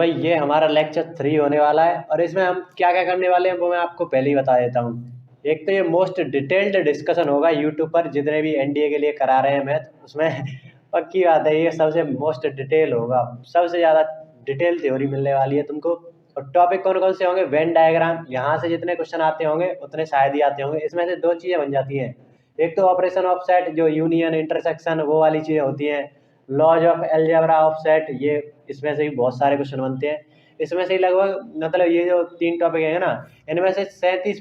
भाई ये हमारा लेक्चर 3 होने वाला है और इसमें हम क्या क्या करने वाले हैं वो मैं आपको पहले ही बता देता हूँ। एक तो ये मोस्ट डिटेल्ड डिस्कशन होगा यूट्यूब पर, जितने भी एनडीए के लिए करा रहे हैं मैथ उसमें पक्की बात है ये सबसे मोस्ट डिटेल होगा, सबसे ज़्यादा डिटेल थ्योरी मिलने वाली है तुमको। और टॉपिक कौन कौन से होंगे? वेन डायग्राम, यहाँ से जितने क्वेश्चन आते होंगे उतने शायद ही आते होंगे। इसमें से दो चीज़ें बन जाती हैं, एक तो ऑपरेशन ऑफ सेट जो यूनियन इंटरसेक्शन वो वाली चीज़ें होती हैं, laws of algebra of set, ये इसमें से भी बहुत सारे क्वेश्चन बनते हैं। इसमें से ही लगभग मतलब ये जो 3 टॉपिक है ना, इनमें से 37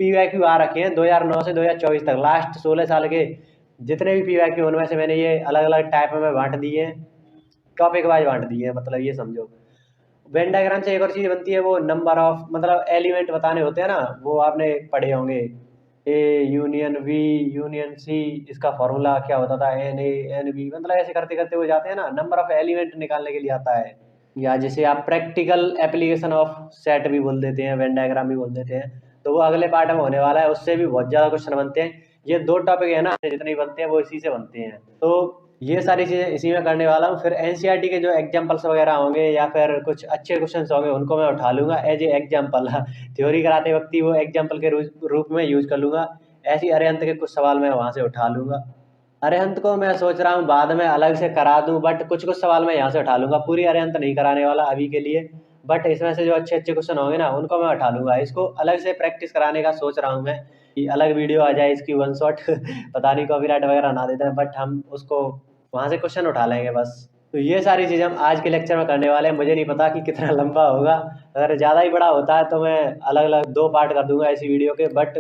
PYQ आ रखे हैं 2009 से 2024 तक, लास्ट 16 साल के जितने भी PYQ उनमें से मैंने ये अलग अलग टाइप में बांट दिए हैं, टॉपिक वाइज बांट दिए हैं, मतलब ये समझो। वेन डायग्राम से एक और चीज़ बनती है, वो नंबर ऑफ मतलब एलिमेंट बताने होते हैं ना, वो आपने पढ़े होंगे, A union B union C, इसका फॉर्मूला क्या होता था, NA NB, मतलब ऐसे करते करते वो जाते हैं ना, नंबर ऑफ एलिमेंट निकालने के लिए आता है। या जैसे आप प्रैक्टिकल एप्लीकेशन ऑफ सेट भी बोल देते हैं, वेन डायग्राम भी बोल देते हैं, तो वो अगले पार्ट में होने वाला है, उससे भी बहुत ज़्यादा क्वेश्चन बनते हैं। ये 2 टॉपिक है ना, जितने बनते हैं वो इसी से बनते हैं, तो ये सारी चीज़ें इसी में करने वाला हूँ। फिर NCERT के जो एग्जाम्पल्स वगैरह होंगे या फिर कुछ अच्छे क्वेश्चंस होंगे उनको मैं उठा लूँगा एज ए एग्जाम्पल थ्योरी कराते वक्त ही वो एग्जाम्पल के रूप में यूज़ कर लूँगा। ऐसी अरिहंत के कुछ सवाल मैं वहाँ से उठा लूँगा। अरिहंत को मैं सोच रहा हूँ बाद में अलग से करा दूँ, बट कुछ कुछ सवाल मैं यहाँ से उठा लूँगा, पूरी अरिहंत नहीं कराने वाला अभी के लिए, बट इसमें से जो अच्छे अच्छे क्वेश्चन होंगे ना उनको मैं उठा लूँगा। इसको अलग से प्रैक्टिस कराने का सोच रहा हूँ मैं, कि अलग वीडियो आ जाए इसकी 1 शॉट पता नहीं कॉपीराइट वगैरह ना देते हैं, बट हम उसको वहाँ से क्वेश्चन उठा लेंगे बस। तो ये सारी चीज़ें हम आज के लेक्चर में करने वाले हैं। मुझे नहीं पता कि कितना लंबा होगा, अगर ज़्यादा ही बड़ा होता है तो मैं अलग अलग 2 पार्ट कर दूंगा इसी वीडियो के, बट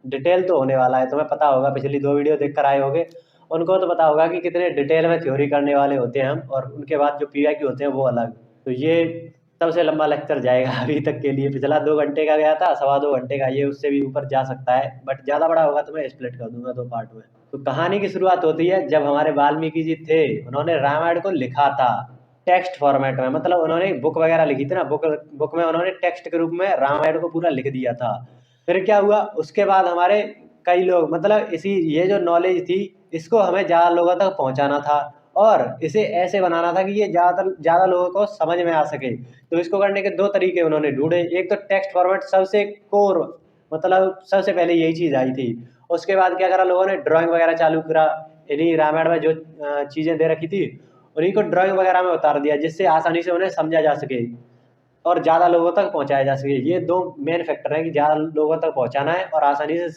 डिटेल तो होने वाला है। तुम्हें पता होगा, पिछली 2 वीडियो देख कर आए होगे, उनको तो पता होगा कि कितने डिटेल में थ्योरी करने वाले होते हैं हम, और उनके बाद जो PYQ होते हैं वो अलग। तो ये सबसे लंबा लेक्चर जाएगा अभी तक के लिए। पिछला 2 घंटे का गया था, 2.25 घंटे का, ये उससे भी ऊपर जा सकता है, बट ज़्यादा बड़ा होगा तो मैं स्प्लिट कर दूंगा 2 पार्ट में। तो कहानी की शुरुआत होती है जब हमारे वाल्मीकि जी थे, उन्होंने रामायण को लिखा था टेक्स्ट फॉर्मेट में, मतलब उन्होंने बुक वगैरह लिखी थी ना, बुक में उन्होंने टेक्स्ट के रूप में रामायण को पूरा लिख दिया था। फिर क्या हुआ, उसके बाद हमारे कई लोग, मतलब ये जो नॉलेज थी इसको हमें ज़्यादा लोगों तक पहुंचाना था, और इसे ऐसे बनाना था कि ये ज़्यादा लोगों को समझ में आ सके। तो इसको करने के 2 तरीके उन्होंने ढूंढे। एक तो टेक्स्ट फॉर्मेट सबसे कोर, मतलब सबसे पहले यही चीज़ आई थी। उसके बाद क्या करा लोगों ने, ड्राइंग वगैरह चालू करा। इन्हीं रामायण में जो चीज़ें दे रखी थी उन्हीं को ड्राइंग वगैरह में उतार दिया, जिससे आसानी से उन्हें समझा जा सके और ज़्यादा लोगों तक पहुंचाया जा सके। ये 2 मेन फैक्टर हैं कि ज़्यादा लोगों तक पहुंचाना है और आसानी से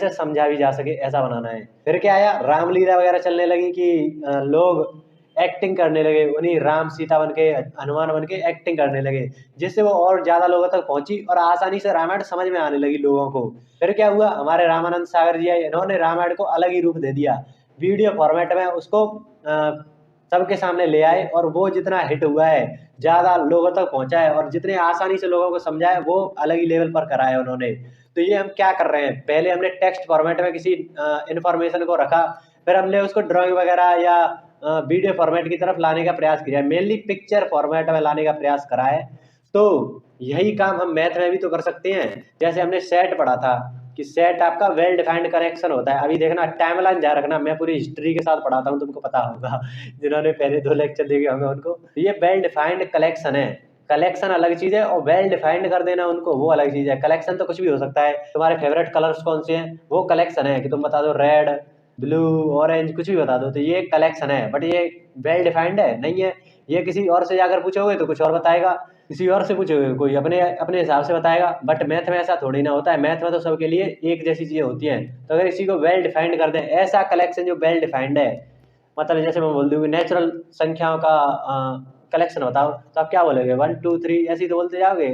समझा भी जा सके, ऐसा बनाना है। फिर क्या आया, रामलीला वगैरह चलने लगी कि लोग एक्टिंग करने लगे, उन्हीं राम सीता बन के, हनुमान बन के एक्टिंग करने लगे, जिससे वो और ज़्यादा लोगों तक पहुंची और आसानी से रामायण समझ में आने लगी लोगों को। फिर क्या हुआ, हमारे रामानंद सागर जी आए, इन्होंने रामायण को अलग ही रूप दे दिया, वीडियो फॉर्मेट में उसको सबके सामने ले आए, और वो जितना हिट हुआ है, ज़्यादा लोगों तक पहुंचा है, और जितने आसानी से लोगों को समझाए वो अलग ही लेवल पर कराया उन्होंने। तो ये हम क्या कर रहे हैं, पहले हमने टेक्स्ट फॉर्मेट में किसी इन्फॉर्मेशन को रखा, फिर हमने उसको ड्राइंग वगैरह या वीडियो फॉर्मेट की तरफ लाने का प्रयास किया, मेनली पिक्चर फॉर्मेट में लाने का प्रयास करा है। तो यही काम हम मैथ में भी तो कर सकते हैं। जैसे हमने सेट पढ़ा था कि सेट आपका वेल डिफाइंड कलेक्शन होता है। अभी देखना, टाइमलाइन ध्यान रखना, मैं पूरी हिस्ट्री के साथ पढ़ाता हूँ, तुमको पता होगा जिन्होंने पहले 2 लेक्चर देखे होंगे उनको। तो ये वेल डिफाइंड कलेक्शन है, कलेक्शन अलग चीज है और वेल डिफाइंड कर देना उनको वो अलग चीज है। कलेक्शन तो कुछ भी हो सकता है, तुम्हारे फेवरेट कलर्स कौन से हैं वो कलेक्शन है, कि तुम बता दो रेड, ब्लू, ऑरेंज, कुछ भी बता दो, तो ये कलेक्शन है। बट ये वेल डिफाइंड है नहीं है। ये किसी और से जाकर पूछोगे तो कुछ और बताएगा, किसी और से पूछोगे कोई अपने अपने हिसाब से बताएगा। बट मैथ में ऐसा थोड़ी ना होता है, मैथ में तो सबके लिए एक जैसी चीजें होती हैं। तो अगर इसी को वेल डिफाइंड कर दें, ऐसा कलेक्शन जो वेल डिफाइंड है, मतलब जैसे मैं बोल दूँ नेचुरल संख्याओं का कलेक्शन बताओ, तो आप क्या बोलोगे, 1 2 3 ऐसे ही तो बोलते जाओगे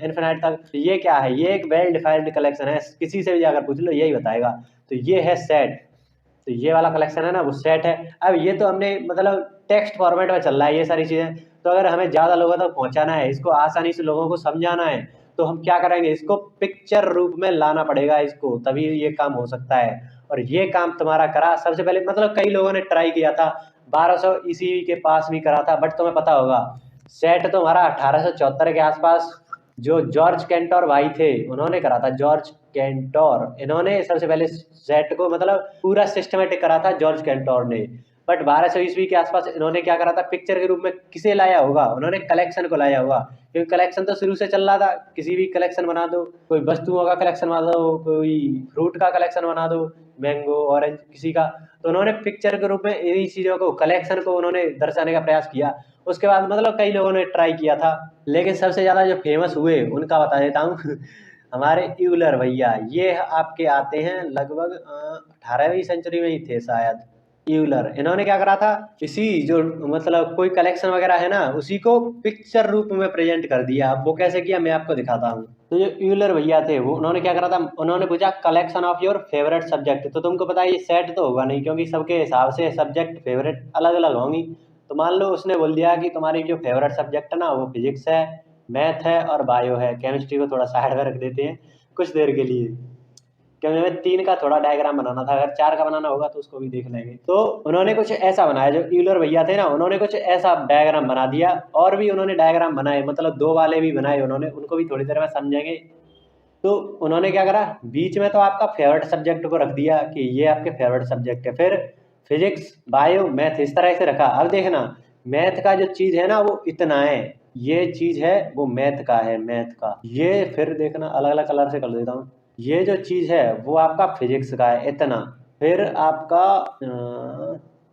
इन्फिनाइट तक। तो ये क्या है, ये एक वेल डिफाइंड कलेक्शन है, किसी से भी जाकर पूछ लो यही बताएगा। तो ये है सेट, तो ये वाला कलेक्शन है ना वो सेट है। अब ये तो हमने मतलब टेक्स्ट फॉर्मेट में चल रहा है ये सारी चीज़ें। तो अगर हमें ज़्यादा लोगों तक पहुंचाना है, इसको आसानी से लोगों को समझाना है, तो हम क्या करेंगे, इसको पिक्चर रूप में लाना पड़ेगा इसको, तभी ये काम हो सकता है। और ये काम तुम्हारा करा सबसे पहले, मतलब कई लोगों ने ट्राई किया था, 1200 ईस्वी के पास भी करा था, बट तुम्हें पता होगा सेट तो हमारा 1874 के आसपास जो जॉर्ज कैंटोर भाई थे उन्होंने करा था। जॉर्ज कैंटोर, इन्होंने सबसे पहले सेट को मतलब पूरा सिस्टमेटिक करा था जॉर्ज कैंटोर ने। बट 1200 ईस्वी के आसपास इन्होंने क्या करा था, पिक्चर के रूप में किसे लाया होगा, उन्होंने कलेक्शन को लाया होगा, क्योंकि कलेक्शन तो शुरू से चल रहा था। किसी भी कलेक्शन बना दो, कोई वस्तुओं का कलेक्शन बना दो, कोई फ्रूट का कलेक्शन बना दो, मैंगो ऑरेंज किसी का, तो उन्होंने पिक्चर के रूप में इन्हीं चीज़ों को, कलेक्शन को उन्होंने दर्शाने का प्रयास किया। उसके बाद मतलब कई लोगों ने ट्राई किया था, लेकिन सबसे ज़्यादा जो फेमस हुए उनका बता देता हूँ हमारे यूलर भैया, ये आपके आते हैं लगभग 18वीं सेंचुरी में ही थे शायद। यूलर, इन्होंने क्या करा था, इसी जो मतलब कोई कलेक्शन वगैरह है ना, उसी को पिक्चर रूप में प्रेजेंट कर दिया। अब वो कैसे किया मैं आपको दिखाता हूँ। तो जो यूलर भैया थे वो उन्होंने क्या करा था, उन्होंने पूछा collection of your favourite subject. तो तुमको पता है ये सेट तो होगा नहीं, क्योंकि सबके हिसाब से सब्जेक्ट फेवरेट अलग अलग होंगी। तो मान लो उसने बोल दिया कि तुम्हारी जो फेवरेट सब्जेक्ट है ना वो फिजिक्स है, मैथ है और बायो है। केमिस्ट्री को थोड़ा साइड में रख देते हैं कुछ देर के लिए, क्योंकि हमें 3 का थोड़ा डायग्राम बनाना था, अगर 4 का बनाना होगा तो उसको भी देख लेंगे। तो उन्होंने कुछ ऐसा बनाया, जो यूलर भैया थे ना, उन्होंने कुछ ऐसा डायग्राम बना दिया। और भी उन्होंने डायग्राम बनाए, मतलब 2 वाले भी बनाए उन्होंने, उनको भी थोड़ी देर में समझेंगे। तो उन्होंने क्या करा, बीच में तो आपका फेवरेट सब्जेक्ट को रख दिया कि ये आपके फेवरेट सब्जेक्ट है, फिर फिजिक्स बायो मैथ इस तरह से रखा। अब देखना, मैथ का जो चीज़ है ना वो इतना है, ये चीज़ है वो मैथ का है, मैथ का ये। फिर देखना अलग अलग कलर से कर देता हूँ, ये जो चीज़ है वो आपका फिजिक्स का है इतना। फिर आपका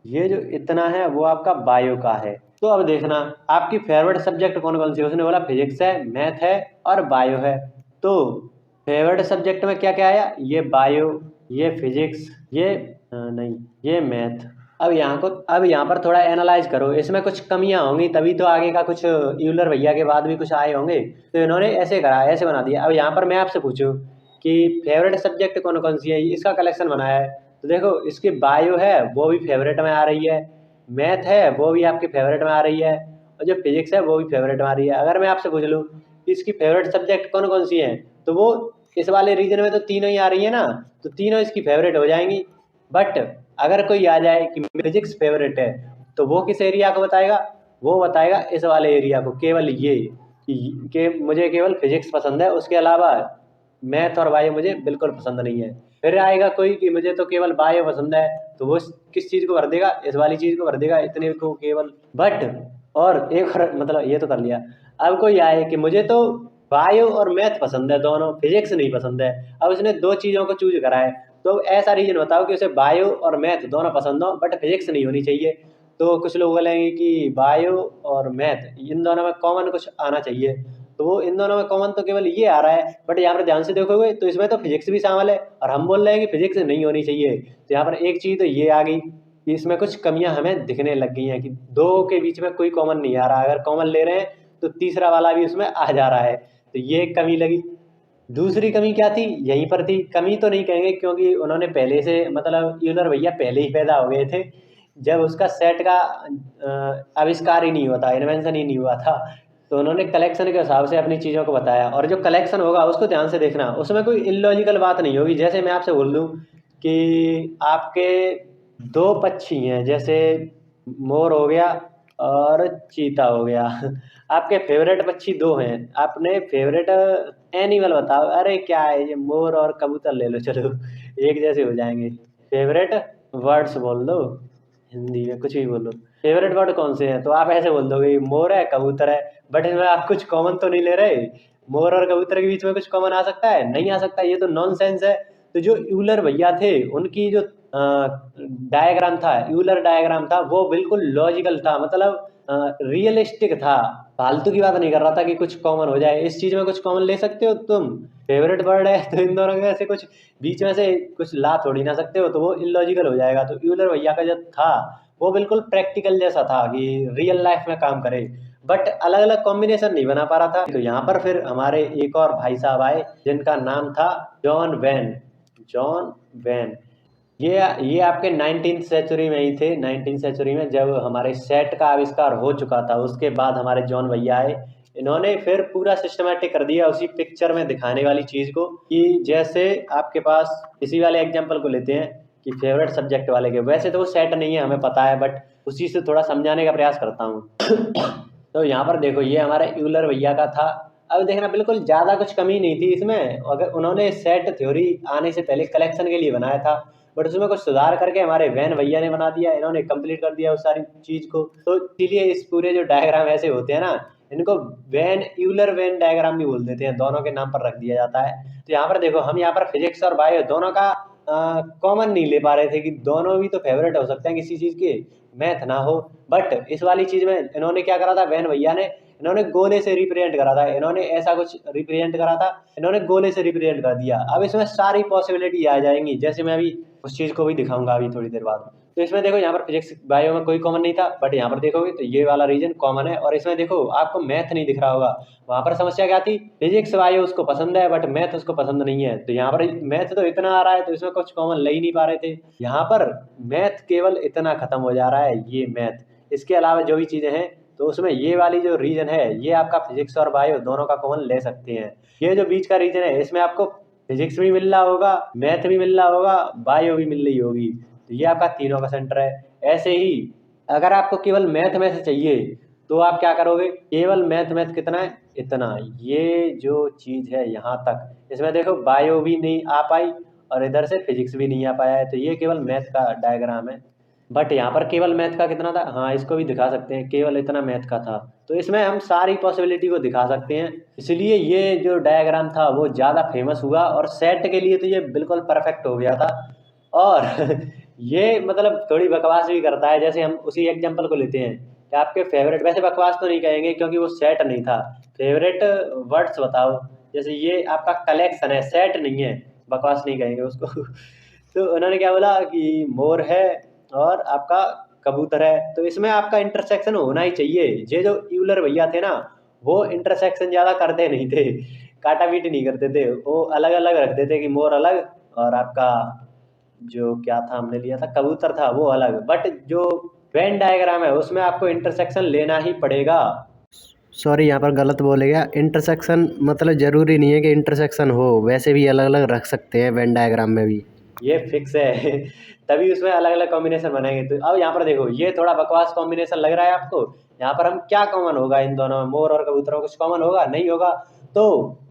ये जो इतना है वो आपका बायो का है। तो अब देखना आपकी फेवरेट सब्जेक्ट कौन कौन सी है, उसने बोला फिजिक्स है, मैथ है और बायो है। तो फेवरेट सब्जेक्ट में क्या क्या आया, ये बायो, ये फिजिक्स, ये नहीं, ये मैथ। अब यहाँ पर थोड़ा एनालाइज करो, इसमें कुछ कमियां होंगी तभी तो आगे का कुछ यूलर भैया के बाद भी कुछ आए होंगे। तो इन्होंने ऐसे करा, ऐसे बना दिया। अब यहाँ पर मैं आपसे पूछूं कि फेवरेट सब्जेक्ट कौन कौन सी है, इसका कलेक्शन बनाया है। तो देखो इसकी बायो है वो भी फेवरेट में आ रही है, मैथ है वो भी आपकी फेवरेट में आ रही है, और जो फिजिक्स है वो भी फेवरेट में आ रही है। अगर मैं आपसे पूछ लूँ कि इसकी फेवरेट सब्जेक्ट कौन कौन सी हैं, तो वो इस वाले रीजन में तो तीनों ही आ रही है ना, तो तीनों इसकी फेवरेट हो जाएंगी। बट अगर कोई आ जाए कि फिजिक्स फेवरेट है, तो वो किस एरिया को बताएगा, वो बताएगा इस वाले एरिया को, केवल ये कि मुझे केवल फिजिक्स पसंद है, उसके अलावा मैथ और बायो मुझे बिल्कुल पसंद नहीं है। फिर आएगा कोई कि मुझे तो केवल बायो पसंद है, तो वो किस चीज़ को भर देगा, इस वाली चीज़ को भर देगा, इतने को केवल। बट और एक और मतलब ये तो कर लिया। अब कोई आए कि मुझे तो बायो और मैथ पसंद है दोनों, फिजिक्स नहीं पसंद है। अब उसने 2 चीज़ों को चूज करा है, तो ऐसा रीजन बताओ कि उसे बायो और मैथ दोनों पसंद हो बट फिजिक्स नहीं होनी चाहिए। तो कुछ लोग बोलेंगे कि बायो और मैथ इन दोनों में कॉमन कुछ आना चाहिए, तो वो इन दोनों में कॉमन तो केवल ये आ रहा है। बट यहाँ पर ध्यान से देखोगे तो इसमें तो फिजिक्स भी शामिल है, और हम बोल रहे हैं कि फिजिक्स नहीं होनी चाहिए। तो यहाँ पर एक चीज़ तो ये आ गई कि इसमें कुछ कमियां हमें दिखने लग गई हैं कि 2 के बीच में कोई कॉमन नहीं आ रहा। अगर कॉमन ले रहे हैं तो तीसरा वाला भी उसमें आ जा रहा है, तो ये एक कमी लगी। दूसरी कमी क्या थी, यहीं पर थी। कमी तो नहीं कहेंगे क्योंकि उन्होंने पहले से मतलब यूलर भैया पहले ही पैदा हो गए थे जब उसका सेट का आविष्कार ही नहीं हुआ था, इन्वेंशन ही नहीं हुआ था। तो उन्होंने कलेक्शन के हिसाब से अपनी चीज़ों को बताया, और जो कलेक्शन होगा उसको ध्यान से देखना, उसमें कोई इलॉजिकल बात नहीं होगी। जैसे मैं आपसे बोल दूँ कि आपके 2 पक्षी हैं, जैसे मोर हो गया और चीता हो गया आपके फेवरेट पक्षी 2 हैं, आपने फेवरेट एनिमल बताओ। अरे क्या है ये, मोर और कबूतर ले लो, चलो एक जैसे हो जाएंगे। फेवरेट वर्ड्स बोल दो, हिंदी में कुछ भी बोलो, फेवरेट वर्ड कौन से हैं, तो आप ऐसे बोल दोगे मोर है कबूतर है। बट इसमें आप कुछ कॉमन तो नहीं ले रहे, मोर और कबूतर के बीच में कुछ कॉमन आ सकता है, नहीं आ सकता, ये तो नॉनसेंस है। तो जो यूलर भैया थे उनकी जो डायग्राम था, यूलर डायग्राम था, वो बिल्कुल लॉजिकल था, मतलब रियलिस्टिक था। फालतू की बात नहीं कर रहा था कि कुछ कॉमन हो जाए। इस चीज में कुछ कॉमन ले सकते हो तुम, फेवरेट वर्ड है तो इन दोनों में से कुछ बीच में से कुछ ला थोड़ी ना सकते हो, तो वो इलॉजिकल हो जाएगा। तो यूलर भैया का जो था वो बिल्कुल प्रैक्टिकल जैसा था कि रियल लाइफ में काम करे, बट अलग अलग कॉम्बिनेशन नहीं बना पा रहा था। तो यहाँ पर फिर हमारे एक और भाई साहब आए जिनका नाम था जॉन वेन। जॉन वेन, ये आपके 19th सेंचुरी में ही थे। 19th सेंचुरी में जब हमारे सेट का आविष्कार हो चुका था, उसके बाद हमारे जॉन भैया आए। इन्होंने फिर पूरा सिस्टमेटिक कर दिया उसी पिक्चर में दिखाने वाली चीज को, कि जैसे आपके पास इसी वाले एग्जांपल को लेते हैं कि फेवरेट सब्जेक्ट वाले के, वैसे तो वो सेट नहीं है हमें पता है, बट उसी से थोड़ा समझाने का प्रयास करता हूँ तो यहाँ पर देखो ये हमारे यूलर भैया का था। अब देखना बिल्कुल ज्यादा कुछ कमी नहीं थी इसमें, अगर उन्होंने सेट थ्योरी आने से पहले कलेक्शन के लिए बनाया था। बट उसमें कुछ सुधार करके हमारे वैन भैया ने बना दिया, इन्होंने कंप्लीट कर दिया उस सारी चीज़ को। तो इसीलिए इस पूरे जो डायग्राम ऐसे होते हैं ना, इनको वैन यूलर वैन डायग्राम भी बोल देते हैं, दोनों के नाम पर रख दिया जाता है। तो यहाँ पर देखो, हम यहाँ पर फिजिक्स और बायो दोनों का कॉमन नहीं ले पा रहे थे कि दोनों भी तो फेवरेट हो सकते हैं किसी चीज़ के, मैथ ना हो। बट इस वाली चीज़ में इन्होंने क्या करा था, वैन भैया ने, इन्होंने गोले से रिप्रेजेंट करा था, इन्होंने ऐसा कुछ रिप्रेजेंट करा था, इन्होंने गोले से रिप्रेजेंट कर दिया। अब इसमें सारी पॉसिबिलिटी आ जाएंगी, जैसे मैं अभी उस चीज़ को भी दिखाऊंगा अभी थोड़ी देर बाद। तो इसमें देखो, यहाँ पर फिजिक्स बायो में कोई कॉमन नहीं था, बट यहाँ पर देखोगे तो ये वाला रीजन कॉमन है। और इसमें देखो, आपको मैथ नहीं दिख रहा होगा, वहाँ पर समस्या क्या थी, फिजिक्स बायो उसको पसंद है बट मैथ उसको पसंद नहीं है। तो यहाँ पर मैथ तो इतना आ रहा है, तो इसमें कुछ कॉमन ले ही नहीं पा रहे थे। यहाँ पर मैथ केवल इतना खत्म हो जा रहा है, ये मैथ। इसके अलावा जो भी चीज़ें हैं, तो उसमें ये वाली जो रीजन है, ये आपका फिजिक्स और बायो दोनों का कॉमन ले सकते हैं। ये जो बीच का रीजन है, इसमें आपको फिजिक्स भी मिल रहा होगा, मैथ भी मिल रहा होगा, बायो भी मिल रही होगी। तो ये आपका तीनों का सेंटर है। ऐसे ही अगर आपको केवल मैथ में से चाहिए, तो आप क्या करोगे, केवल मैथ मैथ कितना है, इतना। ये जो चीज़ है यहाँ तक, इसमें देखो बायो भी नहीं आ पाई और इधर से फिजिक्स भी नहीं आ पाया है। तो ये केवल मैथ का डायग्राम है। बट यहाँ पर केवल मैथ का कितना था, हाँ इसको भी दिखा सकते हैं, केवल इतना मैथ का था। तो इसमें हम सारी पॉसिबिलिटी को दिखा सकते हैं, इसलिए ये जो डायग्राम था वो ज़्यादा फेमस हुआ, और सेट के लिए तो ये बिल्कुल परफेक्ट हो गया था। और ये मतलब थोड़ी बकवास भी करता है। जैसे हम उसी एग्जांपल को लेते हैं कि आपके फेवरेट, वैसे बकवास तो नहीं कहेंगे क्योंकि वो सेट नहीं था, फेवरेट वर्ड्स बताओ। जैसे ये आपका कलेक्शन है, सेट नहीं है, बकवास नहीं कहेंगे उसको। तो उन्होंने क्या बोला कि मोर है और आपका कबूतर है, तो इसमें आपका इंटरसेक्शन होना ही चाहिए। ये जो यूलर भैया थे ना, वो इंटरसेक्शन ज़्यादा करते नहीं थे, काटा पीटी नहीं करते थे, वो अलग अलग रखते थे कि मोर अलग और आपका जो क्या था हमने लिया था, कबूतर था, वो अलग। बट जो वेन डायग्राम है उसमें आपको इंटरसेक्शन लेना ही पड़ेगा। सॉरी, यहाँ पर गलत बोले गया, इंटरसेक्शन मतलब जरूरी नहीं है कि इंटरसेक्शन हो, वैसे भी अलग अलग रख सकते हैं वेन डायग्राम में भी, ये फिक्स है। तभी उसमें अलग अलग कॉम्बिनेशन बनाएंगे। तो अब यहाँ पर देखो, ये थोड़ा बकवास कॉम्बिनेशन लग रहा है आपको। यहाँ पर हम क्या कॉमन होगा इन दोनों में, मोर और कबूतर, कुछ कॉमन होगा नहीं होगा। तो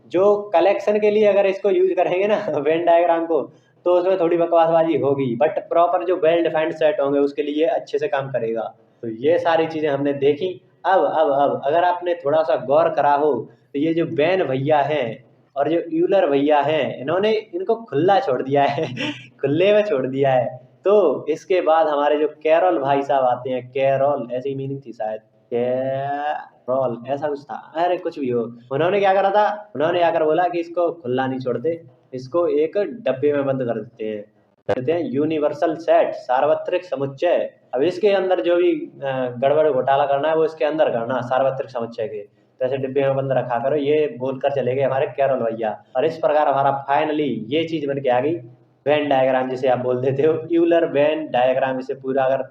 जो कलेक्शन के लिए अगर इसको यूज करेंगे ना वेन डायग्राम को, तो उसमें थोड़ी बकवासबाजी होगी, बट प्रॉपर जो वेल डिफाइंड सेट होंगे उसके लिए अच्छे से काम करेगा। तो ये सारी चीज़ें हमने देखी। अब अगर आपने थोड़ा सा गौर करा हो, तो ये जो बैन भैया हैं और जो यूलर भैया हैं, इन्होंने इनको खुला छोड़ दिया है खुले में छोड़ दिया है। तो इसके बाद हमारे जो कैरोल भाई साहब आते हैं, कैरोल ऐसी मीनिंग थी शायद, कैरोल ऐसा कुछ था, अरे कुछ भी हो, उन्होंने क्या करा था, उन्होंने आकर बोला कि इसको खुला नहीं छोड़ते, इसको एक डब्बे में बंद कर देते हैं, कहते हैं यूनिवर्सल सेट, सार्वत्रिक समुच्चय। अब इसके अंदर जो भी गड़बड़ घोटाला करना है वो इसके अंदर करना, सार्वत्रिक समुच्चय के। तो ऐसे डिब्बे में बंद रखा करो, ये बोलकर चले गए हमारे कैरोल भैया। और इस प्रकार हमारा फाइनली ये चीज बन के आ गई, वेन डायग्राम जिसे आप बोल देते हो, यूलर वेन डायग्राम। इसे पूरा अगर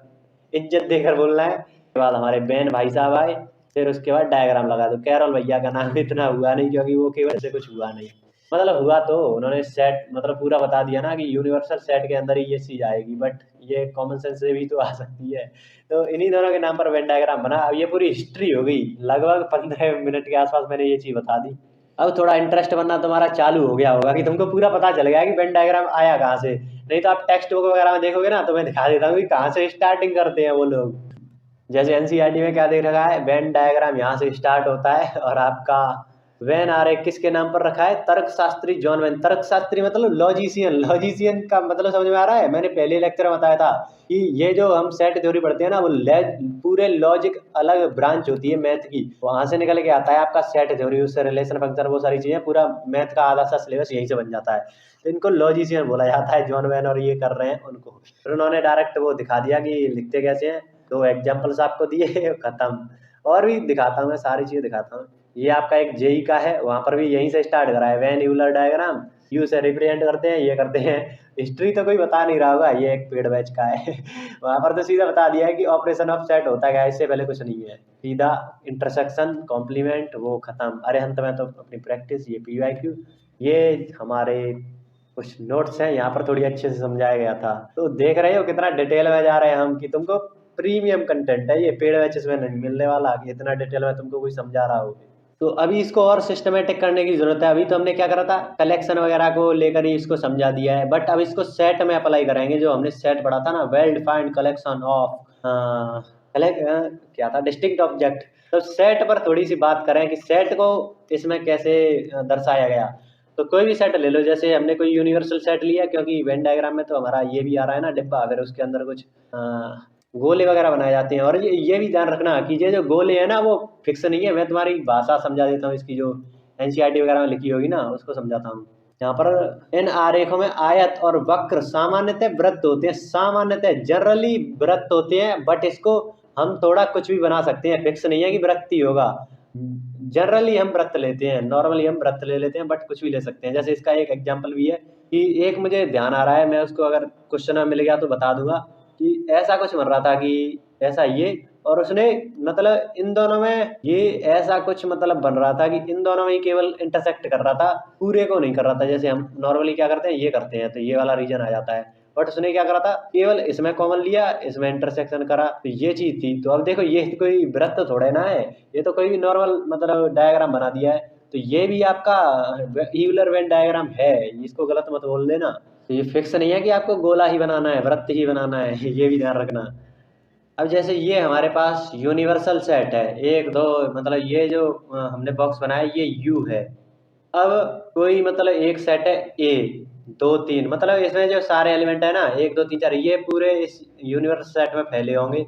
इज्जत देकर बोलना है, उसके बाद हमारे वेन भाई साहब आए, फिर उसके बाद डायग्राम लगा दो। कैरोल भैया का नाम इतना हुआ नहीं क्योंकि वो केवल से कुछ हुआ नहीं, मतलब हुआ तो उन्होंने सेट मतलब पूरा बता दिया ना कि यूनिवर्सल सेट के अंदर ही ये चीज आएगी, बट ये कॉमन सेंस से भी तो आ सकती है। तो इन्हीं दोनों के नाम पर वेन डायग्राम बना। अब ये पूरी हिस्ट्री हो गई, लगभग 15 मिनट के आसपास मैंने ये चीज बता दी। अब थोड़ा इंटरेस्ट बनना तुम्हारा चालू हो गया होगा कि तुमको पूरा पता चल गया कि वेन डायग्राम आया कहाँ से। नहीं तो आप टेक्स्ट बुक वगैरह में देखोगे ना, तो मैं दिखा देता हूँ कि कहाँ से स्टार्टिंग करते हैं वो लोग। जैसे एनसीईआरटी में क्या देख रखा है, वेन डायग्राम यहाँ से स्टार्ट होता है, और आपका वेन आर किसके नाम पर रखा है, तर्कशास्त्री जॉन वेन। तर्कशास्त्री मतलब लॉजिशियन, लॉजिशियन का मतलब समझ में आ रहा है। मैंने पहले लेक्चर में बताया था कि ये जो हम सेट थ्योरी पढ़ते हैं ना, वो पूरे लॉजिक अलग ब्रांच होती है मैथ की, वहां से निकल के आता है आपका सेट थ्योरी, उससे रिलेशन फंक्शन वो सारी चीजें, पूरा मैथ का आधा सा सिलेबस यहीं से बन जाता है। तो इनको लॉजिशियन बोला जाता है, जॉन वेन और ये कर रहे हैं उनको। फिर उन्होंने डायरेक्ट वो दिखा दिया कि लिखते कैसे हैं, दो एग्जाम्पल्स आपको दिए, खत्म। और भी दिखाता हूँ मैं, सारी चीजें दिखाता हूँ। ये आपका एक जेई का है, वहां पर भी यहीं से स्टार्ट करा है, वैन यूलर डायग्राम, यू से रिप्रेजेंट करते हैं, ये करते हैं। हिस्ट्री तो कोई बता नहीं रहा होगा, ये एक पेड बैच का है वहां पर तो सीधा बता दिया है कि ऑपरेशन ऑफ सेट होता है, इससे पहले कुछ नहीं है, सीधा इंटरसेक्शन कॉम्प्लीमेंट वो खत्म। अरे अंत में तो अपनी प्रैक्टिस, ये पीवाईक्यू, ये हमारे कुछ नोट्स हैं, यहाँ पर थोड़ी अच्छे से समझाया गया था। तो देख रहे हो कितना डिटेल में जा रहे हैं हम, कि तुमको प्रीमियम कंटेंट है ये, पेड बैचेस में नहीं मिलने वाला कि इतना डिटेल में तुमको कोई समझा रहा हो। तो अभी इसको और सिस्टमेटिक करने की जरूरत है। अभी तो हमने क्या करा था, कलेक्शन वगैरह को लेकर ही इसको समझा दिया है, बट अब इसको सेट में अप्लाई करेंगे। जो हमने सेट पढ़ा था ना, वेल डिफाइंड कलेक्शन ऑफ क्या था, डिस्टिंक्ट ऑब्जेक्ट। तो सेट पर थोड़ी सी बात करें कि सेट को इसमें कैसे दर्शाया गया। तो कोई भी सेट ले लो, जैसे हमने कोई यूनिवर्सल सेट लिया, क्योंकि वेन डायग्राम में तो हमारा ये भी आ रहा है ना डिब्बा, अगर उसके अंदर कुछ गोले वगैरह बनाए जाते हैं। और ये भी ध्यान रखना कि ये जो गोले है ना वो फिक्स नहीं है। मैं तुम्हारी भाषा समझा देता हूँ, इसकी जो एनसीईआरटी वगैरह में लिखी होगी ना उसको समझाता हूँ। यहाँ पर इन आरेखों में आयत और वक्र सामान्यतः वृत्त होते हैं, सामान्यतः जनरली वृत्त होते हैं, बट इसको हम थोड़ा कुछ भी बना सकते हैं, फिक्स नहीं है कि वृत्त ही होगा। जनरली हम वृत्त लेते हैं, नॉर्मली हम वृत्त ले लेते हैं, बट कुछ भी ले सकते हैं। जैसे इसका एक एग्जाम्पल भी है कि एक मुझे ध्यान आ रहा है, मैं उसको अगर क्वेश्चन में मिल गया तो बता दूंगा कि ऐसा कुछ बन रहा था कि ऐसा ये, और उसने मतलब इन दोनों में ये ऐसा कुछ मतलब बन रहा था कि इन दोनों में ही केवल इंटरसेक्ट कर रहा था, पूरे को नहीं कर रहा था। जैसे हम नॉर्मली क्या करते हैं, ये करते हैं तो ये वाला रीजन आ जाता है, बट उसने क्या करा था, केवल इसमें कॉमन लिया, इसमें इंटरसेक्शन करा, तो ये चीज थी। तो अब देखो ये कोई वृत्त थोड़े ना है, ये तो कोई नॉर्मल मतलब डायग्राम बना दिया है। तो ये भी आपका यूलर वेन डायग्राम है, इसको गलत मत बोल देना। तो ये फिक्स नहीं है कि आपको गोला ही बनाना है, वृत्त ही बनाना है, ये भी ध्यान रखना। अब जैसे ये हमारे पास यूनिवर्सल सेट है, एक दो मतलब ये जो हमने बॉक्स बनाया ये यू है। अब कोई मतलब एक सेट है ए, दो तीन, मतलब इसमें जो सारे एलिमेंट है ना, एक दो तीन चार, ये पूरे इस यूनिवर्स सेट में फैले होंगे।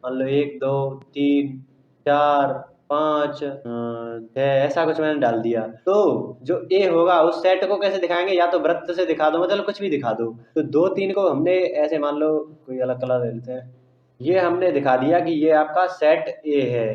मान लो एक दो तीन चार पाँच छः, ऐसा कुछ मैंने डाल दिया। तो जो ए होगा उस सेट को कैसे दिखाएंगे, या तो वृत्त से दिखा दो, मतलब कुछ भी दिखा दो। तो दो तीन को हमने ऐसे, मान लो कोई अलग कलर ले लेते हैं, ये हमने दिखा दिया कि ये आपका सेट ए है।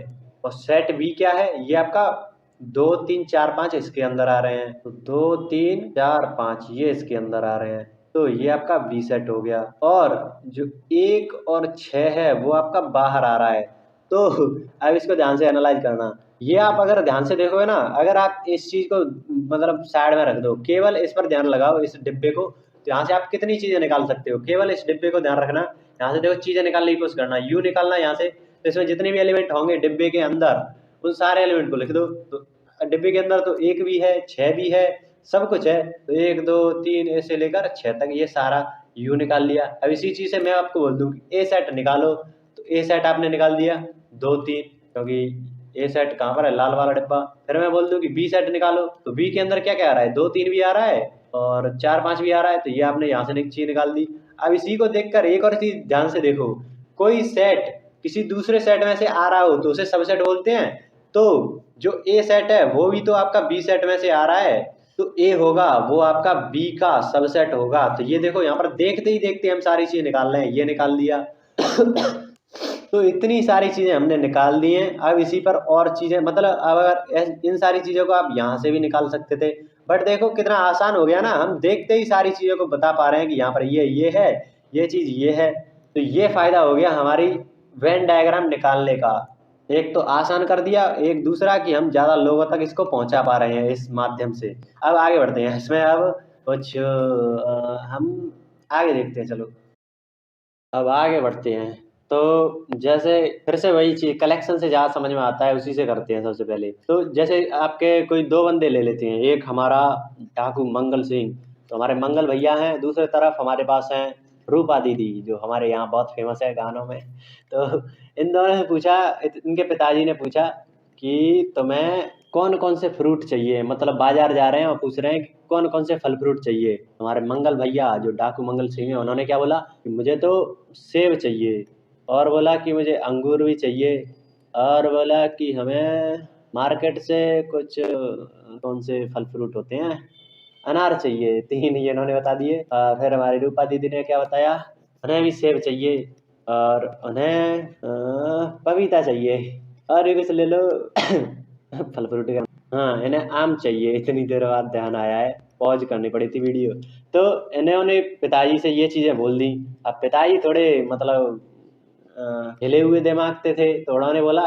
और सेट बी क्या है, ये आपका दो तीन चार पाँच इसके अंदर आ रहे हैं, तो दो तीन चार पाँच ये इसके अंदर आ रहे हैं, तो ये आपका बी सेट हो गया। और जो एक और छः है वो आपका बाहर आ रहा है। तो अब इसको ध्यान से एनालाइज करना। ये आप अगर ध्यान से देखोगे ना, अगर आप इस चीज को मतलब साइड में रख दो, केवल इस पर ध्यान लगाओ, इस डिब्बे को, तो यहाँ से आप कितनी चीजें निकाल सकते हो। केवल इस डिब्बे को ध्यान रखना, यहाँ से देखो चीजें निकालने की कोशिश करना, यू निकालना यहाँ से, तो इसमें जितने भी एलिमेंट होंगे डिब्बे के अंदर उन सारे एलिमेंट को लिख दो। तो डिब्बे के अंदर तो एक भी है, छह भी है, सब कुछ है। तो एक दो तीन ऐसे लेकर छह तक ये सारा यू निकाल लिया। अब इसी चीज से मैं आपको बोल दूं कि ए सेट निकालो, तो ए सेट आपने निकाल दिया दो तीन, क्योंकि ए सेट कहाँ पर है, लाल वाला डिब्बा। फिर मैं बोल दूं कि बी सेट निकालो, तो बी के अंदर क्या क्या आ रहा है, दो तीन भी आ रहा है और चार पांच भी आ रहा है, तो ये आपने यहाँ से एक चीज निकाल दी। अब इसी को देखकर एक और चीज ध्यान से देखो, कोई सेट किसी दूसरे सेट में से आ रहा हो तो उसे सबसेट बोलते हैं। तो जो ए सेट है वो भी तो आपका बी सेट में से आ रहा है, तो ए होगा वो आपका बी का सबसेट होगा। तो ये देखो यहाँ पर देखते ही देखते हम सारी चीजें निकाल रहे हैं, ये निकाल दिया। तो इतनी सारी चीजें हमने निकाल दी हैं। अब इसी पर और चीजें, मतलब अब अगर इन सारी चीजों को आप यहाँ से भी निकाल सकते थे, बट देखो कितना आसान हो गया ना, हम देखते ही सारी चीजों को बता पा रहे हैं कि यहाँ पर ये है, ये चीज ये है। तो ये फायदा हो गया हमारी वेन डायग्राम निकालने का। एक तो आसान कर दिया, एक दूसरा कि हम ज्यादा लोगों तक इसको पहुंचा पा रहे हैं इस माध्यम से। अब आगे बढ़ते हैं इसमें, अब कुछ हम आगे देखते हैं, चलो अब आगे बढ़ते हैं। तो जैसे फिर से वही चीज, कलेक्शन से जहाँ समझ में आता है उसी से करते हैं सबसे पहले। तो जैसे आपके कोई दो बंदे ले लेते हैं, एक हमारा डाकू मंगल सिंह, तो हमारे मंगल भैया हैं, दूसरे तरफ हमारे पास हैं रूपा दीदी, जो हमारे यहाँ बहुत फेमस है गानों में। तो इन दोनों ने पूछा, इनके पिताजी ने पूछा कि तुम्हें कौन कौन से फ्रूट चाहिए, मतलब बाजार जा रहे हैं और पूछ रहे हैं कि कौन कौन से फल फ्रूट चाहिए। हमारे मंगल भैया जो डाकू मंगल सिंह है, उन्होंने क्या बोला कि मुझे तो सेब चाहिए, और बोला कि मुझे अंगूर भी चाहिए, और बोला कि हमें मार्केट से कुछ कौन से फल फ्रूट होते हैं, अनार चाहिए। तीन ये इन्होंने बता दिए। फिर हमारी रूपा दीदी ने क्या बताया, उन्हें भी सेब चाहिए, और उन्हें पपीता चाहिए, और ये कुछ ले लो फल फ्रूट का। हाँ, इन्हें आम चाहिए। इतनी देर बाद ध्यान आया है, पॉज करनी पड़ी थी वीडियो। तो इन्होंने पिताजी से ये चीजें बोल दी। अब पिताजी थोड़े मतलब हिले हुए दिमाग के थे, तो उन्होंने बोला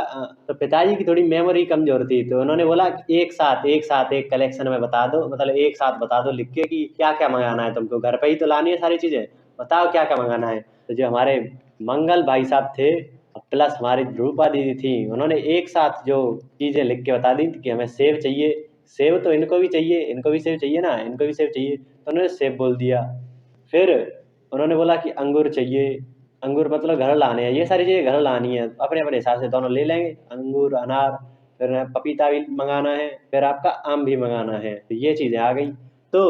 तो पिताजी की थोड़ी मेमोरी कमजोर थी, तो उन्होंने बोला एक साथ एक कलेक्शन में बता दो, मतलब एक साथ बता दो लिख के कि क्या क्या मंगाना है तुमको, घर पे ही तो लानी है सारी चीजें, बताओ क्या क्या मंगाना है। तो जो हमारे मंगल भाई साहब थे, प्लस हमारी रूपा दीदी थी, उन्होंने एक साथ जो चीज़ें लिख के बता दी थी कि हमें सेब चाहिए, सेब तो इनको भी चाहिए, इनको भी सेब चाहिए ना, इनको भी सेब चाहिए, तो उन्होंने सेब बोल दिया। फिर उन्होंने बोला कि अंगूर चाहिए, अंगूर मतलब घर लाने हैं, ये सारी चीज़ें घर लानी है, अपने अपने हिसाब से दोनों ले लेंगे, अंगूर अनार, फिर पपीता भी मंगाना है, फिर आपका आम भी मंगाना है, तो ये चीज़ें आ गई। तो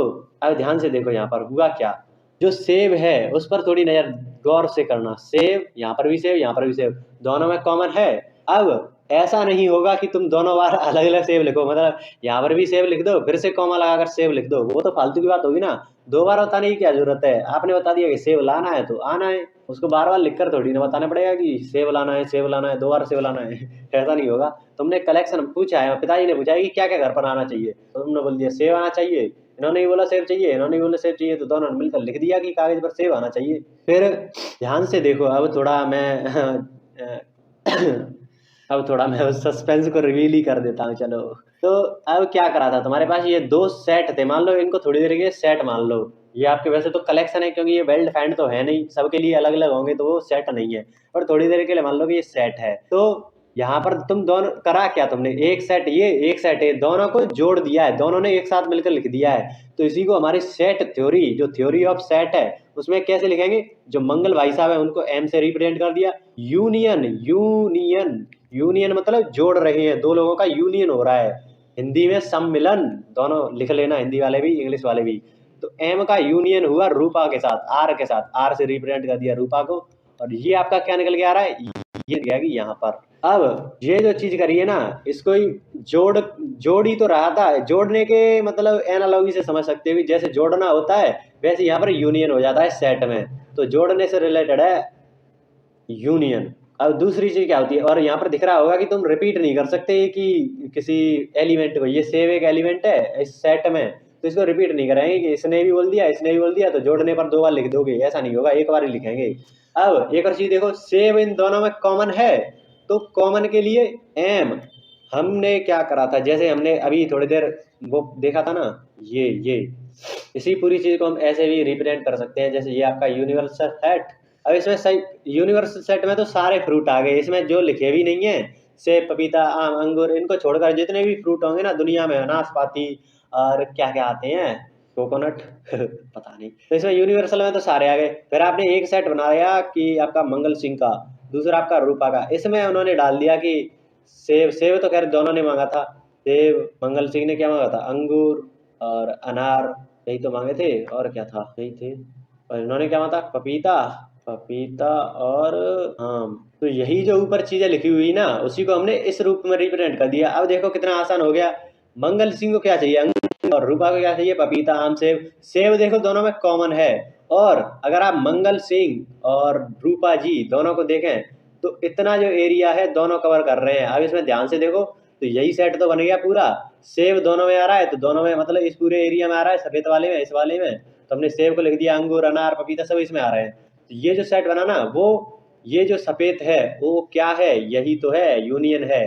अब ध्यान से देखो यहाँ पर हुआ क्या, जो सेब है उस पर थोड़ी नज़र गौर से करना, सेब यहाँ पर भी सेब, यहाँ पर भी सेब, दोनों में कॉमन है। अब ऐसा नहीं होगा कि तुम दोनों बार अलग अलग सेब लिखो, मतलब यहाँ पर भी सेब लिख दो फिर से कॉमा लगाकर सेब लिख दो, वो तो फालतू की बात होगी ना। दो बार बताने की क्या जरूरत है, आपने बता दिया कि सेब लाना है तो आना है, उसको बार बार लिखकर थोड़ी ना बताना पड़ेगा कि सेब लाना है, सेब लाना है, दो बार सेब लाना है ऐसा नहीं होगा। तुमने कलेक्शन पूछा है, पिताजी ने पूछा है कि क्या क्या घर पर आना चाहिए, तो तुमने बोल दिया सेब आना चाहिए, इन्होंने भी बोला सेब चाहिए, इन्होंने भी बोला सेब चाहिए, तो दोनों ने मिलकर लिख दिया कि कागज पर सेब आना चाहिए। फिर ध्यान से देखो, अब थोड़ा मैं अब थोड़ा मैं उस सस्पेंस को रिवील ही कर देता हूँ, चलो। तो अब क्या करा था, तुम्हारे पास ये दो सेट थे, मान लो इनको थोड़ी देर के सेट मान लो, ये आपके वैसे तो कलेक्शन है क्योंकि ये वेल डिफाइंड तो है नहीं, सबके लिए अलग अलग होंगे तो वो सेट नहीं है, और थोड़ी देर के लिए मान लो कि ये सेट है। तो यहाँ पर तुम दोनों करा क्या, तुमने एक सेट ये एक सेट है, दोनों को जोड़ दिया है, दोनों ने एक साथ मिलकर लिख दिया है। तो इसी को हमारी सेट थ्योरी, जो थ्योरी ऑफ सेट है, उसमें कैसे लिखेंगे, जो मंगल भाई साहब है उनको एम से रिप्रेजेंट कर दिया, यूनियन, यूनियन, यूनियन मतलब जोड़ रहे हैं, दो लोगों का यूनियन हो रहा है, हिंदी में सम्मिलन, दोनों लिख लेना, हिंदी वाले भी इंग्लिश वाले भी। तो एम का यूनियन हुआ रूपा के साथ, आर के साथ, आर से रिप्रेजेंट कर दिया रूपा को, और ये आपका क्या निकल के आ रहा है, ये गया कि यहाँ पर। अब ये जो चीज करी है ना, इसको ही जोड़ ही तो रहा था, जोड़ने के मतलब एनालॉजी से समझ सकते हो, जैसे जोड़ना होता है वैसे यहाँ पर यूनियन हो जाता है सेट में, तो जोड़ने से रिलेटेड है यूनियन। अब दूसरी चीज क्या होती है, और यहाँ पर दिख रहा होगा कि तुम रिपीट नहीं कर सकते कि किसी एलिमेंट को, ये सेव एक एलिमेंट है इस सेट में, तो इसको रिपीट नहीं करेंगे कि इसने भी बोल दिया इसने भी बोल दिया तो जोड़ने पर दो बार लिख दोगे, ऐसा नहीं होगा, एक बार ही लिखेंगे। अब एक और चीज देखो, सेव इन दोनों में कॉमन है, तो कॉमन के लिए एम, हमने क्या करा था, जैसे हमने अभी थोड़ी देर वो देखा था ना, ये इसी पूरी चीज को हम ऐसे भी रिप्रेजेंट कर सकते हैं, जैसे ये आपका यूनिवर्सल सेट। अब इसमें सही यूनिवर्सल सेट में तो सारे फ्रूट आ गए, इसमें जो लिखे भी नहीं है, सेब पपीता आम अंगूर, इनको छोड़कर जितने भी फ्रूट होंगे ना दुनिया में, नाशपाती और क्या क्या आते हैं, कोकोनट पता नहीं, तो इसमें यूनिवर्सल में तो सारे आ गए। फिर आपने एक सेट बनाया कि आपका मंगल सिंह का, दूसरा आपका रूपा का, इसमें उन्होंने डाल दिया कि सेब, सेब तो खैर दोनों ने मांगा था, सेब, मंगल सिंह ने क्या मांगा था, अंगूर और अनार, यही तो मांगे थे, और क्या था, यही थे, और इन्होंने क्या मांगा था, पपीता, पपीता और आम। तो यही जो ऊपर चीजें लिखी हुई ना, उसी को हमने इस रूप में रिप्रेजेंट कर दिया। अब देखो कितना आसान हो गया, मंगल सिंह को क्या चाहिए अंगूर, और रूपा को क्या चाहिए, पपीता आम सेब, सेब देखो दोनों में कॉमन है, और अगर आप मंगल सिंह और रूपा जी दोनों को देखें तो इतना जो एरिया है दोनों कवर कर रहे हैं। अब इसमें ध्यान से देखो, तो यही सेट तो बन गया पूरा, सेब दोनों में आ रहा है, तो दोनों में मतलब इस पूरे एरिया में आ रहा है, सफेद वाले में, इस वाले में, तो हमने सेब को लिख दिया, अंगूर अनार पपीता सब इसमें आ रहे हैं। तो ये जो सेट बना ना, वो ये जो सफेद है वो क्या है, यही तो है, यूनियन है,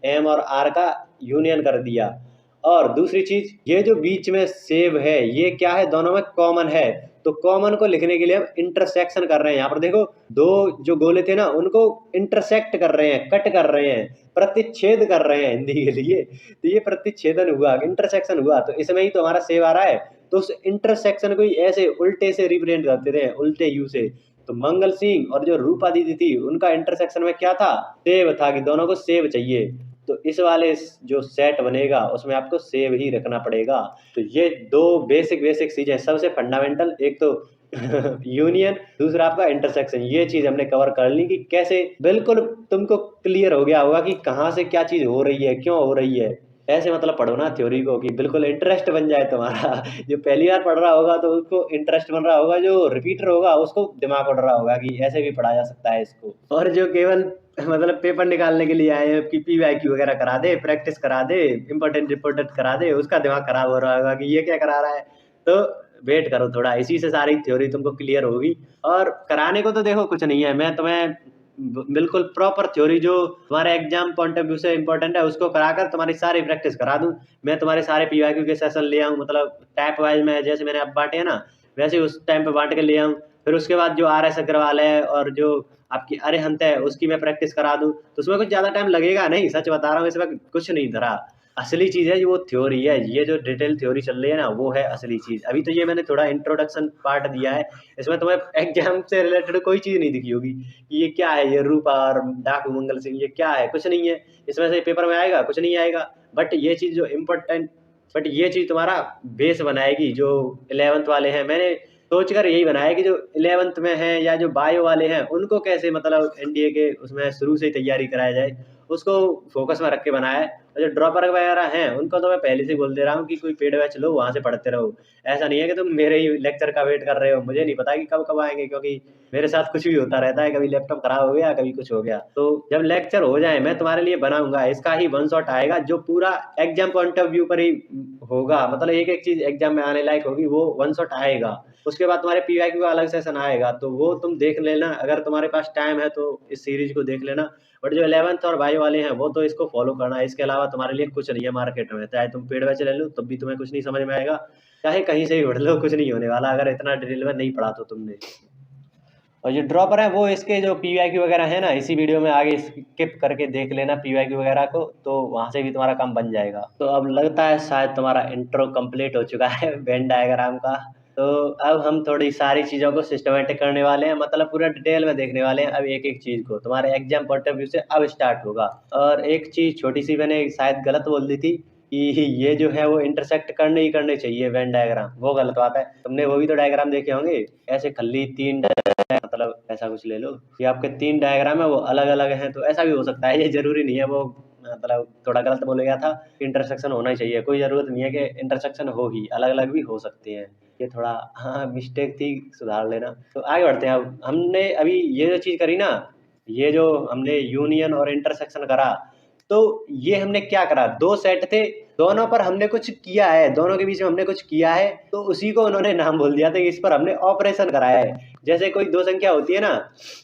एम और आर का यूनियन कर दिया। और दूसरी चीज, ये जो बीच में सेब है ये क्या है, दोनों में कॉमन है, तो कॉमन को लिखने के लिए हम इंटरसेक्शन कर रहे हैं, यहाँ पर देखो दो जो गोले थे ना उनको इंटरसेक्ट कर रहे हैं, कट कर रहे हैं, प्रतिच्छेद कर रहे हैं हिंदी के लिए, तो ये प्रतिच्छेदन हुआ, इंटरसेक्शन हुआ, तो इसमें ही तो हमारा सेब आ रहा है। तो उस इंटरसेक्शन को ही ऐसे उल्टे से रिप्रेजेंट करते थे, उल्टे यू से। तो मंगल सिंह और जो रूपा दीदी थी उनका इंटरसेक्शन में क्या था, सेब था, कि दोनों को सेब चाहिए, तो इस वाले जो सेट बनेगा उसमें आपको सेब ही रखना पड़ेगा। तो ये दो बेसिक बेसिक चीजें, सबसे फंडामेंटल, एक तो यूनियन, दूसरा आपका इंटरसेक्शन, ये चीज हमने कवर कर ली कि कैसे, बिल्कुल तुमको क्लियर हो गया होगा कि कहाँ से क्या चीज हो रही है, क्यों हो रही है, ऐसे मतलब पढ़ो ना थ्योरी को कि बिल्कुल इंटरेस्ट बन जाए तुम्हारा जो पहली बार पढ़ रहा होगा तो उसको इंटरेस्ट बन रहा होगा, जो रिपीटर होगा उसको दिमाग उड़ रहा होगा कि ऐसे भी पढ़ा जा सकता है इसको, और जो केवल मतलब पेपर निकालने के लिए आए हैं कि पीवाईक्यू वगैरह करा दे, प्रैक्टिस करा दे, इंपॉर्टेंट रिपोर्टेंट करा दे, उसका दिमाग खराब हो रहा होगा कि ये क्या करा रहा है। तो वेट करो थोड़ा, इसी से सारी थ्योरी तुमको क्लियर होगी। और कराने को तो देखो कुछ नहीं है, मैं तुम्हें बिल्कुल प्रॉपर थ्योरी जो तुम्हारे एग्जाम पॉइंट ऑफ व्यू से इंपॉर्टेंट है उसको कराकर तुम्हारी सारी प्रैक्टिस करा दूं, मैं तुम्हारे सारे पीवाईक्यू के सेशन ले आऊं, मतलब टाइप वाइज में जैसे मैंने अब बांटे हैं ना वैसे उस टाइम पे बांट के ले आऊं। फिर उसके बाद जो आर एस अग्रवाल है और जो आपकी अरिहंत है उसकी मैं प्रैक्टिस करा दूँ, तो उसमें कुछ ज़्यादा टाइम लगेगा नहीं, सच बता रहा हूँ, इसमें कुछ नहीं धरा। असली चीज़ है जो वो थ्योरी है, ये जो डिटेल थ्योरी चल रही है ना, वो है असली चीज़। अभी तो ये मैंने थोड़ा इंट्रोडक्शन पार्ट दिया है, इसमें तुम्हें एग्जाम से रिलेटेड कोई चीज़ नहीं दिखी होगी कि ये क्या है, ये रूपा और डाकू मंगल सिंह ये क्या है, कुछ नहीं है। इसमें से पेपर में आएगा कुछ नहीं आएगा, बट ये चीज़ जो इम्पोर्टेंट, बट ये चीज़ तुम्हारा बेस बनाएगी। जो 11th वाले हैं, मैंने सोचकर यही बनाया कि जो 11th में है या जो बायो वाले हैं उनको कैसे मतलब एनडीए के उसमें शुरू से ही तैयारी कराया जाए, उसको फोकस में रख के बनाया है। और जो ड्रॉपर वगैरह हैं उनको तो मैं पहले से बोल दे रहा हूँ कि कोई पेड बैच लो, वहाँ से पढ़ते रहो। ऐसा नहीं है कि तुम मेरे ही लेक्चर का वेट कर रहे हो, मुझे नहीं पता कि कब कब आएंगे, क्योंकि मेरे साथ कुछ भी होता रहता है, कभी लैपटॉप खराब हो गया, कभी कुछ हो गया। तो जब लेक्चर हो जाए मैं तुम्हारे लिए बनाऊंगा, इसका ही वन शॉट आएगा जो पूरा एग्जाम पॉइंट ऑफ व्यू पर ही होगा, मतलब एक एक चीज एग्जाम में आने लायक होगी, वो वन शॉट आएगा। उसके बाद तुम्हारे पीवाईक्यू का अलग सेशन आएगा, तो वो तुम देख लेना, अगर तुम्हारे पास टाइम है तो इस सीरीज को देख लेना। बट जो 11th और बायो वाले हैं वो तो इसको फॉलो करना है, इसके अलावा तुम्हारे लिए कुछ नहीं है मार्केट में। चाहे तुम पेड बैच ले लो तब भी तुम्हें कुछ नहीं समझ में आएगा, चाहे कहीं से भी पढ़ लो, कुछ नहीं होने वाला अगर इतना डिटेल में नहीं पढ़ा तो तुमने। और जो ड्रॉपर है वो इसके जो पीवाईक्यू वगैरह है ना, इसी वीडियो में आगे स्किप करके देख लेना पीवाईक्यू वगैरह को, तो वहां से भी तुम्हारा काम बन जाएगा। तो अब लगता है शायद तुम्हारा इंट्रो कंप्लीट हो चुका है वेन डायग्राम का। तो अब हम थोड़ी सारी चीज़ों को सिस्टमेटिक करने वाले हैं, मतलब पूरा डिटेल में देखने वाले हैं अब एक एक चीज़ को, तुम्हारे एग्जाम पॉइंट ऑफ व्यू से अब स्टार्ट होगा। और एक चीज़ छोटी सी मैंने शायद गलत बोल दी थी कि ये जो है वो इंटरसेक्ट करने ही करने चाहिए वेन डायग्राम, वो गलत बात है। तुमने वो भी तो डायग्राम देखे होंगे, ऐसे खल्ली 3 मतलब ऐसा कुछ ले लो कि आपके 3 डायग्राम है वो अलग अलग हैं, तो ऐसा भी हो सकता है, ये जरूरी नहीं है। वो मतलब थोड़ा गलत बोल गया था, इंटरसेक्शन होना ही चाहिए, कोई जरूरत नहीं है कि इंटरसेक्शन हो ही, अलग अलग भी हो सकते हैं। ये थोड़ा हाँ मिस्टेक थी, सुधार लेना। तो आगे बढ़ते हैं। अब हमने अभी ये जो चीज करी ना, ये जो हमने यूनियन और इंटरसेक्शन करा, तो ये हमने क्या करा, दो सेट थे, दोनों पर हमने कुछ किया है, दोनों के बीच में हमने कुछ किया है, तो उसी को उन्होंने नाम बोल दिया था कि इस पर हमने ऑपरेशन कराया है। जैसे कोई दो संख्या होती है ना,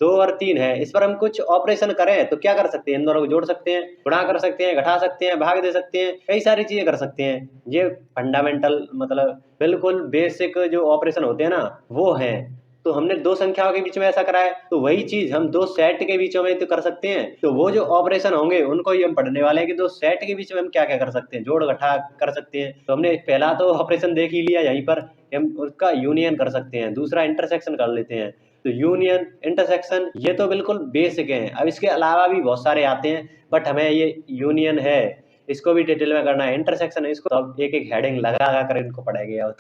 2 और 3 है, इस पर हम कुछ ऑपरेशन करें तो क्या कर सकते हैं, इन दोनों को जोड़ सकते हैं, गुणा कर सकते हैं, घटा सकते हैं, भाग दे सकते हैं, कई सारी चीजें कर सकते हैं। ये फंडामेंटल मतलब बिल्कुल बेसिक जो ऑपरेशन होते हैं ना वो है। तो हमने दो संख्याओं के बीच में ऐसा करा है, तो वही चीज हम दो सेट के बीच में तो कर सकते हैं। तो वो जो ऑपरेशन होंगे उनको ही हम पढ़ने वाले हैं कि दो सेट के बीच में हम क्या क्या कर सकते हैं, जोड़ घटा कर सकते हैं। तो हमने पहला तो ऑपरेशन देख ही लिया, यहीं पर हम उसका यूनियन कर सकते हैं, दूसरा इंटरसेक्शन कर लेते हैं। तो यूनियन इंटरसेक्शन ये तो बिल्कुल बेसिक है, अब इसके अलावा भी बहुत सारे आते हैं, बट हमें ये यूनियन है इसको भी डिटेल में करना है, इंटरसेक्शन है इसको तो अब एक एक हेडिंग लगा लगा कर इनको पढ़ेंगे अब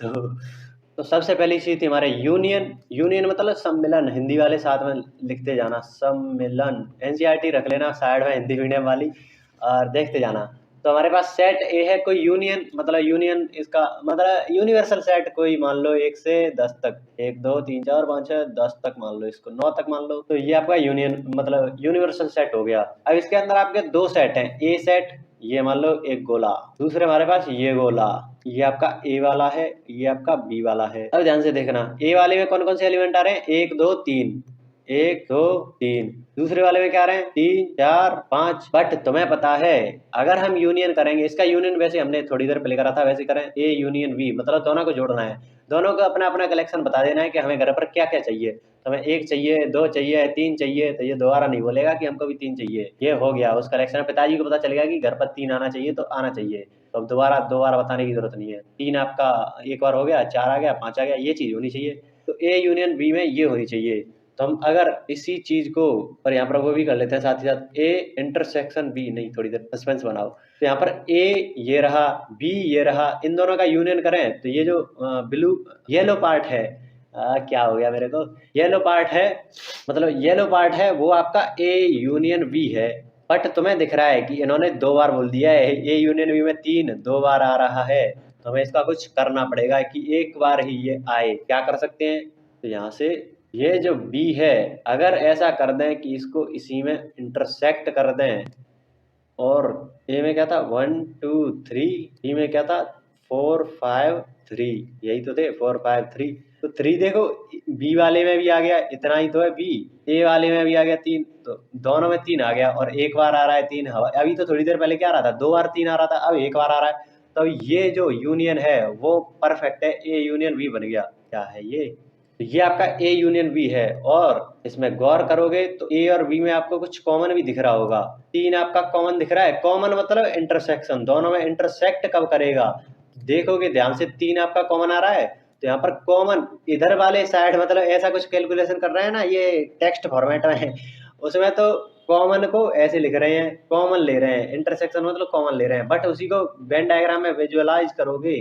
तो सबसे पहली चीज थी हमारे यूनियन। यूनियन मतलब सम्मिलन, हिंदी वाले साथ में लिखते जाना, सम्मिलन। एनसीईआरटी रख लेना साइड में हिंदी मीडियम वाली, और देखते जाना। तो हमारे पास सेट ए है कोई यूनियन, मतलब यूनियन इसका मतलब यूनिवर्सल सेट कोई मान लो 1 से 10 तक, 1 2 3 4 5 6 10 तक मान लो, इसको 9 तक मान लो, तो ये आपका यूनियन मतलब यूनिवर्सल सेट हो गया। अब इसके अंदर आपके दो सेट हैं, ए सेट, ये मान लो एक गोला, दूसरे हमारे पास ये गोला, ये आपका ए वाला है, ये आपका बी वाला है। अब ध्यान से देखना, ए वाले में कौन कौन से एलिमेंट आ रहे हैं, 1 2 3, 1 2 3। दूसरे वाले में क्या आ रहे हैं, 3 4 5। बट तुम्हें पता है अगर हम यूनियन करेंगे, इसका यूनियन वैसे हमने थोड़ी देर पहले करा था, वैसे करें ए यूनियन बी, मतलब दोनों को जोड़ना है, दोनों को अपना अपना कलेक्शन बता देना है कि हमें घर पर क्या क्या चाहिए। तो हमें 1 चाहिए, 2 चाहिए, 3 चाहिए, तो ये दोबारा नहीं बोलेगा कि हमको भी 3 चाहिए, ये हो गया उस कलेक्शन। पिताजी को पता चलेगा कि घर पर 3 आना चाहिए तो आना चाहिए, तो अब दोबारा दोबारा बताने की जरूरत नहीं है। 3 आपका एक बार हो गया, 4 आ गया, 5 आ गया, ये चीज होनी चाहिए। तो ए यूनियन बी में ये होनी चाहिए। तो हम अगर इसी चीज को, और यहाँ पर वो भी कर लेते हैं साथ ही साथ, ए इंटरसेक्शन बी, नहीं थोड़ी देर सस्पेंस बनाओ। तो यहाँ पर ए ये रहा, बी ये रहा, इन दोनों का यूनियन करें तो ये जो ब्लू येलो पार्ट है, क्या हो गया मेरे को, येलो पार्ट है, मतलब येलो पार्ट है वो आपका ए यूनियन बी है। बट तुम्हें दिख रहा है कि इन्होंने 2 बार बोल दिया है, ए यूनियन बी में 3 2 बार आ रहा है, तो हमें इसका कुछ करना पड़ेगा कि एक बार ही ये आए। क्या कर सकते हैं, तो यहाँ से ये जो बी है अगर ऐसा कर दें कि इसको इसी में इंटरसेक्ट कर दें, और ए में क्या था 1 2 3, बी में क्या था 4 5 3, यही तो थे 4 5 3। तो 3 देखो बी वाले में भी आ गया, इतना ही तो है, बी ए वाले में भी आ गया 3, तो दोनों में 3 आ गया, और एक बार आ रहा है 3 हवा। अभी तो थोड़ी देर पहले क्या आ रहा था, 2 बार 3 आ रहा था, अब एक बार आ रहा है। तो ये जो यूनियन है वो परफेक्ट है, ए यूनियन बी बन गया। क्या है ये, तो ये आपका ए यूनियन बी है, और इसमें गौर करोगे तो ए और बी में आपको कुछ कॉमन भी दिख रहा होगा। 3 आपका कॉमन दिख रहा है। कॉमन मतलब इंटरसेक्शन, दोनों में इंटरसेक्ट कब करेगा, देखोगे ध्यान से 3 आपका कॉमन आ रहा है, तो यहाँ पर कॉमन इधर वाले साइड मतलब ऐसा कुछ कैलकुलेशन कर रहे हैं ना, ये टेक्स्ट फॉर्मेट में है, उसमें तो कॉमन को ऐसे लिख रहे हैं, कॉमन ले रहे हैं, इंटरसेक्शन मतलब कॉमन ले रहे हैं, बट उसी को वेन डायग्राम में विजुअलाइज करोगे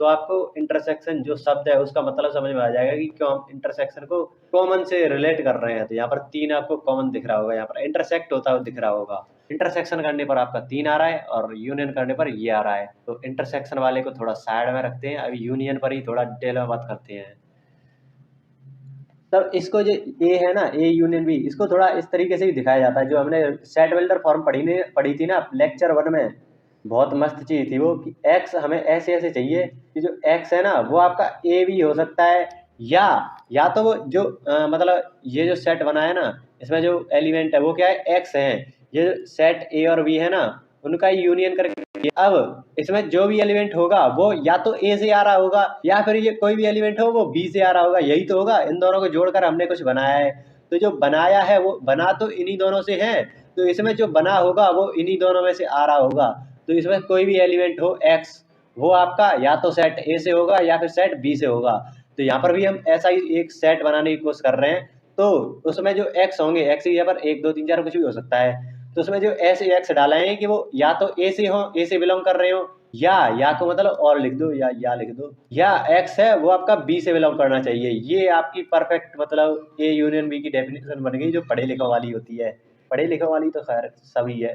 तो आपको इंटरसेक्शन जो शब्द है उसका मतलब समझ में आ जाएगा कि क्यों हम इंटरसेक्शन को कॉमन से रिलेट कर रहे हैं। तो यहाँ पर 3 आपको कॉमन दिख रहा होगा, यहाँ पर इंटरसेक्ट होता हुआ दिख रहा होगा। इंटरसेक्शन करने पर आपका 3 आ रहा है और यूनियन करने पर ये आ रहा है। तो इंटरसेक्शन वाले को थोड़ा साइड में रखते हैं, अभी यूनियन पर ही थोड़ा डिटेल में बात करते हैं। तब इसको जो ए है ना, ए यूनियन बी, इसको थोड़ा इस तरीके से भी दिखाया जाता है, जो हमने सेट वेल्डर फॉर्म पढ़ी थी ना लेक्चर 1 में, बहुत मस्त चीज थी वो, कि एक्स हमें ऐसे ऐसे चाहिए कि जो एक्स है ना वो आपका ए भी हो सकता है, या तो वो जो मतलब ये जो सेट बना है ना, इसमें जो एलिमेंट है वो क्या है, एक्स है। ये जो सेट ए और बी है ना, उनका यूनियन करके अब इसमें जो भी एलिमेंट होगा वो या तो ए से आ रहा होगा, या फिर ये कोई भी एलिमेंट हो वो बी से आ रहा होगा, यही तो होगा। इन दोनों को जोड़कर हमने कुछ बनाया है, तो जो बनाया है वो बना तो इन्हीं दोनों से है, तो इसमें जो बना होगा वो इन्हीं दोनों में से आ रहा होगा। तो इसमें कोई भी एलिमेंट हो एक्स, वो आपका या तो सेट ए से होगा या फिर सेट बी से होगा। तो यहाँ पर भी हम ऐसा ही एक सेट बनाने की कोशिश कर रहे हैं, तो उसमें जो एक्स होंगे, एक्स की जगह पर 1 2 3 4 कुछ भी हो सकता है, तो उसमें जो ऐसे एक्स डाले हैं कि वो या तो ए से हो, ए से बिलोंग कर रहे हो, या को मतलब और लिख दो, या लिख दो, या एक्स है वो आपका बी से बिलोंग करना चाहिए। ये आपकी परफेक्ट मतलब ए यूनियन बी की डेफिनेशन बन गई, जो पढ़े लिखे वाली होती है। पढ़े लिखे वाली तो खैर सभी है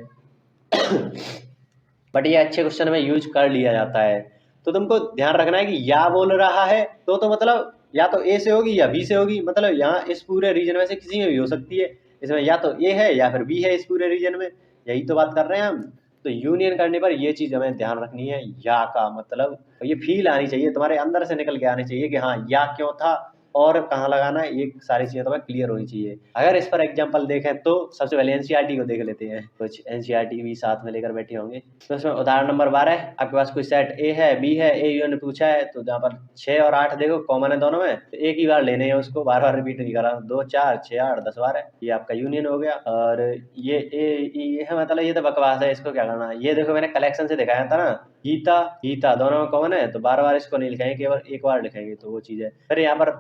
बट ये अच्छे क्वेश्चन में यूज कर लिया जाता है। तो तुमको ध्यान रखना है कि या बोल रहा है तो मतलब या तो ए से होगी या बी से होगी, मतलब यहाँ इस पूरे रीजन में से किसी में भी हो सकती है। इसमें या तो ए है या फिर बी है इस पूरे रीजन में, यही तो बात कर रहे हैं हम। तो यूनियन करने पर ये चीज हमें ध्यान रखनी है, या का मतलब ये फील आनी चाहिए, तुम्हारे अंदर से निकल के आनी चाहिए कि हाँ या क्यों था और कहाँ लगाना है, ये सारी चीजें तुम्हें क्लियर होनी चाहिए। अगर इस पर एग्जांपल देखें तो सबसे पहले एनसीईआरटी को देख लेते हैं, कुछ एनसीईआरटी भी साथ में लेकर बैठे होंगे। तो इसमें उदाहरण नंबर 12, आपके पास कोई सेट ए है, बी है, ए यूनियन पूछा है, तो जहाँ पर 6 और 8 देखो कॉमन है दोनों में, तो एक ही बार लेने हैं उसको, बार बार रिपीट नहीं करा। 2 4 6 8 10 12 ये आपका यूनियन हो गया। और ये ए है, मतलब ये तो बकवास है, इसको क्या करना है, ये देखो मैंने कलेक्शन से दिखाया था ना, गीता गीता दोनों में कॉमन है, तो बार बार इसको नहीं लिखेंगे, केवल एक बार लिखेंगे, तो वो चीज़ है। फिर यहाँ पर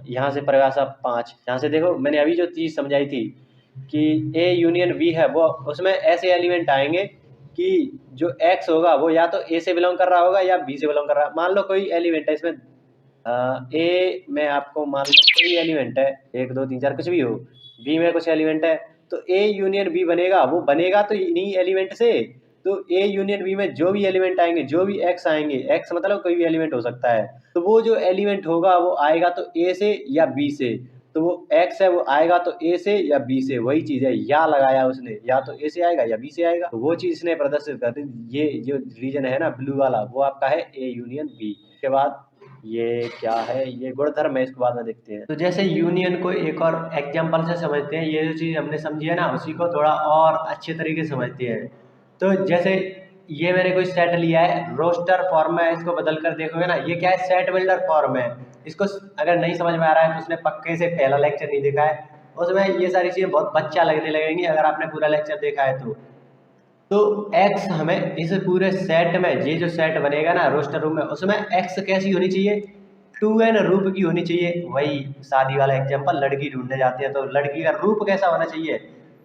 यहाँ से परिभाषा 5, यहाँ से देखो मैंने अभी जो चीज़ समझाई थी कि ए यूनियन बी है, वो उसमें ऐसे एलिमेंट आएंगे कि जो एक्स होगा वो या तो ए से बिलोंग कर रहा होगा या बी से बिलोंग कर रहा है। मान लो कोई एलिमेंट है इसमें ए में, आपको मान लो कोई एलिमेंट है 1 2 3 4 कुछ भी हो, बी में कुछ एलिमेंट है, तो ए यूनियन बी बनेगा, वो बनेगा तो इन्हीं एलिमेंट से। तो ए यूनियन बी में जो भी एलिमेंट आएंगे, जो भी एक्स आएंगे, एक्स मतलब कोई भी एलिमेंट हो सकता है, तो वो जो एलिमेंट होगा वो आएगा तो ए से या बी से, तो वो एक्स है वो आएगा तो ए से या बी से, वही चीज है, या लगाया उसने, या तो ए से आएगा या बी से आएगा, तो वो चीज इसने प्रदर्शित कर दी। ये जो रीजन है ना ब्लू वाला, वो आपका है ए यूनियन बी। के बाद ये क्या है, ये गुणधर्म है, इसको बाद में देखते हैं। तो जैसे यूनियन को एक और एग्जांपल से समझते हैं, ये जो चीज हमने समझी है ना उसी को थोड़ा और अच्छे तरीके से समझते हैं। तो जैसे ये मैंने कोई सेट लिया है, रोस्टर फॉर्म में, इसको बदल कर देखोगे ना, ये क्या है, सेट बिल्डर फॉर्म है। इसको अगर नहीं समझ में आ रहा है तो उसने पक्के से पहला लेक्चर नहीं देखा है, उसमें ये सारी चीजें बहुत बच्चा लगने लगेंगी अगर आपने पूरा लेक्चर देखा है तो x हमें इस पूरे सेट में, ये जो सेट बनेगा ना रोस्टर रूम में, उसमें x कैसी होनी चाहिए, 2n रूप की होनी चाहिए। वही शादी वाला एग्जांपल, लड़की ढूंढने जाते हैं तो लड़की का रूप कैसा होना चाहिए,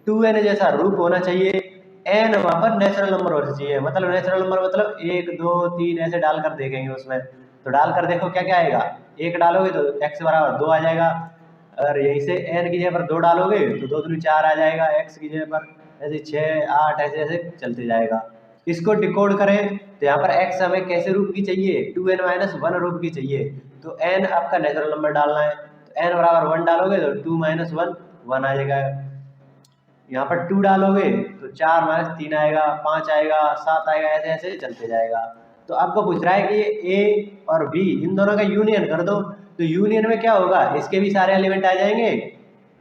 2n जैसा रूप होना चाहिए। n वहां पर नेचुरल नंबर होना चाहिए, मतलब नेचुरल नंबर मतलब 1 2 3 ऐसे डालकर देखेंगे उसमें, तो डालकर देखो क्या क्या आएगा, 1 डालोगे तो x बराबर 2 आ जाएगा, और यहीं से n की जगह पर 2 डालोगे तो 2 दूनी 4 आ जाएगा, x की जगह पर ऐसे 6 8 ऐसे ऐसे चलते जाएगा। इसको डिकोड करें तो यहाँ पर x हमें कैसे रूप की चाहिए, 2n-1 रूप की चाहिए, तो n आपका नेचुरल नंबर डालना है, तो n बराबर 1 डालोगे तो 2 - 1 1 आ जाएगा। यहाँ पर 2 डालोगे तो 4 - 3 आएगा, 5 आएगा, 7 आएगा, ऐसे ऐसे चलते जाएगा। तो आपको पूछ रहा है कि ए और बी इन दोनों का यूनियन कर दो, तो यूनियन में क्या होगा, इसके भी सारे एलिमेंट आ जाएंगे,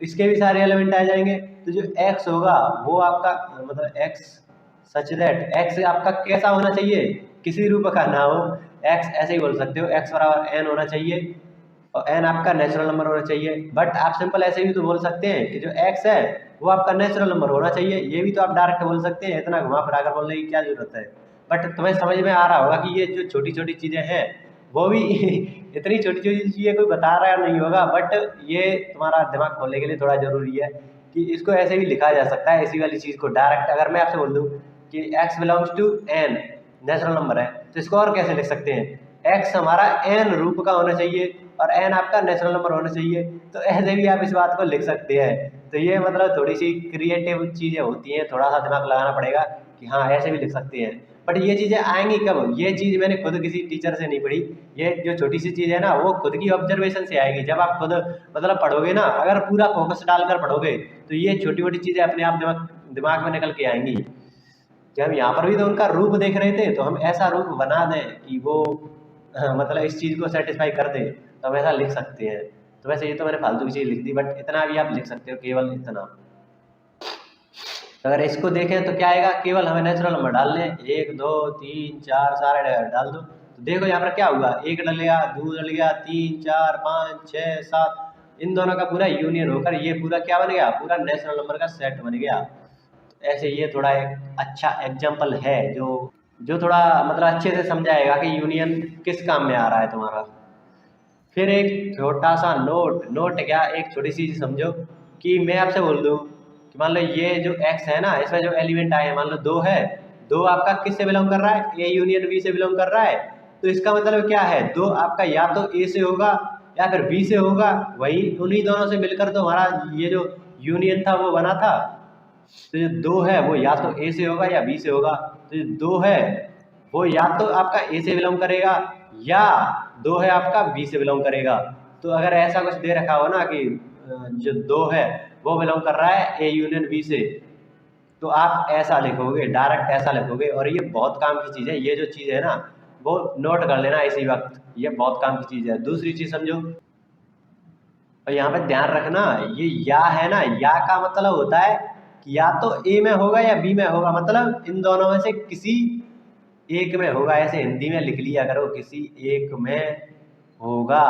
इसके भी सारे एलिमेंट आ जाएंगे, तो जो x होगा वो आपका मतलब x सच दैट x आपका कैसा होना चाहिए, किसी रूप का ना हो, x ऐसे ही बोल सकते हो, x बराबर n होना चाहिए, और एन आपका नेचुरल नंबर होना चाहिए। बट आप सिंपल ऐसे भी तो बोल सकते हैं कि जो एक्स है वो आपका नेचुरल नंबर होना चाहिए, ये भी तो आप डायरेक्ट बोल सकते हैं, इतना घुमा फिरा कर बोलने की क्या जरूरत है। बट तुम्हें समझ में आ रहा होगा कि ये जो छोटी छोटी चीज़ें हैं वो भी इतनी छोटी छोटी चीज़ें कोई बता रहा नहीं होगा, बट ये तुम्हारा दिमाग खोलने के लिए थोड़ा ज़रूरी है कि इसको ऐसे भी लिखा जा सकता है, इसी वाली चीज़ को डायरेक्ट। अगर मैं आपसे बोल दूँ कि x belongs to n natural number है, तो इसको और कैसे लिख सकते हैं, x हमारा n रूप का होना चाहिए और n आपका नेचुरल नंबर होना चाहिए, तो ऐसे भी आप इस बात को लिख सकते हैं। तो ये मतलब थोड़ी सी क्रिएटिव चीज़ें होती हैं, थोड़ा सा दिमाग लगाना पड़ेगा कि हाँ ऐसे भी लिख सकते हैं। बट ये चीज़ें आएंगी कब, ये चीज़ मैंने खुद किसी टीचर से नहीं पढ़ी, ये जो छोटी सी चीज़ है ना वो खुद की ऑब्जर्वेशन से आएगी। जब आप खुद मतलब पढ़ोगे ना, अगर पूरा फोकस डालकर पढ़ोगे तो ये छोटी मोटी चीज़ें अपने आप दिमाग में निकल के आएंगी। जब यहाँ पर भी तो उनका रूप देख रहे थे, तो हम ऐसा रूप बना दें कि वो मतलब इस चीज़ को सेटिस्फाई कर दे, तो हम ऐसा लिख सकते हैं। तो वैसे ये तो मैंने फालतू की चीज़ लिख दी, बट इतना भी आप लिख सकते हो, केवल इतना। तो अगर इसको देखें तो क्या आएगा, केवल हमें नेचुरल नंबर डाल लें, 1 2 3 4 सारे डाल दो, तो देखो यहाँ पर क्या हुआ, 1 डल गया, 2 डल गया, 3 4 5 6 7, इन दोनों का पूरा यूनियन होकर ये पूरा क्या बन गया, पूरा नेचुरल नंबर का सेट बन गया। तो ऐसे ये थोड़ा एक अच्छा एग्जाम्पल है जो थोड़ा मतलब अच्छे से समझाएगा कि यूनियन किस काम में आ रहा है तुम्हारा। फिर एक छोटा सा नोट क्या, एक छोटी सी चीज़ समझो कि मैं आपसे बोल दूँ कि मान लो ये जो x है ना, इसमें जो एलिमेंट आए हैं मान लो 2 है, 2 आपका किस से बिलोंग कर रहा है, a यूनियन b से बिलोंग कर रहा है। तो इसका मतलब क्या है, 2 आपका या तो a से होगा या फिर b से होगा, वही उन्हीं दोनों से मिलकर तो हमारा ये जो यूनियन था वो बना था। तो जो 2 है वो या तो a से होगा या b से होगा, तो जो 2 है वो या तो आपका a से बिलोंग करेगा या 2 है आपका b से बिलोंग करेगा। तो अगर ऐसा कुछ दे रखा हो ना कि जो 2 है वो बिलोंग कर रहा है a यूनियन b से, तो आप ऐसा लिखोगे, डायरेक्ट ऐसा लिखोगे, और ये बहुत काम की चीज़ है। ये जो चीज़ है ना वो नोट कर लेना इसी वक्त, ये बहुत काम की चीज़ है। दूसरी चीज़ समझो, और यहाँ पे ध्यान रखना, ये या है ना, या का मतलब होता है कि या तो ए में होगा या बी में होगा, मतलब इन दोनों में से किसी एक में होगा। ऐसे हिंदी में लिख लिया करो, किसी एक में होगा।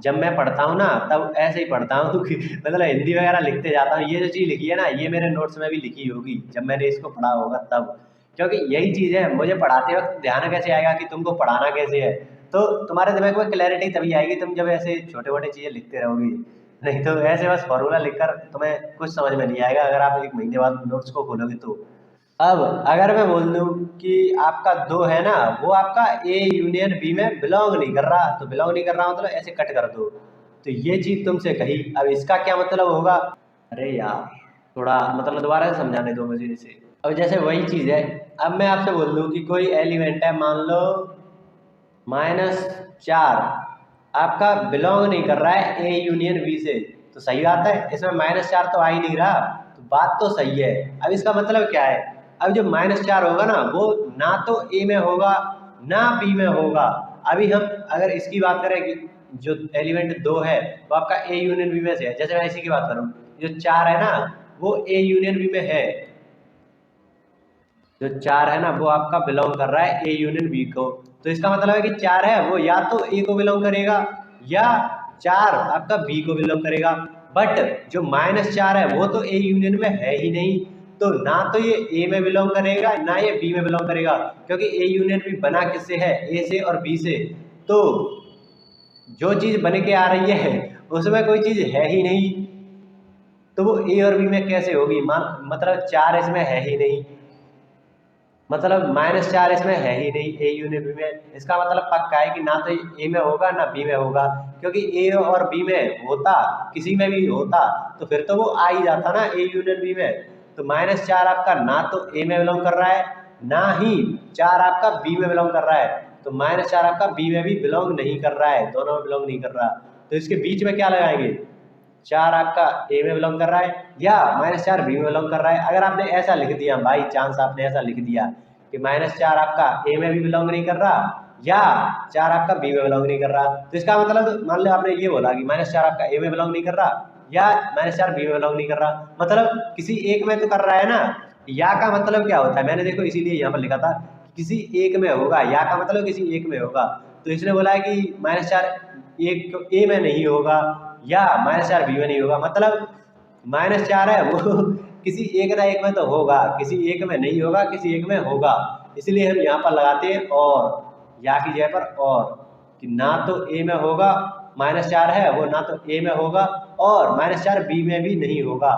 जब मैं पढ़ता हूँ ना तब ऐसे ही पढ़ता हूँ कि मतलब हिंदी वगैरह लिखते जाता हूँ। ये जो चीज़ लिखी है ना ये मेरे नोट्स में भी लिखी होगी जब मैंने इसको पढ़ा होगा तब, क्योंकि यही चीज़ है, मुझे पढ़ाते वक्त ध्यान कैसे आएगा कि तुमको पढ़ाना कैसे है। तो तुम्हारे दिमाग में क्लैरिटी तभी आएगी तुम जब ऐसे छोटे मोटे चीज़ें लिखते रहोगे, नहीं तो ऐसे बस फॉर्मूला लिखकर तुम्हें कुछ समझ में नहीं आएगा अगर आप 1 महीने बाद नोट्स को खोलोगे तो। अब अगर मैं बोल दूं कि आपका 2 है ना वो आपका ए यूनियन बी में बिलोंग नहीं कर रहा, तो बिलोंग नहीं कर रहा मतलब ऐसे कट कर दो। तो ये चीज तुमसे कही, अब इसका क्या मतलब होगा, अरे यार थोड़ा मतलब दोबारा से समझाने दो मुझे इसे। अब जैसे वही चीज है, अब मैं आपसे बोल दूं कि कोई एलिमेंट है, मान लो -4 आपका बिलोंग नहीं कर रहा है ए यूनियन बी से, तो सही बात है, इसमें -4 तो आ ही नहीं रहा, तो बात तो सही है। अब इसका मतलब क्या है, अब जो -4 होगा ना वो ना तो ए में होगा ना बी में होगा। अभी हम अगर इसकी बात करें कि जो एलिमेंट 2 है वो आपका ए यूनियन बी में से है, जैसे मैं इसी की बात करूँ, जो 4 है ना वो ए यूनियन बी में है, जो 4 है ना वो आपका बिलोंग कर रहा है ए यूनियन बी को। तो इसका मतलब है कि 4 है वो या तो ए को बिलोंग करेगा या 4 आपका बी को बिलोंग करेगा। बट जो -4 है वो तो ए यूनियन में है ही नहीं, तो ना तो ये ए में बिलोंग करेगा ना ये बी में बिलोंग करेगा, क्योंकि ए यूनियन बी बना किससे है, ए से और बी से। तो जो चीज बन के आ रही है उसमें कोई चीज है ही नहीं, तो वो ए और बी में कैसे होगी, मतलब 4 इसमें है ही नहीं, मतलब -4 इसमें है ही नहीं ए यूनियन बी में। इसका मतलब पक्का है कि ना तो ए में होगा ना बी में होगा, क्योंकि ए और बी में होता, किसी में भी होता तो फिर तो वो आ ही जाता ना ए यूनियन बी में। तो -4 आपका ना तो ए में बिलोंग कर रहा है ना ही 4 आपका बी में बिलोंग कर रहा है, तो -4 आपका बी में भी बिलोंग नहीं कर रहा है, दोनों में बिलोंग नहीं कर रहा। तो इसके बीच में क्या लगाएंगे, 4 आपका ए में बिलोंग कर रहा है या -4 बी में बिलोंग कर रहा है। अगर आपने ऐसा लिख दिया, बाई चांस आपने ऐसा लिख दिया कि -4 आपका ए में भी बिलोंग नहीं कर रहा या 4 आपका बी में बिलोंग नहीं कर रहा, तो इसका मतलब मान लो आपने ये बोला कि -4 आपका ए में बिलोंग नहीं कर रहा या -4 बी में बिलोंग नहीं कर रहा, मतलब किसी एक में तो कर रहा है ना। या का मतलब क्या होता है, मैंने देखो इसीलिए यहाँ पर लिखा था किसी एक में होगा, या का मतलब किसी एक में होगा। तो इसने बोला है कि -4 एक ए में नहीं होगा या -4 बी में नहीं होगा, मतलब -4 है वो किसी एक ना एक में तो होगा, किसी एक में नहीं होगा, किसी एक में होगा। इसलिए हम यहाँ पर लगाते हैं और, या की जगह पर और, कि ना तो ए में होगा, -4 है वो ना तो ए में होगा और -4 बी में भी नहीं होगा।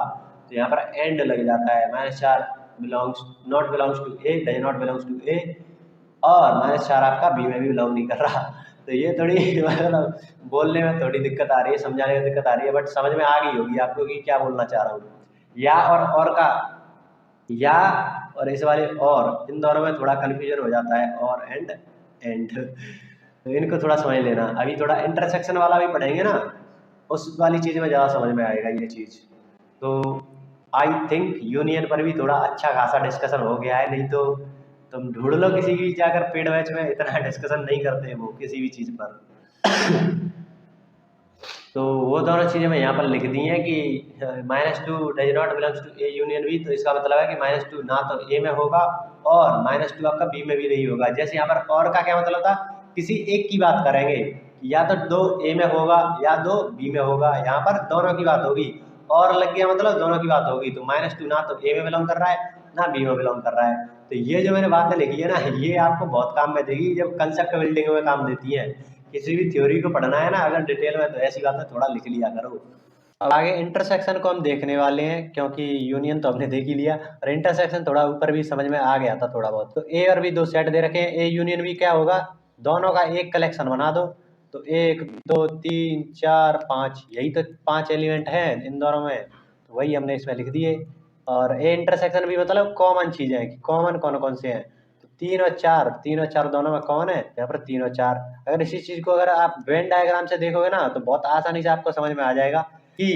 तो यहाँ पर एंड लग जाता है, -4 belongs not belongs to A, does not belongs to A, और -4 आपका बी में भी बिलोंग नहीं कर रहा। तो ये थोड़ी मतलब बोलने में थोड़ी दिक्कत आ रही है, समझाने में दिक्कत आ रही है, बट समझ में आ गई होगी आपको कि क्या बोलना चाह रहा हूँ। या और का या और इस वाले और, इन दोनों में थोड़ा कन्फ्यूजन हो जाता है, और एंड तो इनको थोड़ा समझ लेना। अभी थोड़ा इंटरसेक्शन वाला भी पढ़ेंगे ना, उस वाली चीज़ में ज़्यादा समझ में आएगा ये चीज़। तो आई थिंक यूनियन पर भी थोड़ा अच्छा खासा डिस्कशन हो गया है, नहीं तो तुम ढूंढ लो किसी भी जाकर पेड बैच में, इतना डिस्कशन नहीं करते हैं वो किसी भी चीज़ पर। तो वो दोनों चीज़ें मैं यहाँ पर लिख दी हैं कि -2 does not belongs to A union B, तो इसका मतलब है कि -2 ना तो ए में होगा और -2 आपका बी में भी नहीं होगा। जैसे यहाँ पर और का क्या मतलब था, किसी एक की बात करेंगे, या तो 2 ए में होगा या 2 बी में होगा, यहाँ पर दोनों की बात होगी, और लग गया मतलब दोनों की बात होगी। तो -2 ना तो ए में बिलोंग कर रहा है ना बी में बिलोंग कर रहा है। तो ये जो मैंने बातें लिखी है ना, ये आपको बहुत काम में देगी जब कंसेप्ट बिल्डिंग में काम देती है। किसी भी थ्योरी को पढ़ना है ना अगर डिटेल में, तो ऐसी बातें थोड़ा लिख लिया करो। अब आगे इंटरसेक्शन को हम देखने वाले हैं, क्योंकि यूनियन तो हमने देख ही लिया, और इंटरसेक्शन थोड़ा ऊपर भी समझ में आ गया था थोड़ा बहुत। तो ए और बी दो सेट दे रखे हैं, ए यूनियन बी क्या होगा, दोनों का एक कलेक्शन बना दो। तो 1 2 3 4 5, यही तो 5 एलिमेंट हैं इन दोनों में, तो वही हमने इसमें लिख दिए। और ए इंटरसेक्शन भी मतलब कॉमन चीज़ें हैं कि कॉमन कौन कौन से हैं, तो 3 और 4 दोनों में कॉमन है, यहाँ पर 3 और 4। अगर इसी चीज़ को अगर आप वेन डायग्राम से देखोगे ना, तो बहुत आसानी से आपको समझ में आ जाएगा कि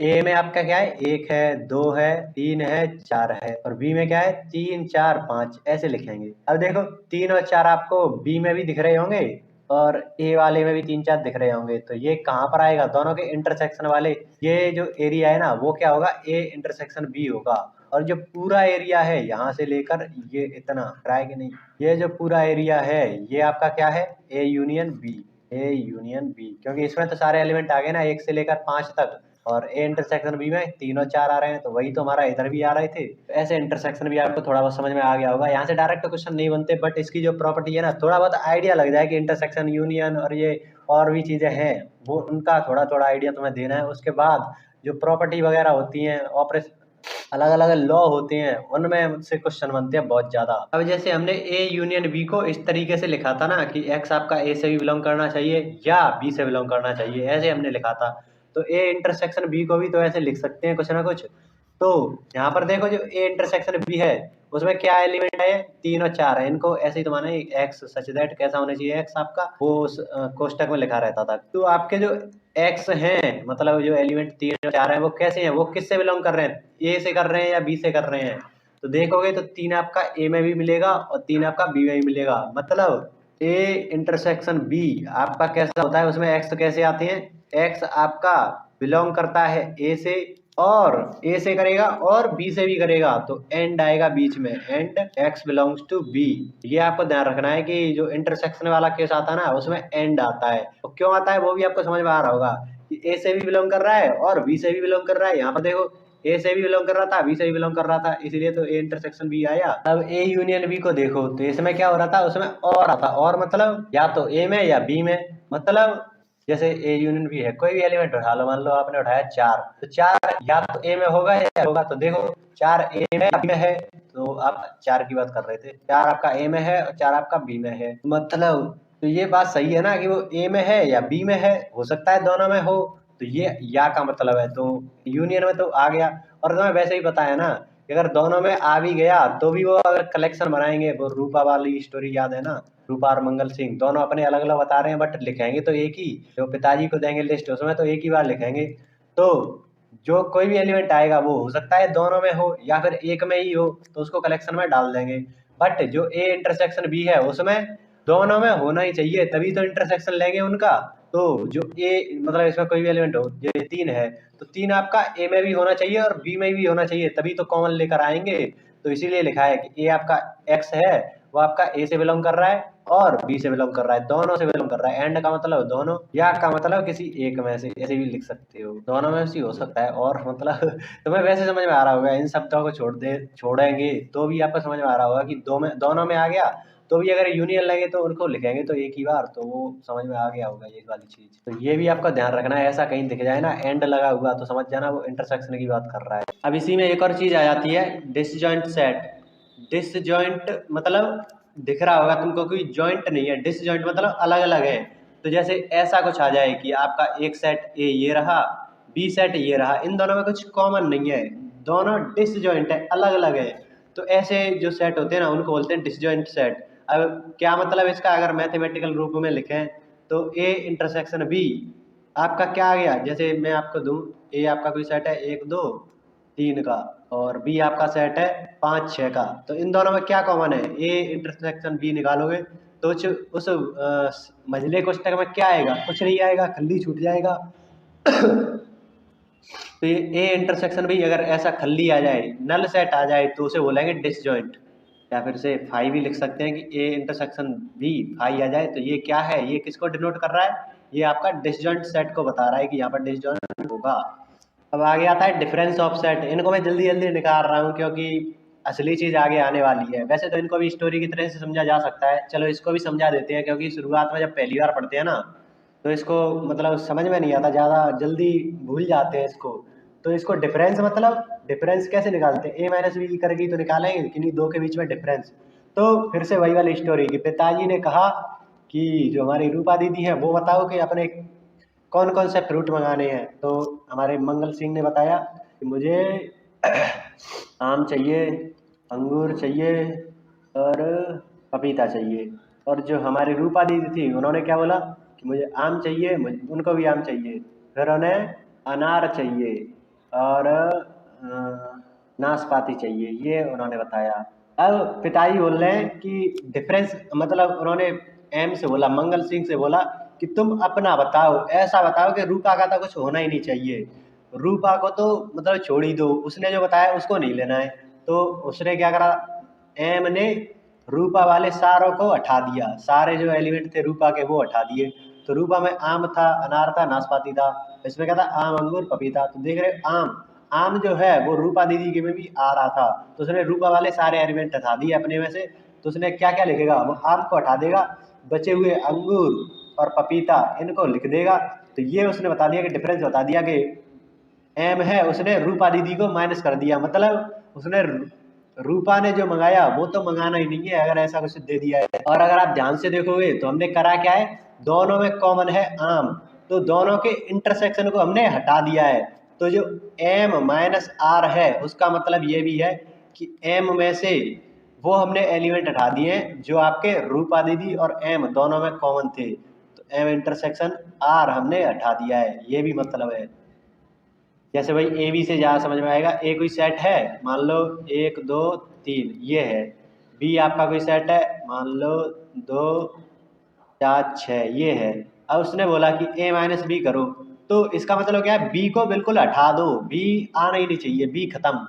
ए में आपका क्या है, 1 है, 2 है, 3 है, 4 है, और बी में क्या है, 3 4 5, ऐसे लिखेंगे। अब देखो 3 और 4 आपको बी में भी दिख रहे होंगे और ए वाले में भी 3 4 दिख रहे होंगे, तो ये कहाँ पर आएगा, दोनों के इंटरसेक्शन वाले, ये जो एरिया है ना वो क्या होगा, ए इंटरसेक्शन बी होगा। और जो पूरा एरिया है यहाँ से लेकर ये इतना है कि नहीं, ये जो पूरा एरिया है ये आपका क्या है, A union B, A union B, क्योंकि इसमें तो सारे एलिमेंट आ गए ना 1 से लेकर 5 तक, और ए इंटरसेक्शन बी में 3 और 4 आ रहे हैं, तो वही तो हमारा इधर भी आ रहे थे। तो ऐसे इंटरसेक्शन भी आपको थोड़ा बहुत समझ में आ गया होगा। यहाँ से डायरेक्ट क्वेश्चन नहीं बनते, बट इसकी जो प्रॉपर्टी है ना, थोड़ा बहुत आइडिया लग जाए कि इंटरसेक्शन, यूनियन और ये और भी चीज़ें हैं, वो उनका थोड़ा थोड़ा आइडिया तुम्हें देना है। उसके बाद जो प्रॉपर्टी वगैरह होती हैं, ऑपरेशन, अलग अलग लॉ होते हैं, उनमें मुझसे क्वेश्चन बनते हैं बहुत ज़्यादा। अब जैसे हमने ए यूनियन बी को इस तरीके से लिखा था ना कि एक्स आपका ए से भी बिलोंग करना चाहिए या बी से बिलोंग करना चाहिए, ऐसे हमने लिखा था। तो ए इंटरसेक्शन बी को भी तो ऐसे लिख सकते हैं कुछ ना कुछ। तो यहाँ पर देखो जो ए इंटरसेक्शन बी है उसमें क्या एलिमेंट है, 3 और 4 है, इनको ऐसे ही तो माना एक्स सच दैट कैसा होना चाहिए, एक्स आपका वो उस कोष्टक में लिखा रहता था। तो आपके जो एक्स हैं, मतलब जो एलिमेंट 3 और 4 है, वो कैसे हैं, वो किससे बिलोंग कर रहे हैं, ए से कर रहे हैं या बी से कर रहे हैं। तो देखोगे तो 3 आपका ए में भी मिलेगा और 3 आपका बी में भी मिलेगा। मतलब ए इंटरसेक्शन बी आपका कैसा होता है, उसमें एक्स तो कैसे आते हैं, एक्स आपका बिलोंग करता है ए से, और ए से करेगा और बी से भी करेगा, तो एंड आएगा बीच में, and X belongs to B. ये आपको ध्यान रखना है कि जो इंटरसेक्शन वाला केस आता है ना उसमें एंड आता है, तो क्यों आता है वो भी आपको समझ में आ रहा होगा कि ए से भी बिलोंग कर रहा है और बी से भी बिलोंग कर रहा है। यहाँ पर देखो ए से भी बिलोंग कर रहा था, बी से भी बिलोंग कर रहा था, इसलिए तो ए इंटरसेक्शन बी आया। अब ए यूनियन बी को देखो तो इसमें क्या हो रहा था, उसमें और आता, और मतलब या तो ए में या बी में, मतलब जैसे ए यूनियन बी है, कोई भी एलिमेंट उठा लो, मान लो आपने उठाया 4, तो 4 या तो ए में होगा या होगा, तो देखो 4 ए में बी में है, तो आप 4 की बात कर रहे थे, 4 आपका ए में है और 4 आपका बी में है, मतलब तो ये बात सही है ना कि वो ए में है या बी में है, हो सकता है दोनों में हो, तो ये या का मतलब है, तो यूनियन में तो आ गया। और तुम्हें वैसे ही पता है ना कि अगर दोनों में आ भी गया तो भी वो अगर कलेक्शन बनाएंगे, वो रूपा वाली स्टोरी याद है ना, रूपा और मंगल सिंह दोनों अपने अलग अलग बता रहे हैं, बट लिखेंगे तो एक ही, जो पिताजी को देंगे लिस्ट उसमें तो एक ही बार लिखेंगे। तो जो कोई भी एलिमेंट आएगा वो हो सकता है दोनों में हो या फिर एक में ही हो, तो उसको कलेक्शन में डाल देंगे। बट जो ए इंटरसेक्शन बी है उसमें दोनों में होना ही चाहिए, तभी तो इंटरसेक्शन लेंगे उनका। तो जो ए मतलब इसमें कोई भी एलिमेंट हो, जैसे 3 है तो 3 आपका ए में भी होना चाहिए और बी में भी होना चाहिए, तभी तो कॉमन लेकर आएंगे। तो इसीलिए लिखा है कि ए आपका एक्स है वो आपका ए से बिलोंग कर रहा है और बी से बिलोंग कर रहा है, दोनों से बिलोंग कर रहा है। एंड का मतलब दोनों, या का मतलब किसी एक में से, ऐसे भी लिख सकते हो, दोनों में से हो सकता है। और मतलब तुम्हें वैसे समझ में आ रहा होगा, इन शब्दों को छोड़ेंगे तो भी आपको समझ में आ रहा होगा कि दोनों में आ गया, तो भी अगर यूनियन लगे तो उनको लिखेंगे तो एक ही बार, तो वो समझ में आ गया होगा ये वाली चीज। तो ये भी आपका ध्यान रखना है, ऐसा कहीं दिख जाए ना एंड लगा हुआ तो समझ जाना वो इंटरसेक्शन की बात कर रहा है। अब इसी में एक और चीज आ जाती है, डिसजॉइंट सेट। डिसजॉइंट मतलब दिख रहा होगा तुमको कोई जॉइंट नहीं है, डिसजॉइंट मतलब अलग अलग है। तो जैसे ऐसा कुछ आ जाए कि आपका एक सेट ए ये रहा, बी सेट ये रहा, इन दोनों में कुछ कॉमन नहीं है, दोनों डिसजॉइंट है, अलग अलग है। तो ऐसे जो सेट होते हैं ना उनको बोलते हैं डिसजॉइंट सेट। अब क्या मतलब इसका अगर मैथमेटिकल रूप में लिखें तो ए इंटरसेक्शन बी आपका क्या आ गया, जैसे मैं आपको दूं, ए आपका कोई सेट है 1 2 3 का, और बी आपका सेट है 5 6 का। तो इन दोनों में क्या कॉमन है, ए इंटरसेक्शन बी निकालोगे तो उस मझले कोष्ठक में क्या आएगा, कुछ नहीं आएगा, खल्ली छूट जाएगा। तो ये ए इंटरसेक्शन भी अगर ऐसा खल्ली आ जाए, नल सेट आ जाए, तो उसे बोलेंगे डिसजॉइंट। या फिर से फाई भी लिख सकते हैं कि ए इंटरसेक्शन बी फाई आ जाए, तो ये क्या है, ये किसको डिनोट कर रहा है, ये आपका डिसजॉइंट सेट को बता रहा है कि यहाँ पर डिसजॉइंट होगा। अब आगे आता है डिफरेंस ऑफ सेट। इनको मैं जल्दी जल्दी निकाल रहा हूँ क्योंकि असली चीज आगे आने वाली है। वैसे तो इनको भी स्टोरी की तरह से समझा जा सकता है, चलो इसको भी समझा देते हैं, क्योंकि शुरुआत में जब पहली बार पढ़ते हैं ना तो इसको मतलब समझ में नहीं आता, ज़्यादा जल्दी भूल जाते हैं इसको। तो इसको डिफरेंस मतलब डिफरेंस कैसे निकालते हैं, ए माइनस बी करके ही तो निकालेंगे, किन्हीं दो के बीच में डिफरेंस। तो फिर से वही वाली स्टोरी कि पिताजी ने कहा कि जो हमारी रूपा दीदी है वो बताओ कि अपने कौन कौन से फ्रूट मंगाने हैं। तो हमारे मंगल सिंह ने बताया कि मुझे आम चाहिए, अंगूर चाहिए और पपीता चाहिए। और जो हमारी रूपा दीदी थी उन्होंने क्या बोला कि मुझे आम चाहिए, उनको भी आम चाहिए, फिर उन्हें अनार चाहिए और नाशपाती चाहिए, ये उन्होंने बताया। अब पिताजी बोल रहे हैं कि डिफरेंस मतलब उन्होंने एम से बोला, मंगल सिंह से बोला कि तुम अपना बताओ, ऐसा बताओ कि रूपा का तो कुछ होना ही नहीं चाहिए, रूपा को तो मतलब छोड़ ही दो, उसने जो बताया उसको नहीं लेना है। तो उसने क्या करा, एम ने रूपा वाले सारों को हटा दिया, सारे जो एलिमेंट थे रूपा के वो हटा दिए। तो रूपा में आम था, अनार था, नाशपाती था, इसमें क्या था, आम अंगूर पपीता। तो देख रहे आम, आम जो है वो रूपा दीदी के में भी आ रहा था, तो उसने रूपा वाले सारे एलिमेंट हटा दिए अपने में से। तो उसने क्या क्या लिखेगा, वो आम को हटा देगा, बचे हुए अंगूर और पपीता इनको लिख देगा। तो ये उसने बता दिया कि डिफरेंस बता दिया कि एम है, उसने रूपा दीदी को माइनस कर दिया, मतलब उसने रूपा ने जो मंगाया वो तो मंगाना ही नहीं है अगर ऐसा कुछ दे दिया है। और अगर आप ध्यान से देखोगे तो हमने करा क्या है, दोनों में कॉमन है आम, तो दोनों के इंटरसेक्शन को हमने हटा दिया है। तो जो एम माइनस आर है उसका मतलब ये भी है कि एम में से वो हमने एलिमेंट हटा दिए हैं जो आपके रूपा दीदी और एम दोनों में कॉमन थे, तो एम इंटरसेक्शन आर हमने हटा दिया है, ये भी मतलब है। जैसे भाई ए बी से ज़्यादा समझ में आएगा, ए कोई सेट है मान लो 1 2 3 ये है, बी आपका कोई सेट है मान लो 2 4 6 ये है। अब उसने बोला कि ए माइनस बी करो, तो इसका मतलब क्या है, बी को बिल्कुल हटा दो, बी आना ही नहीं चाहिए, बी खत्म।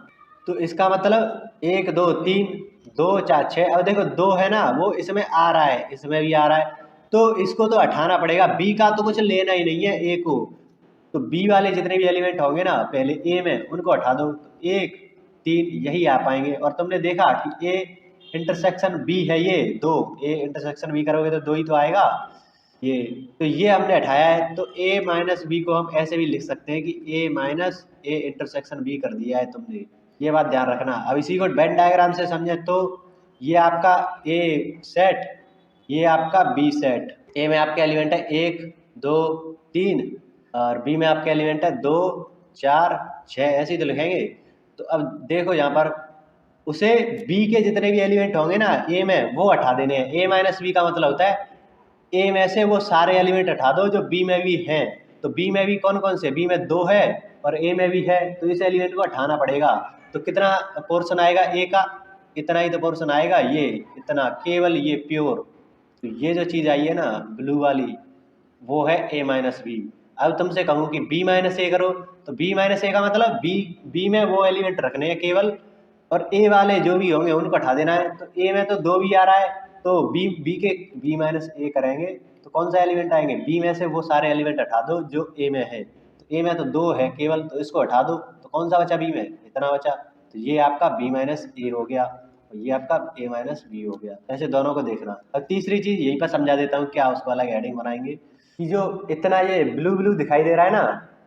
तो इसका मतलब 1 2 3 2 4 6, अब देखो 2 है ना वो इसमें आ रहा है, इसमें भी आ रहा है, तो इसको तो हटाना पड़ेगा, बी का तो कुछ लेना ही नहीं है ए को। तो बी वाले जितने भी एलिमेंट होंगे ना पहले ए में उनको हटा दो, तो 1 3 यही आ पाएंगे। और तुमने देखा कि ए इंटरसेक्शन बी है, ये 2, ए इंटरसेक्शन बी करोगे तो 2 ही तो आएगा ये। तो ये हमने हटाया है, तो ए माइनस बी को हम ऐसे भी लिख सकते हैं कि ए माइनस ए इंटरसेक्शन बी कर दिया है तुमने, ये बात ध्यान रखना। अब इसी को वेन डायग्राम से समझे तो ये आपका ए सेट, ये आपका बी सेट, ए में आपके एलिमेंट है 1 2 3 और बी में आपके एलिमेंट है 2 4 6, ऐसे ही तो लिखेंगे। तो अब देखो यहाँ पर उसे बी के जितने भी एलिमेंट होंगे ना ए में वो हटा देने हैं, ए माइनस बी का मतलब होता है ए में से वो सारे एलिमेंट हटा दो जो बी में भी हैं। तो बी में भी कौन कौन से, बी में 2 है और ए में भी है, तो इस एलिमेंट को हटाना पड़ेगा। तो कितना पोर्शन आएगा ए का, इतना ही तो पोर्शन आएगा, ये इतना केवल ये प्योर। तो ये जो चीज़ आई है ना ब्लू वाली वो है ए माइनस बी। अब तुमसे कहूँ कि बी माइनस ए करो, तो बी माइनस ए का मतलब बी में वो एलिमेंट रखने हैं केवल और ए वाले जो भी होंगे उनको हटा देना है। तो ए में तो 2 भी आ रहा है, तो बी के बी माइनस ए करेंगे तो कौन सा एलिमेंट आएंगे, बी में से वो सारे एलिमेंट हटा दो जो ए में है। तो ए में तो 2 है केवल, तो इसको हटा दो, तो कौन सा बचा, बी में इतना बचा। तो ये आपका बी माइनस ए हो गया और ये आपका ए माइनस बी हो गया। ऐसे दोनों को देखना। और तीसरी चीज यहीं पर समझा देता हूँ क्या उसको अलग हेडिंग बनाएंगे कि जो इतना ये ब्लू ब्लू दिखाई दे रहा है ना,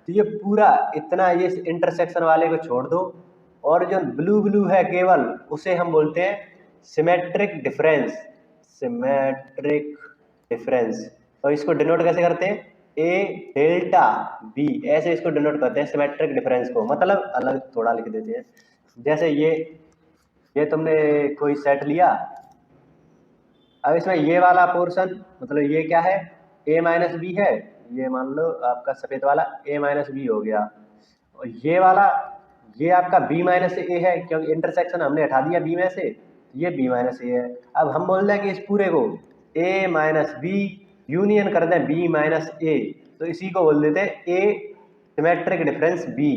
तो ये पूरा इतना ये इंटरसेक्शन वाले को छोड़ दो, और जो ब्लू ब्लू है केवल उसे हम बोलते हैं सिमेट्रिक डिफरेंस। Symmetric difference. और इसको डिनोट कैसे करते हैं, ए डेल्टा बी, ऐसे इसको डिनोट करते हैं सिमेट्रिक डिफरेंस को। मतलब अलग थोड़ा लिख देते हैं, जैसे ये तुमने कोई सेट लिया, अब इसमें ये वाला पोर्शन मतलब ये क्या है, ए माइनस बी है, ये मान लो आपका सफेद वाला ए माइनस बी हो गया, और ये वाला ये आपका बी माइनस ए है क्योंकि इंटरसेक्शन हमने हटा दिया बी में से, ये बी माइनस ए है। अब हम बोल रहे हैं कि इस पूरे को ए माइनस बी यूनियन कर दें बी माइनस ए, तो इसी को बोल देते हैं A symmetric difference B.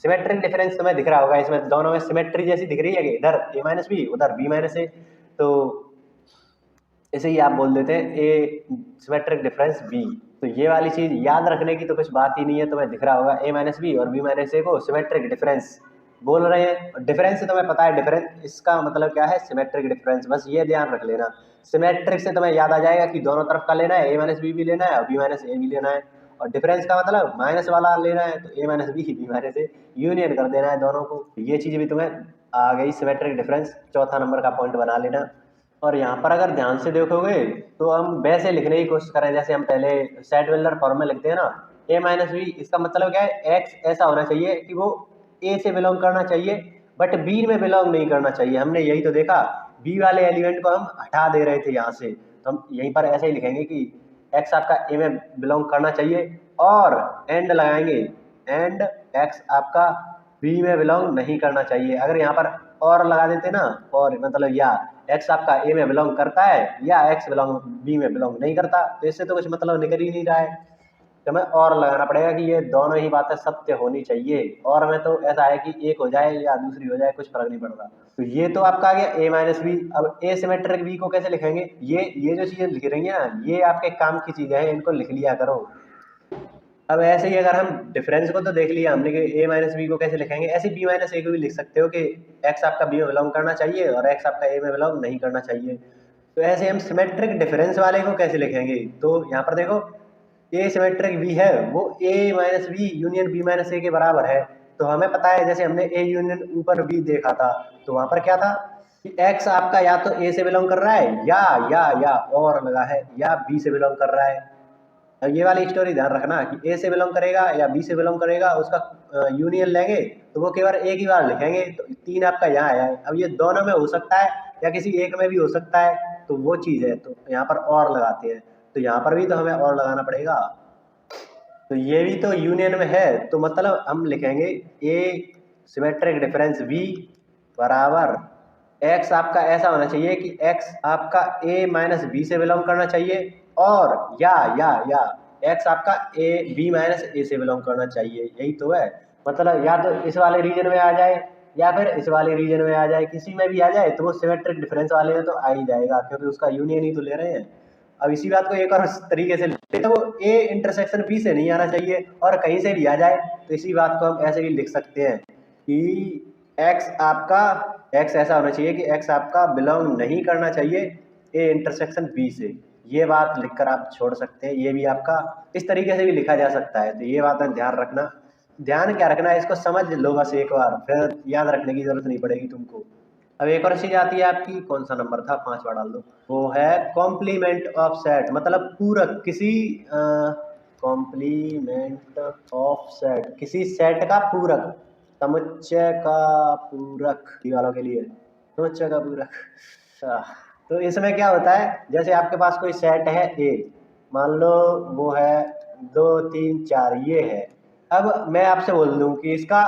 Symmetric difference तुम्हें दिख रहा होगा, इसमें दोनों में सिमेट्री जैसी दिख रही है कि इधर ए माइनस बी उधर बी माइनस ए, तो इसे ही आप बोल देते हैं ए सिमेट्रिक डिफरेंस बी। तो ये वाली चीज याद रखने की तो कुछ बात ही नहीं है, तुम्हें दिख रहा होगा ए माइनस बी और बी माइनस ए को सिमेट्रिक डिफरेंस बोल रहे हैं। डिफरेंस से तुम्हें पता है, डिफरेंस इसका मतलब क्या है, सिमेट्रिक डिफरेंस, बस ये ध्यान रख लेना। सिमेट्रिक से तुम्हें याद आ जाएगा कि दोनों तरफ का लेना है, ए माइनस बी भी लेना है और बी माइनस ए भी लेना है, और डिफरेंस का मतलब माइनस वाला लेना है, तो A minus B minus A union कर देना है दोनों को। ये चीज भी तुम्हें आ गई सिमेट्रिक डिफरेंस, चौथा नंबर का पॉइंट बना लेना। और यहाँ पर अगर ध्यान से देखोगे तो हम वैसे लिखने की कोशिश करें जैसे हम पहले सेट वेलर फॉर्म में लिखते हैं ना, ए माइनस बी, इसका मतलब क्या है, एक्स ऐसा होना चाहिए कि वो ए से बिलोंग करना चाहिए बट बी में बिलोंग नहीं करना चाहिए। हमने यही तो देखा, बी वाले एलिमेंट को हम हटा दे रहे थे यहाँ से, तो हम यहीं पर ऐसे ही लिखेंगे कि एक्स आपका ए में बिलोंग करना चाहिए, और एंड लगाएंगे, एंड एक्स आपका बी में बिलोंग नहीं करना चाहिए। अगर यहाँ पर और लगा देते ना, और मतलब या एक्स आपका ए में बिलोंग करता है या एक्स बिलोंग बी में बिलोंग नहीं करता, तो इससे तो कुछ मतलब निकल ही नहीं रहा है, तो हमें और लगाना पड़ेगा कि ये दोनों ही बातें सत्य होनी चाहिए। और में तो ऐसा है कि एक हो जाए या दूसरी हो जाए कुछ फर्क नहीं पड़ता। तो ये तो आपका आ गया ए माइनस बी। अब ए सिमेट्रिक बी को कैसे लिखेंगे, ये जो चीजें लिख रही है ना, ये आपके काम की चीजें हैं, इनको लिख लिया करो। अब ऐसे ही अगर हम डिफरेंस को तो देख लिया हमने कि ए माइनस बी को कैसे लिखेंगे, ऐसे बी माइनस ए को भी लिख सकते हो कि एक्स आपका बी में बिलोंग करना चाहिए और एक्स आपका ए में बिलोंग नहीं करना चाहिए। तो ऐसे हम सिमेट्रिक डिफरेंस वाले को कैसे लिखेंगे, तो यहाँ पर देखो ए सिमेट्रिक बी है वो A minus B union B minus A के बराबर है। तो हमें पता है जैसे हमने ए यूनियन ऊपर बी देखा था, तो वहां पर क्या था कि एक्स आपका या तो ए से बिलोंग कर रहा है या और लगा है या बी से बिलोंग कर रहा है। अब ये वाली स्टोरी ध्यान रखना कि ए से बिलोंग करेगा या बी से बिलोंग करेगा, उसका यूनियन लेंगे तो वो केवल एक ही बार लिखेंगे, तो 3 आपका यहाँ आया है। अब ये दोनों में हो सकता है या किसी एक में भी हो सकता है, तो वो चीज़ है, तो यहाँ पर और लगाते हैं, तो यहाँ पर भी तो हमें और लगाना पड़ेगा। तो ये भी तो यूनियन में है, तो मतलब हम लिखेंगे ए सिमेट्रिक डिफरेंस बी बराबर एक्स आपका ऐसा होना चाहिए कि एक्स आपका ए माइनस बी से बिलोंग करना चाहिए, और या एक्स आपका ए बी माइनस ए से बिलोंग करना चाहिए। यही तो है, मतलब या तो इस वाले रीजन में आ जाए या फिर इस वाले रीजन में आ जाए, किसी में भी आ जाए तो वो सिमेट्रिक डिफरेंस वाले में तो आ ही जाएगा क्योंकि उसका यूनियन ही तो ले रहे हैं। अब इसी बात को एक और तरीके से लिखते तो वो ए इंटरसेक्शन बी से नहीं आना चाहिए, और कहीं से भी आ जाए तो इसी बात को हम ऐसे भी लिख सकते हैं कि एक्स आपका एक्स ऐसा होना चाहिए कि एक्स आपका बिलोंग नहीं करना चाहिए ए इंटरसेक्शन बी से। ये बात लिखकर आप छोड़ सकते हैं, ये भी आपका इस तरीके से भी लिखा जा सकता है। तो ये बातें ध्यान रखना। ध्यान क्या रखना है, इसको समझ लो बस एक बार, फिर याद रखने की जरूरत नहीं पड़ेगी तुमको। अब एक और चीज आती है आपकी, कौन सा नंबर था, 5वां डाल दो, वो है कॉम्प्लीमेंट ऑफ सेट, मतलब पूरक किसी कॉम्प्लीमेंट ऑफ सेट, किसी सेट का पूरक, समुच्चय का पूरक वालों के लिए, समुच्चय का पूरक। तो इसमें क्या होता है, जैसे आपके पास कोई सेट है ए, मान लो वो है 2 3 4 ये है। अब मैं आपसे बोल दूं कि इसका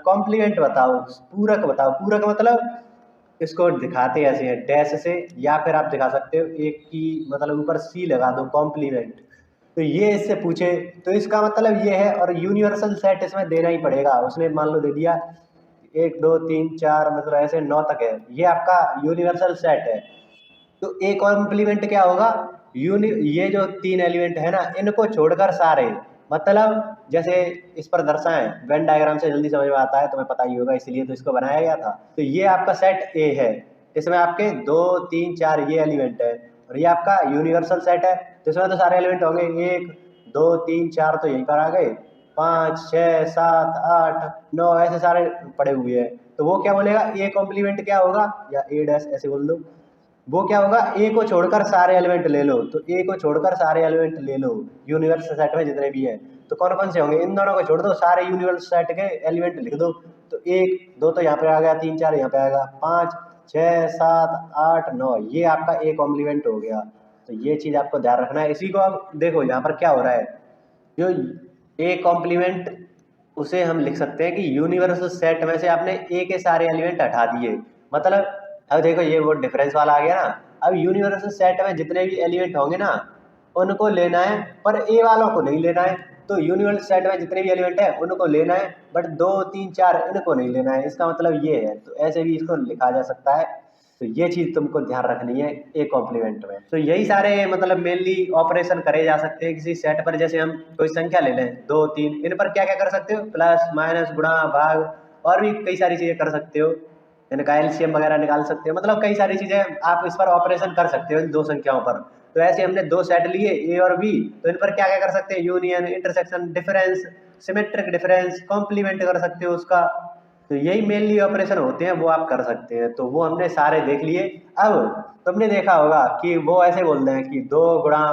कॉम्प्लीमेंट बताओ, पूरक बताओ। पूरक मतलब इसको दिखाते ऐसे हैं डैश से, या फिर आप दिखा सकते हो एक की मतलब ऊपर सी लगा दो कॉम्प्लीमेंट। तो ये इससे पूछे तो इसका मतलब ये है, और यूनिवर्सल सेट इसमें देना ही पड़ेगा। उसने मान लो दे दिया 1 2 3 4 मतलब ऐसे 9 तक है, ये आपका यूनिवर्सल सेट है। तो ए कॉम्प्लीमेंट क्या होगा, ये जो 3 एलिमेंट है ना, इनको छोड़कर सारे, मतलब जैसे इस पर दर्शाएं, वेन डायग्राम से जल्दी समझ में आता है, तुम्हें पता ही होगा, इसलिए तो इसको बनाया गया था। तो ये आपका सेट ए है, इसमें आपके 2 3 4 ये एलिमेंट है, और ये आपका यूनिवर्सल सेट है, तो इसमें तो सारे एलिमेंट होंगे, 1 2 3 4 तो यहीं पर आ गए, 5 6 7 8 9 ऐसे सारे पड़े हुए हैं। तो वो क्या बोलेगा, ए कॉम्प्लीमेंट क्या होगा, या ए डैश ऐसे बोल दो, वो क्या होगा, ए को छोड़कर सारे एलिमेंट ले लो, तो ए को छोड़कर सारे एलिमेंट ले लो यूनिवर्स सेट में जितने भी है, तो कौन कौन से होंगे, इन दोनों को छोड़ दो, सारे यूनिवर्स सेट के एलिमेंट लिख दो। तो 1 2 तो यहाँ पे आ गया, 3 4 यहाँ पे आएगा, 5 6 7 8 9 ये आपका ए कॉम्प्लीमेंट हो गया। तो ये चीज आपको ध्यान रखना है। इसी को आप देखो यहाँ पर क्या हो रहा है, जो ए कॉम्प्लीमेंट उसे हम लिख सकते हैं कि यूनिवर्सल सेट में से आपने ए के सारे एलिमेंट हटा दिए, मतलब अब देखो ये वो डिफरेंस वाला आ गया ना। अब यूनिवर्सल सेट में जितने भी एलिमेंट होंगे ना, उनको लेना है, पर ए वालों को नहीं लेना है। तो यूनिवर्सल सेट में जितने भी एलिमेंट है उनको लेना है, बट 2 3 4 इनको नहीं लेना है, इसका मतलब ये है। तो ऐसे भी इसको लिखा जा सकता है। तो ये चीज तुमको ध्यान रखनी है ए कॉम्प्लीमेंट में। तो यही सारे मतलब मेनली ऑपरेशन करे जा सकते हैं किसी सेट पर। जैसे हम कोई संख्या ले लें 2 3, इन पर क्या क्या कर सकते हो, प्लस माइनस गुणा भाग, और भी कई सारी चीजें कर सकते हो, इनका एलसीएम वगैरह निकाल सकते हो, मतलब कई सारी चीजें आप इस पर ऑपरेशन कर सकते हो इन दो संख्याओं पर। तो ऐसे हमने दो सेट लिए ए और बी, तो इन पर क्या क्या कर सकते हैं, union, intersection, difference, symmetric difference, complement कर सकते हो उसका। तो यही मेनली ऑपरेशन होते हैं, वो आप कर सकते हैं। तो वो हमने सारे देख लिए। अब तुमने देखा होगा कि वो ऐसे बोलते हैं कि 2 गुणा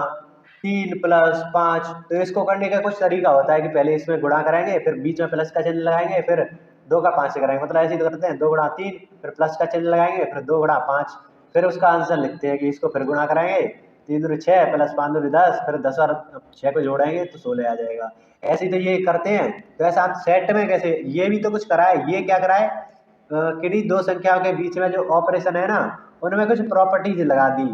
3 प्लस 5, तो इसको करने का कुछ तरीका होता है कि पहले इसमें गुणा कराएंगे, फिर बीच में प्लस का चिन्ह लगाएंगे, फिर 2 का 5 से कराएंगे, मतलब ऐसे ही तो करते हैं, 2 गुणा 3, फिर प्लस का चिन्ह लगाएंगे, फिर 2 गुणा 5, फिर उसका आंसर लिखते हैं कि इसको फिर गुणा कराएंगे, 3 दूनी 6 प्लस 5 दूनी 10, फिर 10 और 6 को जोड़ेंगे तो 16 आ जाएगा। ऐसे ही तो ये करते हैं। तो ऐसा आप सेट में कैसे, ये भी तो कुछ करा है, ये क्या करा है, किन्हीं दो संख्याओं के बीच में जो ऑपरेशन है ना, उनमें कुछ प्रॉपर्टीज लगा दी।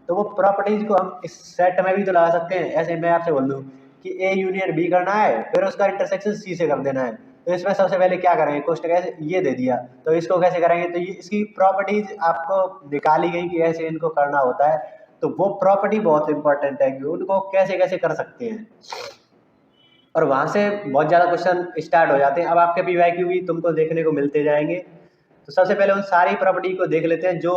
तो वो प्रॉपर्टीज को हम इस सेट में भी तो लगा सकते हैं। ऐसे मैं आपसे बोल दूं कि ए यूनियन बी करना है, फिर उसका इंटरसेक्शन सी से कर देना है, तो इसमें सबसे पहले क्या करेंगे, कोष्टक ऐसे ये दे दिया, तो इसको कैसे करेंगे, तो ये इसकी प्रॉपर्टीज आपको निकाली गई कि ऐसे इनको करना होता है। तो वो प्रॉपर्टी बहुत इंपॉर्टेंट है कि उनको कैसे कैसे कर सकते हैं, और वहां से बहुत ज्यादा क्वेश्चन स्टार्ट हो जाते हैं। अब आपके पीवाईक्यू भी तुमको देखने को मिलते जाएंगे। तो सबसे पहले उन सारी प्रॉपर्टी को देख लेते हैं, जो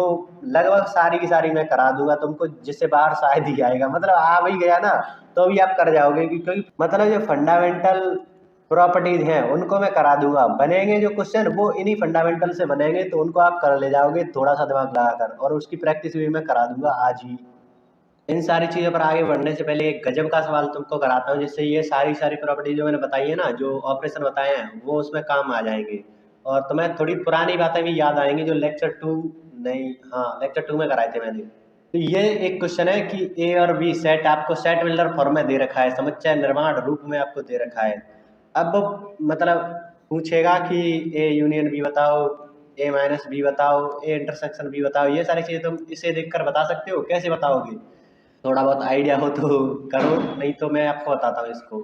लगभग सारी की सारी मैं करा दूंगा तुमको, जिससे बाहर शायद ही आएगा, मतलब आ भी गया ना तो भी आप कर जाओगे, क्योंकि मतलब जो फंडामेंटल प्रॉपर्टीज हैं उनको मैं करा दूंगा। बनेंगे जो क्वेश्चन वो इन्हीं फंडामेंटल से बनेंगे, तो उनको आप कर ले जाओगे थोड़ा सा दिमाग लगाकर, और उसकी प्रैक्टिस भी मैं करा दूंगा आज ही। इन सारी चीज़ों पर आगे बढ़ने से पहले एक गजब का सवाल तुमको कराता हूँ, जिससे ये सारी सारी प्रॉपर्टी जो मैंने बताई है ना, जो ऑपरेशन बताए हैं, वो उसमें काम आ जाएंगे। और तुम्हें थोड़ी पुरानी बातें भी याद आएंगी जो लेक्चर 2, नहीं हाँ लेक्चर 2 में कराए थे मैंने। तो ये एक क्वेश्चन है कि ए और बी सेट आपको सेट बिल्डर फॉर्म में दे रखा है, समुच्चय निर्माण रूप में आपको दे रखा है। अब मतलब पूछेगा कि ए यूनियन बी बताओ, ए माइनस बी बताओ, ए इंटरसेक्शन बी बताओ, ये सारी चीज़ें तुम इसे देखकर बता सकते हो, कैसे बताओगे, थोड़ा बहुत आइडिया हो तो करो, नहीं तो मैं आपको बताता हूँ इसको।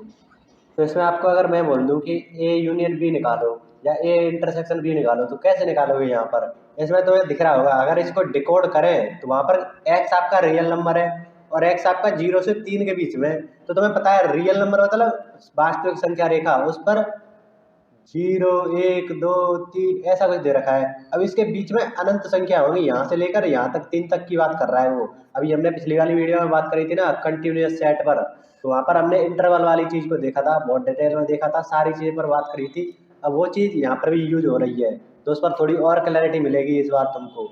तो इसमें आपको अगर मैं बोल दूँ कि ए यूनियन बी निकालो या ए इंटरसेक्शन बी निकालो, तो कैसे निकालोगे, यहाँ पर इसमें तुम्हें दिख रहा होगा, अगर इसको डिकोड करें तो वहाँ पर एक्स आपका रियल नंबर है और एक्स आपका 0 से 3 के बीच में। तो तुम्हें पता है रियल नंबर मतलब वास्तविक संख्या रेखा, उस पर 0 1 2 3 ऐसा कुछ दे रखा है। अब इसके बीच में अनंत संख्या होगी, यहाँ से लेकर यहाँ तक 3 तक की बात कर रहा है वो। अभी हमने पिछली वाली वीडियो में बात करी थी ना कंटिन्यूअस सेट पर, तो वहाँ पर हमने इंटरवल वाली चीज को देखा था, बहुत डिटेल में देखा था, सारी चीज पर बात करी थी। अब वो चीज यहाँ पर भी यूज हो रही है, तो उस पर थोड़ी और क्लैरिटी मिलेगी इस बार तुमको।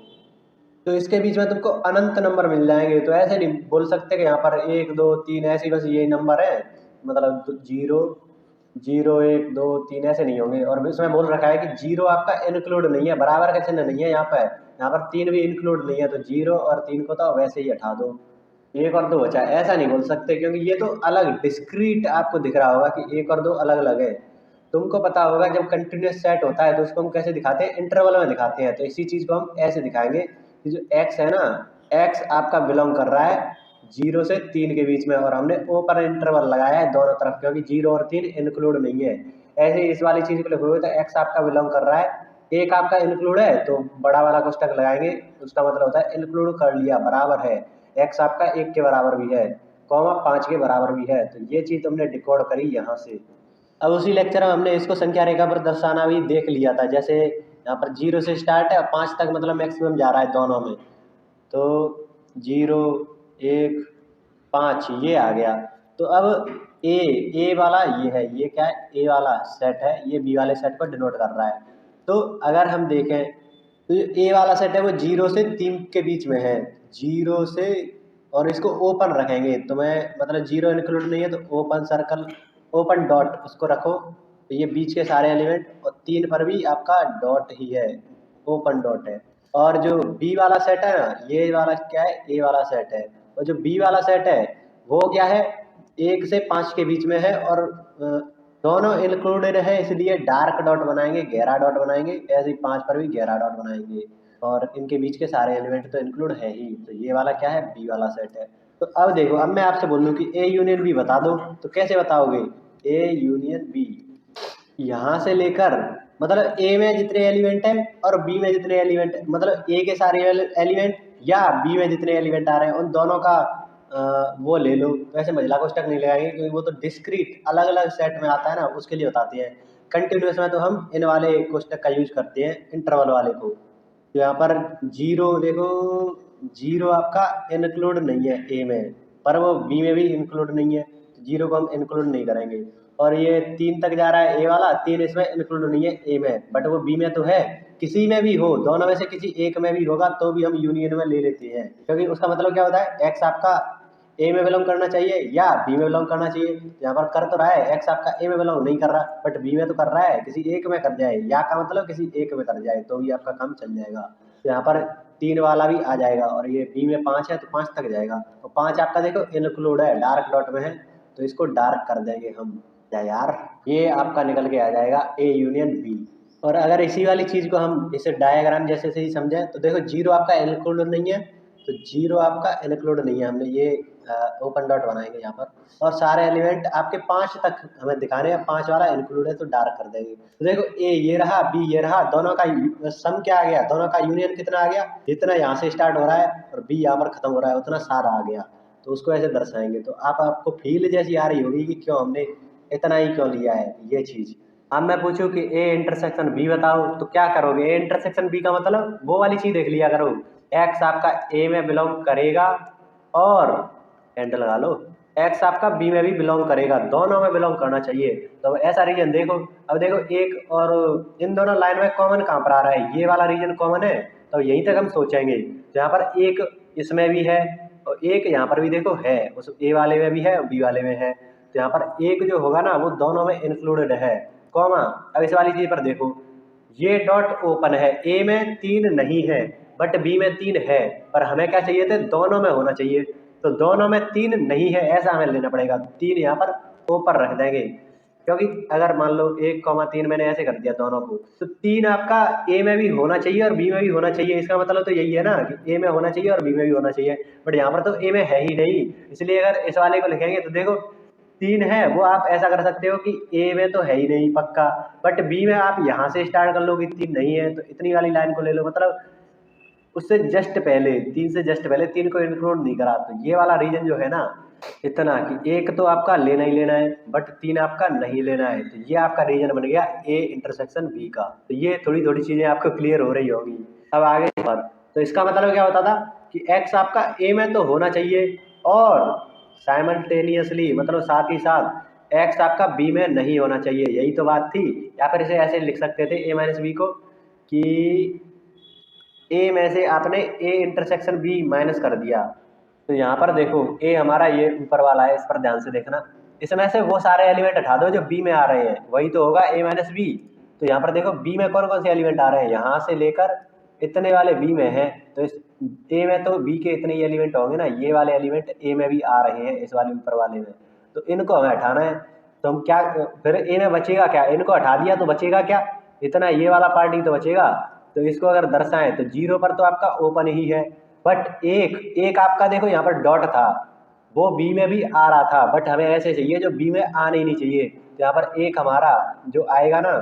तो इसके बीच में तुमको अनंत नंबर मिल जाएंगे, तो ऐसे नहीं बोल सकते कि यहाँ पर 1 2 3 ऐसे बस यही नंबर है, मतलब 0 0 1 2 3 ऐसे नहीं होंगे। और इसमें बोल रखा है कि 0 आपका इंक्लूड नहीं है, बराबर का चिन्ह नहीं है यहाँ पर 3 भी इंक्लूड नहीं है, तो 0 और 3 को तो वैसे ही हटा दो, 1 और 2 बचा। ऐसा नहीं बोल सकते, क्योंकि ये तो अलग डिस्क्रीट आपको दिख रहा होगा कि 1 और 2 अलग अलग है। तुमको पता होगा जब कंटिन्यूस सेट होता है तो उसको हम कैसे दिखाते हैं, इंटरवल में दिखाते हैं। तो इसी चीज को हम ऐसे दिखाएंगे कि जो x है ना, x आपका बिलोंग कर रहा है 0 से 3 के बीच में, और हमने ओ पर इंटरवल लगाया है दोनों तरफ, क्योंकि 0 और 3 इंक्लूड नहीं है। ऐसे इस वाली चीज को लिखोगे तो x आपका बिलोंग कर रहा है एक आपका इंक्लूड है तो बड़ा वाला कोष्टक लगाएंगे, उसका मतलब होता है इंक्लूड कर लिया बराबर है, एक्स आपका 1 के बराबर भी है, कॉमा 5 के बराबर भी है। तो ये चीज़ तुमने डिकोड करी यहाँ से। अब उसी लेक्चर में हमने इसको संख्या रेखा पर दर्शाना भी देख लिया था। जैसे यहाँ पर 0 से स्टार्ट है, 5 तक मतलब मैक्सिमम जा रहा है दोनों में। तो 0 1 5 ये आ गया। तो अब ए वाला ये है, ये क्या है, ए वाला सेट है, ये बी वाले सेट को डिनोट कर रहा है। तो अगर हम देखें तो ए वाला सेट है वो 0 से 3 के बीच में है, 0 से, और इसको ओपन रखेंगे तो मैं मतलब 0 इंक्लूड नहीं है तो ओपन सर्कल, ओपन डॉट उसको रखो। तो ये बीच के सारे एलिमेंट, और 3 पर भी आपका डॉट ही है, ओपन डॉट है। और जो बी वाला सेट है ना, ये वाला क्या है, ए वाला सेट है, और जो बी वाला सेट है वो क्या है, 1 से 5 के बीच में है, और दोनों इंक्लूडेड है, इसलिए डार्क डॉट बनाएंगे, गहरा डॉट बनाएंगे, ऐसे ही 5 पर भी गहरा डॉट बनाएंगे, और इनके बीच के सारे एलिमेंट तो इंक्लूड है ही। तो ये वाला क्या है, बी वाला सेट है। तो अब देखो, अब मैं आपसे बोल दूं कि ए यूनियन बी बता दो, तो कैसे बताओगे, ए यूनियन बी, यहाँ से लेकर मतलब ए में जितने एलिमेंट हैं और बी में जितने एलिमेंट, मतलब ए के सारे एलिमेंट या बी में जितने एलिमेंट आ रहे हैं उन दोनों का वो ले लो। वैसे महिला कोष्टक नहीं लगाएंगे क्योंकि वो तो डिस्क्रीट अलग अलग सेट में आता है ना, उसके लिए बताते हैं। कंटिन्यूस में तो हम इन वाले कोष्टक का यूज करते हैं, इंटरवल वाले को। तो यहाँ पर 0 देखो, 0 आपका इंक्लूड नहीं है ए में, पर वो बी में भी इंक्लूड नहीं है, तो 0 को हम इंक्लूड नहीं करेंगे। और ये 3 तक जा रहा है ए वाला, 3 इसमें इंक्लूड नहीं है ए में, बट वो बी में तो है। किसी में भी हो, दोनों में से किसी एक में भी होगा तो भी हम यूनियन में ले लेते हैं, क्योंकि उसका मतलब क्या होता है, एक्स आपका ए में बिलोंग करना चाहिए या बी में बिलोंग करना चाहिए। यहाँ पर कर तो रहा है, एक्स आपका ए में बिलोंग नहीं कर रहा बट बी में तो कर रहा है, किसी एक में कर जाए, या का मतलब किसी एक में कर जाए तो भी आपका काम चल जाएगा। तो यहाँ पर 3 वाला भी आ जाएगा, और ये बी में 5 है तो 5 तक जाएगा। तो 5 आपका देखो इंक्लूड है, डार्क डॉट में है, तो इसको डार्क कर देंगे हम। या यार, ये आपका निकल के आ जाएगा ए यूनियन बी। और अगर इसी वाली चीज़ को हम इसे डायग्राम जैसे से ही समझें तो देखो 0 आपका इंक्लूड नहीं है, तो 0 आपका इंक्लूड नहीं है, हमने ये ओपन डॉट बनाएंगे यहाँ पर, और सारे एलिमेंट आपके 5 तक हमें दिखाने हैं, 5 वाला इंक्लूड है तो डार्क कर देंगे। तो देखो ए ये रहा, बी ये रहा, दोनों का सम क्या आ गया, दोनों का यूनियन कितना आ गया, जितना यहाँ से स्टार्ट हो रहा है और बी यहाँ पर खत्म हो रहा है उतना सारा आ गया। तो उसको ऐसे दर्शाएंगे, तो आपको फील जैसी आ रही होगी कि क्यों हमने इतना ही क्यों लिया है ये चीज़। अब मैं पूछूं कि ए इंटरसेक्शन बी बताओ, तो क्या करोगे, ए इंटरसेक्शन बी का मतलब वो वाली चीज़ देख लिया करो, एक्स आपका ए में बिलोंग करेगा, और एंड लगा लो, एक्स आपका बी में भी बिलोंग करेगा, दोनों में बिलोंग करना चाहिए। तो ऐसा रीजन देखो, अब देखो एक और इन दोनों लाइन में कॉमन कहाँ पर आ रहा है, ये वाला रीजन कॉमन है, तो यहीं तक हम सोचेंगे। तो यहाँ पर एक इसमें भी है और एक यहाँ पर भी देखो है, उस ए वाले में भी है और बी वाले में है, तो यहाँ पर एक जो होगा ना वो दोनों में इंक्लूडेड है, कॉमा। अब इस वाली चीज पर देखो, ये डॉट ओपन है, ए में 3 नहीं है बट बी में 3 है, पर हमें क्या चाहिए थे, दोनों में होना चाहिए, तो दोनों में 3 नहीं है ऐसा हमें लेना पड़ेगा, 3 यहाँ पर ऊपर रख देंगे, क्योंकि अगर मान लो 1,3 मैंने ऐसे कर दिया दोनों को, तो 3 आपका ए में भी होना चाहिए और बी में भी होना चाहिए, इसका मतलब तो यही है ना कि ए में होना चाहिए और बी में भी होना चाहिए, बट यहाँ पर तो ए में है ही नहीं, इसलिए अगर इस वाले को लिखेंगे तो देखो 3 है, वो आप ऐसा कर सकते हो कि ए में तो है ही नहीं पक्का, बट बी में आप यहाँ से स्टार्ट कर लो कि 3 नहीं है, तो इतनी वाली लाइन को ले लो, मतलब उससे जस्ट पहले, 3 से जस्ट पहले 3 को इंक्लूड नहीं करा। तो ये वाला रीजन जो है ना, इतना कि एक तो आपका लेना ही लेना है बट 3 आपका नहीं लेना है, तो ये आपका रीजन बन गया ए इंटरसेक्शन बी का। तो ये थोड़ी थोड़ी चीजें आपको क्लियर हो रही होगी। अब आगे पर तो इसका मतलब क्या होता था कि एक्स आपका ए में तो होना चाहिए, और साइमल्टेनियसली मतलब साथ ही साथ एक्स आपका बी में नहीं होना चाहिए, यही तो बात थी। या फिर इसे ऐसे लिख सकते थे ए माइनस बी को, कि ए में से आपने ए इंटरसेक्शन बी माइनस कर दिया। तो यहाँ पर देखो ए हमारा ये ऊपर वाला है, इस पर ध्यान से देखना, इसमें से वो सारे एलिमेंट हटा दो जो बी में आ रहे हैं, वही तो होगा ए माइनस बी। तो यहाँ पर देखो बी में कौन कौन से एलिमेंट आ रहे हैं, यहाँ से लेकर इतने वाले बी में हैं, तो इस ए में तो बी के इतने ही एलिमेंट होंगे ना, ये वाले एलिमेंट ए में भी आ रहे हैं इस वाले ऊपर वाले में, तो इनको हमें हटाना है। तो हम क्या, फिर ए में बचेगा क्या, इनको हटा दिया तो बचेगा क्या, इतना ये वाला पार्ट ही तो बचेगा। तो इसको अगर दर्शाएं तो 0 पर तो आपका ओपन ही है, बट एक आपका देखो यहाँ पर डॉट था, वो बी में भी आ रहा था, बट हमें ऐसे चाहिए जो बी में आने ही नहीं चाहिए। तो यहाँ पर एक हमारा जो आएगा ना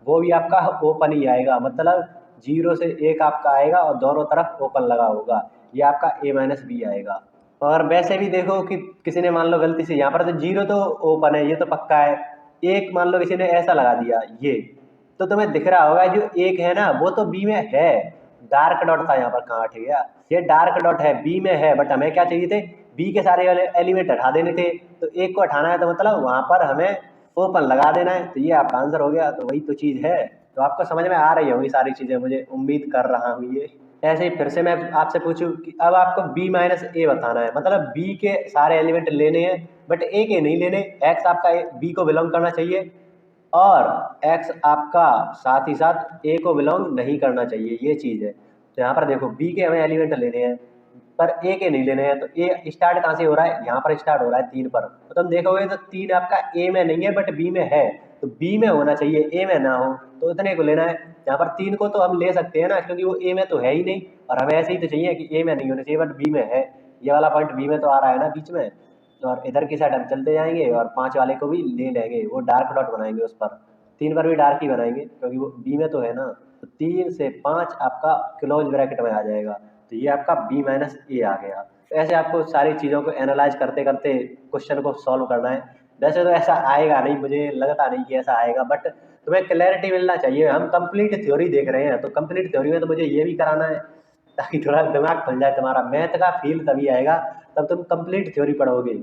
वो भी आपका ओपन ही आएगा, मतलब 0 से 1 आपका आएगा और दोनों तरफ ओपन लगा होगा, ये आपका A-B आएगा। और वैसे भी देखो कि किसी ने मान लो गलती से यहाँ पर तो 0 तो ओपन है, ये तो पक्का है, 1 मान लो किसी ने ऐसा लगा दिया ये, तो तुम्हें दिख रहा होगा जो 1 है ना वो तो बी में है, डार्क डॉट था यहाँ पर, कहाँ हट गया, ये डार्क डॉट है बी में है, बट हमें क्या चाहिए थे, बी के सारे एलिमेंट हटा देने थे, तो 1 को हटाना है तो मतलब वहां पर हमें ओपन लगा देना है, तो ये आपका आंसर हो गया। तो वही तो चीज़ है। तो आपको समझ में आ रही होंगी सारी चीज़ें, मुझे उम्मीद कर रहा हूँ ये। ऐसे ही फिर से मैं आपसे पूछूं कि अब आपको B-A बताना है, मतलब बी के सारे एलिमेंट लेने हैं बट ए के नहीं लेने, एक्स आपका बी को बिलोंग करना चाहिए और एक्स आपका साथ ही साथ ए को बिलोंग नहीं करना चाहिए, ये चीज़ है। तो यहाँ पर देखो बी के हमें एलिमेंट लेने हैं पर ए के नहीं लेने हैं, तो ए स्टार्ट कहाँ से हो रहा है, यहाँ पर स्टार्ट हो रहा है 3 पर, तो तुम देखोगे तो 3 आपका ए में नहीं है बट बी में है, तो बी में होना चाहिए, ए में ना हो, तो इतने को लेना है। यहाँ पर 3 को तो हम ले सकते हैं ना, क्योंकि वो ए में तो है ही नहीं, और हमें ऐसे ही तो चाहिए कि ए में नहीं होना चाहिए बट बी में है, ये वाला पॉइंट बी में तो आ रहा है ना बीच में। और इधर की साइड हम चलते जाएंगे और 5 वाले को भी ले लेंगे, वो डार्क डॉट बनाएंगे उस पर, 3 पर भी डार्क ही बनाएंगे क्योंकि वो बी में तो है ना, तो 3 से 5 आपका क्लोज ब्रैकेट में आ जाएगा, तो ये आपका B-A आ गया। तो ऐसे आपको सारी चीज़ों को एनालाइज करते करते क्वेश्चन को सॉल्व करना है। वैसे तो ऐसा आएगा नहीं, मुझे लगता नहीं कि ऐसा आएगा, बट तुम्हें क्लैरिटी मिलना चाहिए। हम कंप्लीट थ्योरी देख रहे हैं, तो कंप्लीट थ्योरी में तो मुझे ये भी कराना है ताकि थोड़ा दिमाग खुल जाए तुम्हारा। मैथ का फील तभी आएगा तब तुम कंप्लीट थ्योरी पढ़ोगे,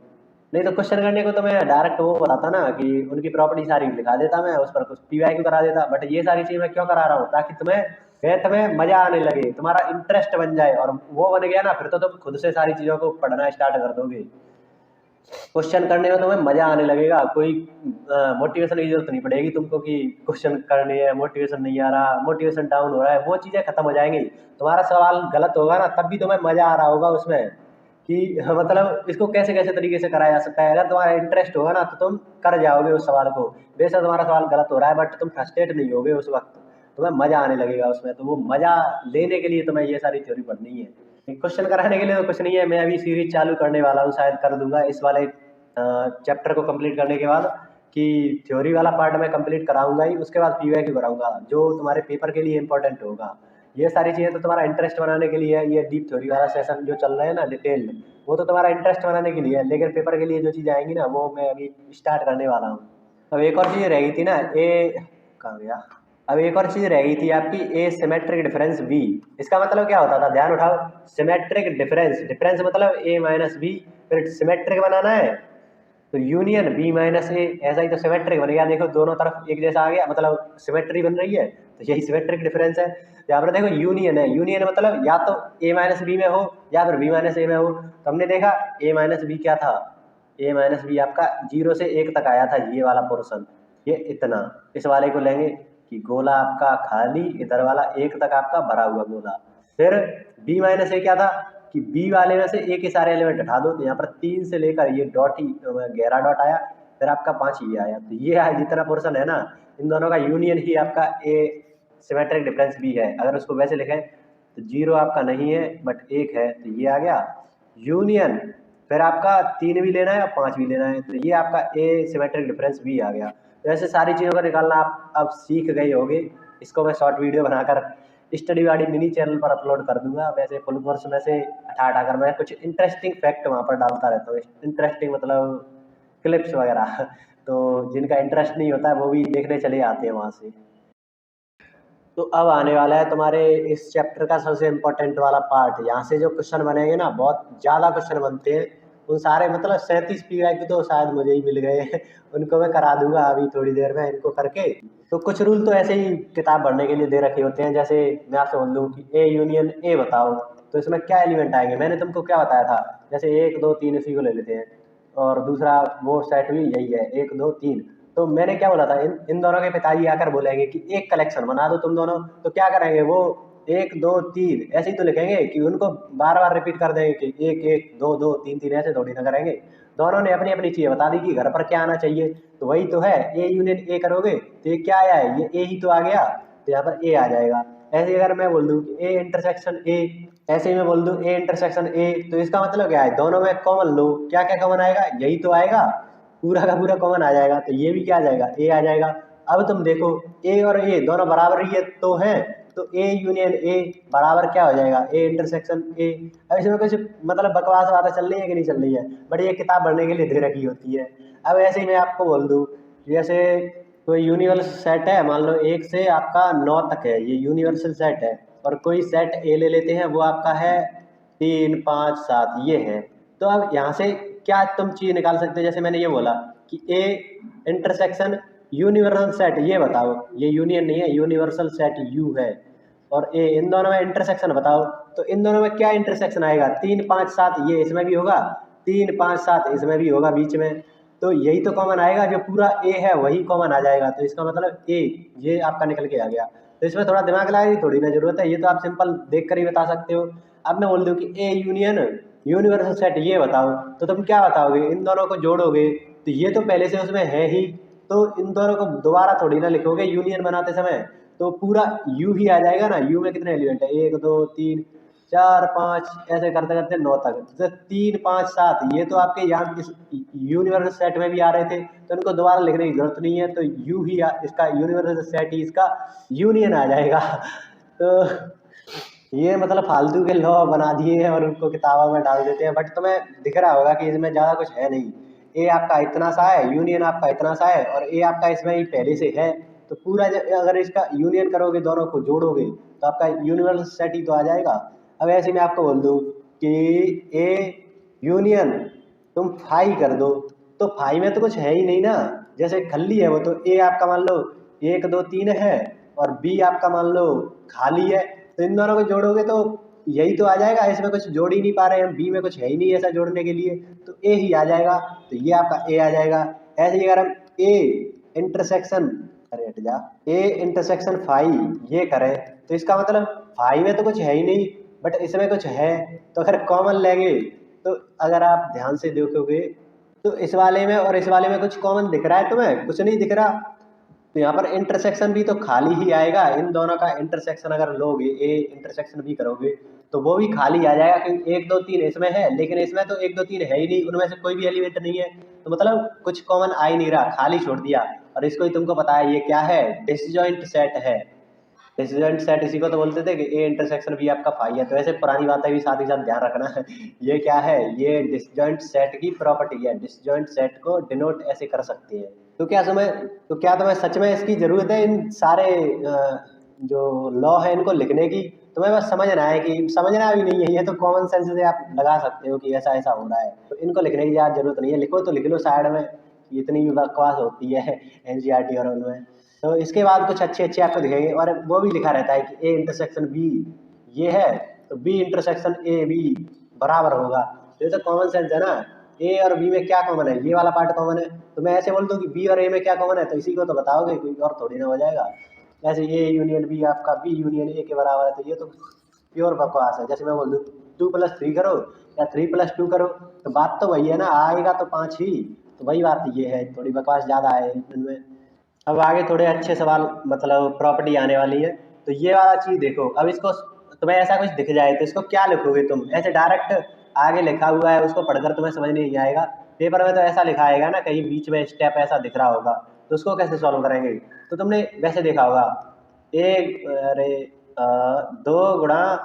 नहीं तो क्वेश्चन करने को तो मैं डायरेक्ट वो बताता ना कि उनकी प्रॉपर्टी सारी लिखा देता मैं, उस पर कुछ PYQ करा देता, बट ये सारी चीज़ मैं क्यों करा रहा हूँ, ताकि तुम्हें मैथ में मजा आने लगे, तुम्हारा इंटरेस्ट बन जाए, और वो बन गया ना फिर तो तुम खुद से सारी चीज़ों को पढ़ना स्टार्ट कर दोगे। क्वेश्चन करने में तुम्हें मजा आने लगेगा, कोई मोटिवेशन की जरूरत नहीं पड़ेगी तुमको कि क्वेश्चन करने है मोटिवेशन नहीं आ रहा, मोटिवेशन डाउन हो रहा है, वो चीज़ें खत्म हो जाएंगी। तुम्हारा सवाल गलत होगा ना तब भी तुम्हें मजा आ रहा होगा उसमें कि मतलब इसको कैसे कैसे तरीके से कराया जा सकता है। अगर तुम्हारा इंटरेस्ट होगा ना तो तुम कर जाओगे उस सवाल को, बेशक तुम्हारा सवाल गलत हो रहा है बट तुम फ्रस्ट्रेट नहीं होगे उस वक्त, तुम्हें मजा आने लगेगा उसमें। तो वो मजा लेने के लिए तुम्हें ये सारी थ्योरी पढ़नी है, क्वेश्चन कराने के लिए तो कुछ नहीं है। मैं अभी सीरीज चालू करने वाला हूँ, शायद कर दूंगा इस वाले चैप्टर को कंप्लीट करने के बाद, कि थ्योरी वाला पार्ट मैं कंप्लीट कराऊंगा ही, उसके बाद PYQ कराऊंगा जो तुम्हारे पेपर के लिए इंपॉर्टेंट होगा। ये सारी चीज़ें तो तुम्हारा इंटरेस्ट बनाने के लिए है, ये डीप थ्योरी वाला सेशन जो चल रहा है ना डिटेल्ड, वो तो तुम्हारा इंटरेस्ट बनाने के लिए है, लेकिन पेपर के लिए जो चीज़ें आएंगी ना वो मैं अभी स्टार्ट करने वाला हूँ। अब एक और चीज़ रह गई थी ना, कहाँ गया, अब एक और चीज़ रह गई थी आपकी ए सिमेट्रिक डिफरेंस बी। इसका मतलब क्या होता था, ध्यान उठाओ, सिमेट्रिक डिफरेंस, डिफरेंस मतलब A-B, फिर सिमेट्रिक बनाना है तो यूनियन B-A, ऐसा ही तो सिमेट्रिक बन गया, देखो दोनों तरफ एक जैसा आ गया, मतलब सिमेट्री बन रही है, तो यही सिमेट्रिक डिफरेंस है। यहाँ पर देखो यूनियन है, यूनियन मतलब या तो A-B में हो या फिर B-A में हो, तो हमने देखा A-B क्या था, A-B आपका 0 से 1 तक आया था, ये वाला पोर्शन, ये इतना, इस वाले को लेंगे कि गोला आपका खाली, इधर वाला 1 तक आपका भरा हुआ गोला। फिर B-A क्या था कि बी वाले में से ए के सारे एलिमेंट हटा दो, तो यहाँ पर 3 से लेकर ये डॉट ही गहरा डॉट आया, फिर आपका 5 ये आया, तो ये जितना पोर्शन है ना इन दोनों का यूनियन ही आपका ए सिमेट्रिक डिफरेंस बी है। अगर उसको वैसे लिखें तो 0 आपका नहीं है बट 1 है, तो ये आ गया यूनियन, फिर आपका 3 भी लेना है और 5 भी लेना है, तो ये आपका ए सिमेट्रिक डिफरेंस बी आ गया। तो ऐसे सारी चीज़ों का निकालना आप अब सीख गए होगे। इसको मैं शॉर्ट वीडियो बनाकर स्टडी वाली मिनी चैनल पर अपलोड कर दूंगा। वैसे फुल कोर्स में से हटा कर मैं कुछ इंटरेस्टिंग फैक्ट वहाँ पर डालता रहता हूँ, इंटरेस्टिंग मतलब क्लिप्स वगैरह तो जिनका इंटरेस्ट नहीं होता है वो भी देखने चले आते हैं वहाँ से। तो अब आने वाला है तुम्हारे इस चैप्टर का सबसे इम्पोर्टेंट वाला पार्ट। यहाँ से जो क्वेश्चन बनेंगे ना बहुत ज़्यादा क्वेश्चन बनते हैं, उन सारे मतलब 37 PYQ तो शायद मुझे ही मिल गए हैं उनको मैं करा दूंगा अभी थोड़ी देर में इनको करके। तो कुछ रूल तो ऐसे ही किताब भरने के लिए दे रखे होते हैं, जैसे मैं आपसे बोल दूँ कि ए यूनियन ए बताओ, तो इसमें क्या एलिमेंट आएंगे, मैंने तुमको क्या बताया था, जैसे 1 2 3 इसी को ले लेते हैं, और दूसरा वो सेट भी यही है 1 2 3। तो मैंने क्या बोला था, इन दोनों के पिताजी आकर बोलेंगे कि एक कलेक्शन बना दो तुम दोनों, तो क्या करेंगे वो 1 2 3 ऐसे ही तो लिखेंगे कि उनको बार बार रिपीट कर देंगे कि 1 1 2 2 3 3, ऐसे थोड़ी ना करेंगे। दोनों ने अपनी अपनी चीज़ बता दी कि घर पर क्या आना चाहिए, तो वही तो है ए यूनियन ए करोगे तो ये क्या आया है, ये ए ही तो आ गया, तो यहाँ पर ए आ जाएगा। ऐसे अगर मैं बोल दूँ कि ए इंटरसेक्शन ए, ऐसे ही मैं बोल दूँ ए इंटरसेक्शन ए, तो इसका मतलब क्या है, दोनों में कॉमन लो, क्या क्या कॉमन आएगा, यही तो आएगा, पूरा का पूरा कॉमन आ जाएगा, तो ये भी क्या आ जाएगा ए आ जाएगा। अब तुम देखो ए और ए दोनों बराबर ही तो है, तो ए यूनियन ए बराबर क्या हो जाएगा, ए इंटरसेक्शन ए। अब इसमें कुछ मतलब बकवास बातें चल रही है कि नहीं चल रही है, बट ये किताब पढ़ने के लिए दे रखी होती है। अब ऐसे ही मैं आपको बोल दूँ, जैसे कोई यूनिवर्सल सेट है, मान लो 1 से आपका 9 तक है, ये यूनिवर्सल सेट है, और कोई सेट ए ले लेते हैं, वो आपका है 3 5 7 ये है। तो अब यहाँ से क्या तुम चीज़ निकाल सकते हो, जैसे मैंने ये बोला कि ए इंटरसेक्शन यूनिवर्सल सेट, ये बताओ, ये यूनियन नहीं है, यूनिवर्सल सेट यू है, और ए, इन दोनों में इंटरसेक्शन बताओ। तो इन दोनों में क्या इंटरसेक्शन आएगा, 3 5 7 ये इसमें भी होगा, 3 5 7 इसमें भी होगा बीच में, तो यही तो कॉमन आएगा, जो पूरा ए है वही कॉमन आ जाएगा। तो इसका मतलब ए ये आपका निकल के आ गया। तो इसमें थोड़ा दिमाग लगाने की थोड़ी ना जरूरत है, ये तो आप सिंपल देख कर ही बता सकते हो। अब मैं बोल दूं कि ए यूनियन यूनिवर्सल सेट ये बताओ, तो तुम क्या बताओगे, इन दोनों को जोड़ोगे, तो ये तो पहले से उसमें है ही, तो इन दोनों को दोबारा थोड़ी ना लिखोगे यूनियन बनाते समय, तो पूरा यू ही आ जाएगा ना। यू में कितने एलिमेंट है, 1 2 3 4 5 ऐसे करते करते 9 तक, तो 3 5 7 ये तो आपके यहाँ इस यूनिवर्सल सेट में भी आ रहे थे, तो इनको दोबारा लिखने की जरूरत नहीं है, तो यू ही इसका यूनिवर्सल सेट ही इसका यूनियन आ जाएगा। तो ये मतलब फालतू के लॉ बना दिए हैं और उनको किताबों में डाल देते हैं, बट तुम्हें दिख रहा होगा कि इसमें ज़्यादा कुछ है नहीं। ए आपका इतना सा है, यूनियन आपका इतना सा है, और ए आपका इसमें ही पहले से है, तो पूरा अगर इसका यूनियन करोगे, दोनों को जोड़ोगे, तो आपका यूनिवर्सल सेट ही तो आ जाएगा। अब ऐसे मैं आपको बोल दूँ कि ए यूनियन तुम फाई कर दो, तो फाई में तो कुछ है ही नहीं ना, जैसे खली है वो, तो ए आपका मान लो 1 2 3 है, और बी आपका मान लो खाली है, तो इन दोनों को जोड़ोगे तो यही तो आ जाएगा। इसमें कुछ जोड़ ही नहीं पा रहे हैं, बी में कुछ है ही नहीं ऐसा जोड़ने के लिए, तो ए ही आ जाएगा, तो ये आपका ए आ जाएगा। ऐसे ही अगर हम ए इंटरसेक्शन, अरे हट जा, ए इंटरसेक्शन फाइव ये करें, तो इसका मतलब फाइव में तो कुछ है ही नहीं, बट इसमें कुछ है, तो अगर कॉमन लेंगे, तो अगर आप ध्यान से देखोगे, तो इस वाले में और इस वाले में कुछ कॉमन दिख रहा है तुम्हें, कुछ नहीं दिख रहा, तो यहाँ पर इंटरसेक्शन भी तो खाली ही आएगा। इन दोनों का इंटरसेक्शन अगर लोगे, ए इंटरसेक्शन भी करोगे, तो वो भी खाली आ जाएगा, क्योंकि 1 2 3 इसमें है, लेकिन इसमें तो 1 2 3 है ही नहीं, उनमें से कोई भी एलिमेंट नहीं है, तो मतलब कुछ कॉमन आ ही नहीं रहा, खाली छोड़ दिया। और इसको ही तुमको बताया ये क्या है, डिसजॉइंट सेट है। डिसजॉइंट सेट इसी को तो बोलते थे कि ए इंटरसेक्शन भी आपका फाई है, तो ऐसे पुरानी बातें भी साथ ही साथ ध्यान रखना है। ये क्या है, ये डिसजॉइंट सेट की प्रॉपर्टी है, डिसजॉइंट सेट को डिनोट ऐसे कर सकते हैं। तो क्या तुम्हें सच में इसकी जरूरत है, इन सारे जो लॉ है इनको लिखने की, तुम्हें बस समझना है, कि समझना भी नहीं है, ये तो कॉमन सेंस से आप लगा सकते हो कि ऐसा ऐसा हो रहा है, तो इनको लिखने की ज़्यादा जरूरत नहीं है। लिखो तो लिख लो साइड में, इतनी भी बकवास होती है एनसीईआरटी और उनमें। तो इसके बाद कुछ अच्छे अच्छे आपको दिखेंगे, और वो भी लिखा रहता है कि ए इंटरसेक्शन बी ये है, तो बी इंटरसेक्शन ए बी बराबर होगा। ये तो कॉमन सेंस है ना, ए और बी में क्या कॉमन है, ये वाला पार्ट कॉमन है, तो मैं ऐसे बोल दूं कि बी और ए में क्या कॉमन है, तो इसी को तो बताओगे, कोई और थोड़ी ना हो जाएगा। जैसे ए यूनियन बी आपका बी यूनियन ए के बराबर है, तो ये तो प्योर बकवास है। जैसे मैं बोल दूँ 2 + 3 करो या 3 + 2 करो, तो बात तो वही है ना, आएगा तो 5 ही, तो वही बात ये है, थोड़ी बकवास ज़्यादा है इनमें। अब आगे थोड़े अच्छे सवाल, मतलब प्रॉपर्टी आने वाली है, तो ये वाला चीज़ देखो। अब इसको तुम्हें ऐसा कुछ दिख जाए, तो इसको क्या लिखोगे तुम, ऐसे डायरेक्ट आगे लिखा हुआ है उसको पढ़कर तुम्हें समझ नहीं आएगा, पेपर में तो ऐसा लिखा आएगा ना, कहीं बीच में स्टेप ऐसा दिख रहा होगा, तो उसको कैसे सॉल्व करेंगे। तो तुमने वैसे देखा होगा, एक अरे 2 ×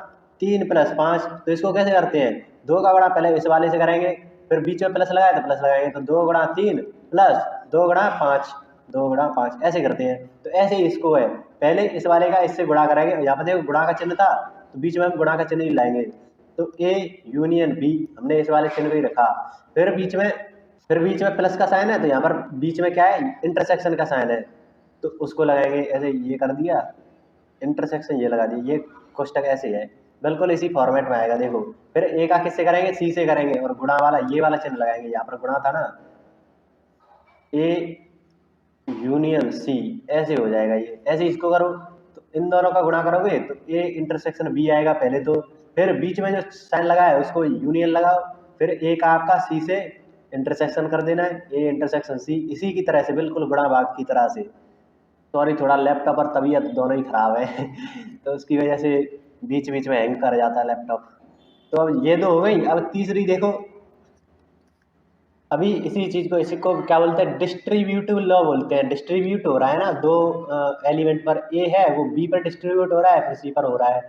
3 + 5, तो इसको कैसे करते हैं, 2 का गुणा पहले इस वाले से करेंगे, फिर बीच में प्लस लगाए तो प्लस लगाएंगे, तो 2 × 3 + 2 × 5, 2 × 5 ऐसे करते हैं। तो ऐसे ही इसको है, पहले इस वाले का इससे गुणा करेंगे, यहाँ पर देखो गुणा का चिन्ह था, तो बीच में हम गुणा का चिन्ह ही लाएंगे, तो ए यूनियन बी हमने इस वाले चिन्ह को ही रखा, फिर बीच में प्लस का साइन है, तो यहाँ पर बीच में क्या है, इंटरसेक्शन का साइन है, तो उसको लगाएंगे, ऐसे ये कर दिया, इंटरसेक्शन ये लगा दिया, ये कोष्टक ऐसे है, बिल्कुल इसी फॉर्मेट में आएगा। देखो फिर ए का किससे करेंगे, सी से करेंगे, और गुणा वाला ये वाला चिन्ह लगाएंगे, यहाँ पर गुणा था ना, ए यूनियन सी ऐसे हो जाएगा, ये ऐसे इसको करो, तो इन दोनों का गुणा करोगे तो ए इंटरसेक्शन बी आएगा पहले, तो फिर बीच में जो साइन लगा है उसको यूनियन लगाओ, फिर ए का आपका सी से इंटरसेक्शन कर देना है, ए इंटरसेक्शन सी, इसी की तरह से बिल्कुल गुणा भाग की तरह से। सॉरी थोड़ा लैपटॉप और तबीयत दोनों ही खराब है तो उसकी वजह से बीच बीच में हैंग कर जाता है लैपटॉप। तो अब ये दो हो गई, अब तीसरी देखो, अभी इसी चीज़ को, इसी को क्या बोलते हैं, डिस्ट्रीब्यूटिव लॉ बोलते हैं। डिस्ट्रीब्यूट हो रहा है ना, दो एलिमेंट पर ए है, वो बी पर डिस्ट्रीब्यूट हो रहा है, फिर सी पर हो रहा है।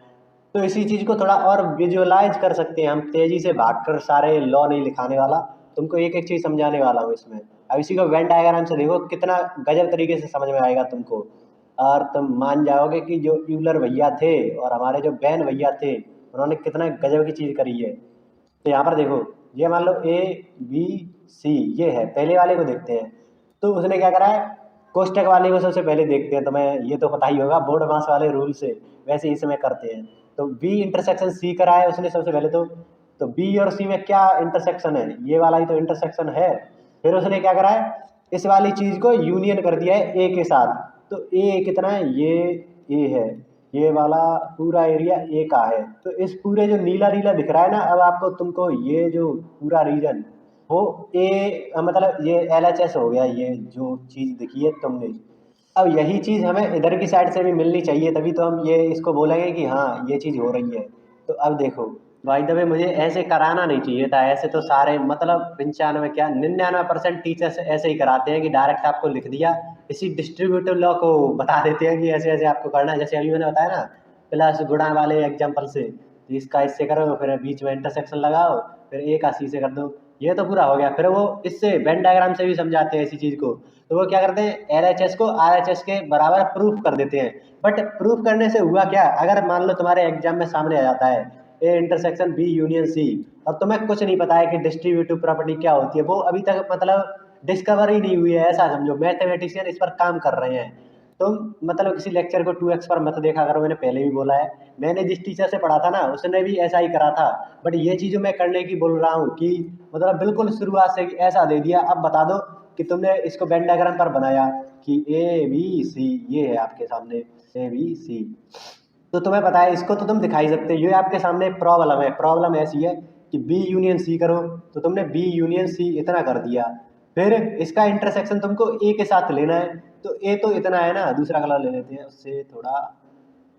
तो इसी चीज़ को थोड़ा और विजुअलाइज कर सकते हैं हम, तेज़ी से भागकर सारे लॉ नहीं लिखाने वाला, तुमको एक एक चीज़ समझाने वाला हूँ इसमें। अब इसी को वेन डायग्राम से देखो, कितना गजब तरीके से समझ में आएगा तुमको, और तुम मान जाओगे कि जो यूलर भैया थे और हमारे जो बैन भैया थे, उन्होंने कितना गजब की चीज़ करी है। तो यहाँ पर देखो, ये मान लो ए बी सी ये है, पहले वाले को देखते हैं। तो उसने क्या करा है, कोष्टक वाले को सबसे पहले देखते हैं, तुम्हें ये तो पता ही होगा बोर्ड मास वाले रूल से, वैसे इसमें करते हैं। तो बी इंटरसेक्शन सी करा है उसने सबसे पहले। तो बी और सी में क्या इंटरसेक्शन है, ये वाला ही तो इंटरसेक्शन है। फिर उसने क्या करा है, इस वाली चीज़ को यूनियन कर दिया है ए के साथ। तो ए कितना है, ये ए है, ये वाला पूरा एरिया ए का है। तो इस पूरे जो नीला नीला दिख रहा है ना, अब आपको तुमको ये जो पूरा रीजन वो ए मतलब ये LHS हो गया, ये जो चीज़ दिखी है तुमने। अब यही चीज़ हमें इधर की साइड से भी मिलनी चाहिए, तभी तो हम ये इसको बोलेंगे कि हाँ ये चीज़ हो रही है। तो अब देखो, भाई दबे मुझे ऐसे कराना नहीं चाहिए था। ऐसे तो सारे मतलब 95 क्या 99% टीचर्स ऐसे ही कराते हैं कि डायरेक्ट आपको लिख दिया, इसी डिस्ट्रीब्यूटिव लॉ को बता देते हैं कि ऐसे ऐसे आपको करना है। जैसे अभी मैंने बताया ना प्लस गुणा वाले एग्जाम्पल से, तो इसका इससे करो, फिर बीच में इंटरसेक्शन लगाओ, फिर ए का सी से कर दो, ये तो पूरा हो गया। फिर वो इससे वेन डायग्राम से भी समझाते हैं इसी चीज़ को। तो वो क्या करते हैं, LHS को RHS के बराबर प्रूफ कर देते हैं। बट प्रूफ करने से हुआ क्या, अगर मान लो तुम्हारे एग्जाम में सामने आ जाता है A intersection B union C, और तुम्हें कुछ नहीं पता है कि डिस्ट्रीब्यूटिव प्रॉपर्टी क्या होती है, वो अभी तक मतलब डिस्कवर ही नहीं हुई है, ऐसा समझो। मैथमेटिशियन इस पर काम कर रहे हैं। तुम मतलब किसी लेक्चर को 2x पर मत देखा करो, मैंने पहले भी बोला है। मैंने जिस टीचर से पढ़ा था ना, उसने भी ऐसा ही करा था। बट ये चीज़ मैं करने की बोल रहा हूँ कि मतलब बिल्कुल शुरुआत से ऐसा दे दिया। अब बता दो कि तुमने इसको वेन डायग्राम पर बनाया कि ABC, ये है आपके सामने ABC। तो तुम्हें पता है, इसको तो तुम दिखा ही सकते हो। ये आपके सामने प्रॉब्लम है, प्रॉब्लम ऐसी है कि B यूनियन C करो, तो तुमने B यूनियन C इतना कर दिया। फिर इसका इंटरसेक्शन तुमको ए के साथ लेना है। तो ए तो इतना है ना, दूसरा कलर ले लेते हैं उससे थोड़ा।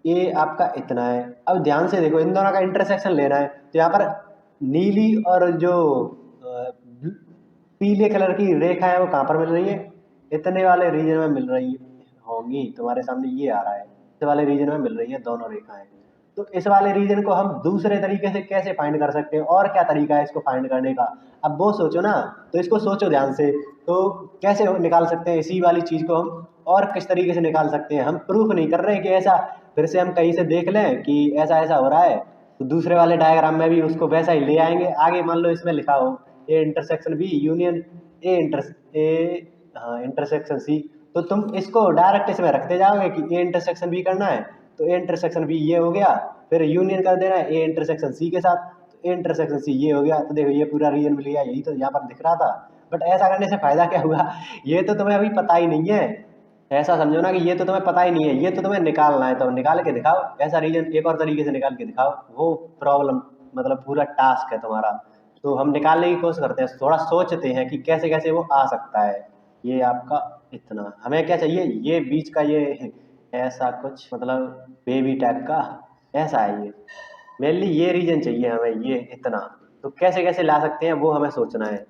ए आपका इतना है। अब ध्यान से देखो, इन दोनों का इंटरसेक्शन लेना है। तो यहाँ पर नीली और जो अ, पीले कलर की रेखा है वो कहाँ पर मिल रही है, इतने वाले रीजन में मिल रही होंगी। तुम्हारे सामने ये आ रहा है, इस वाले रीजन में मिल रही है दोनों रेखाएं। तो इस वाले रीजन को हम दूसरे तरीके से कैसे फाइंड कर सकते हैं, और क्या तरीका है इसको फाइंड करने का, अब वो सोचो ना। तो इसको सोचो ध्यान से, तो कैसे निकाल सकते हैं इसी वाली चीज को हम, और किस तरीके से निकाल सकते हैं। हम प्रूफ नहीं कर रहे कि ऐसा, फिर से हम कहीं से देख लें कि ऐसा ऐसा हो रहा है, तो दूसरे वाले डायग्राम में भी उसको वैसा ही ले आएंगे। आगे मान लो इसमें लिखा हो A intersection B union A हाँ इंटरसेक्शन सी, तो तुम इसको डायरेक्ट इसमें रखते जाओगे कि ए इंटरसेक्शन बी करना है, तो ए इंटरसेक्शन बी ये हो गया। फिर यूनियन कर देना है ए इंटरसेक्शन सी के साथ, तो ए इंटरसेक्शन सी ये हो गया। तो देखो ये पूरा रीजन मिल गया, यही तो यहाँ पर दिख रहा था। बट ऐसा करने से फायदा क्या हुआ, ये तो तुम्हें अभी पता ही नहीं है। ऐसा समझो ना कि ये तो तुम्हें पता ही नहीं है, ये तो तुम्हें निकालना है। तो निकाल के दिखाओ ऐसा रीजन, एक और तरीके से निकाल के दिखाओ, वो प्रॉब्लम मतलब पूरा टास्क है तुम्हारा। तो हम निकालने की कोशिश करते हैं, थोड़ा सोचते हैं कि कैसे कैसे वो आ सकता है। ये आपका इतना, हमें क्या चाहिए, ये बीच का ये ऐसा कुछ मतलब बेबी टाइप का ऐसा है ये, मेनली ये रीजन चाहिए हमें, ये इतना। तो कैसे कैसे ला सकते हैं वो हमें सोचना है।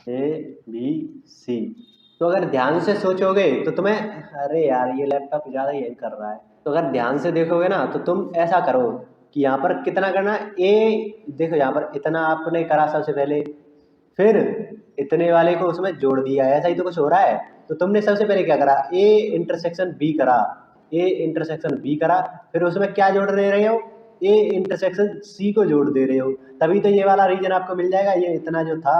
ABC, तो अगर ध्यान से सोचोगे तो तुम्हें, अरे यार ये लैपटॉप ज़्यादा ही हैंग कर रहा है। तो अगर ध्यान से देखोगे ना, तो तुम ऐसा करो कि यहाँ पर कितना करना है, ए देखो यहाँ पर इतना आपने करा सबसे पहले, फिर इतने वाले को उसमें जोड़ दिया, ऐसा ही तो कुछ हो रहा है। तो तुमने सबसे पहले क्या करा, ए इंटरसेक्शन बी करा, ए इंटरसेक्शन बी करा, फिर उसमें क्या जोड़ दे रहे हो, ए इंटरसेक्शन सी को जोड़ दे रहे हो। तभी तो ये वाला रीजन आपको मिल जाएगा। ये इतना जो था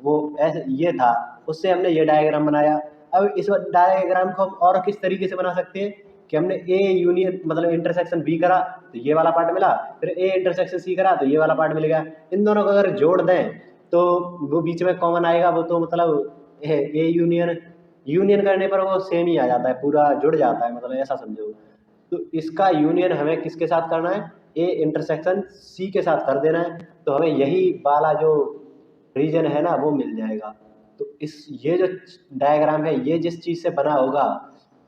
वो ऐसे ये था, उससे हमने ये डायग्राम बनाया। अब इस डायग्राम को हम और किस तरीके से बना सकते हैं कि हमने ए यूनियन मतलब इंटरसेक्शन बी करा तो ये वाला पार्ट मिला, फिर ए इंटरसेक्शन सी करा तो ये वाला पार्ट मिल गया। इन दोनों को अगर जोड़ दें तो वो बीच में कॉमन आएगा, वो तो मतलब ए यूनियन, यूनियन करने पर वो सेम ही आ जाता है, पूरा जुड़ जाता है, मतलब ऐसा समझो। तो इसका यूनियन हमें किसके साथ करना है, ए इंटरसेक्शन सी के साथ कर देना है। तो हमें यही वाला जो रीजन है ना वो मिल जाएगा। तो इस ये जो डायग्राम है ये जिस चीज़ से बना होगा,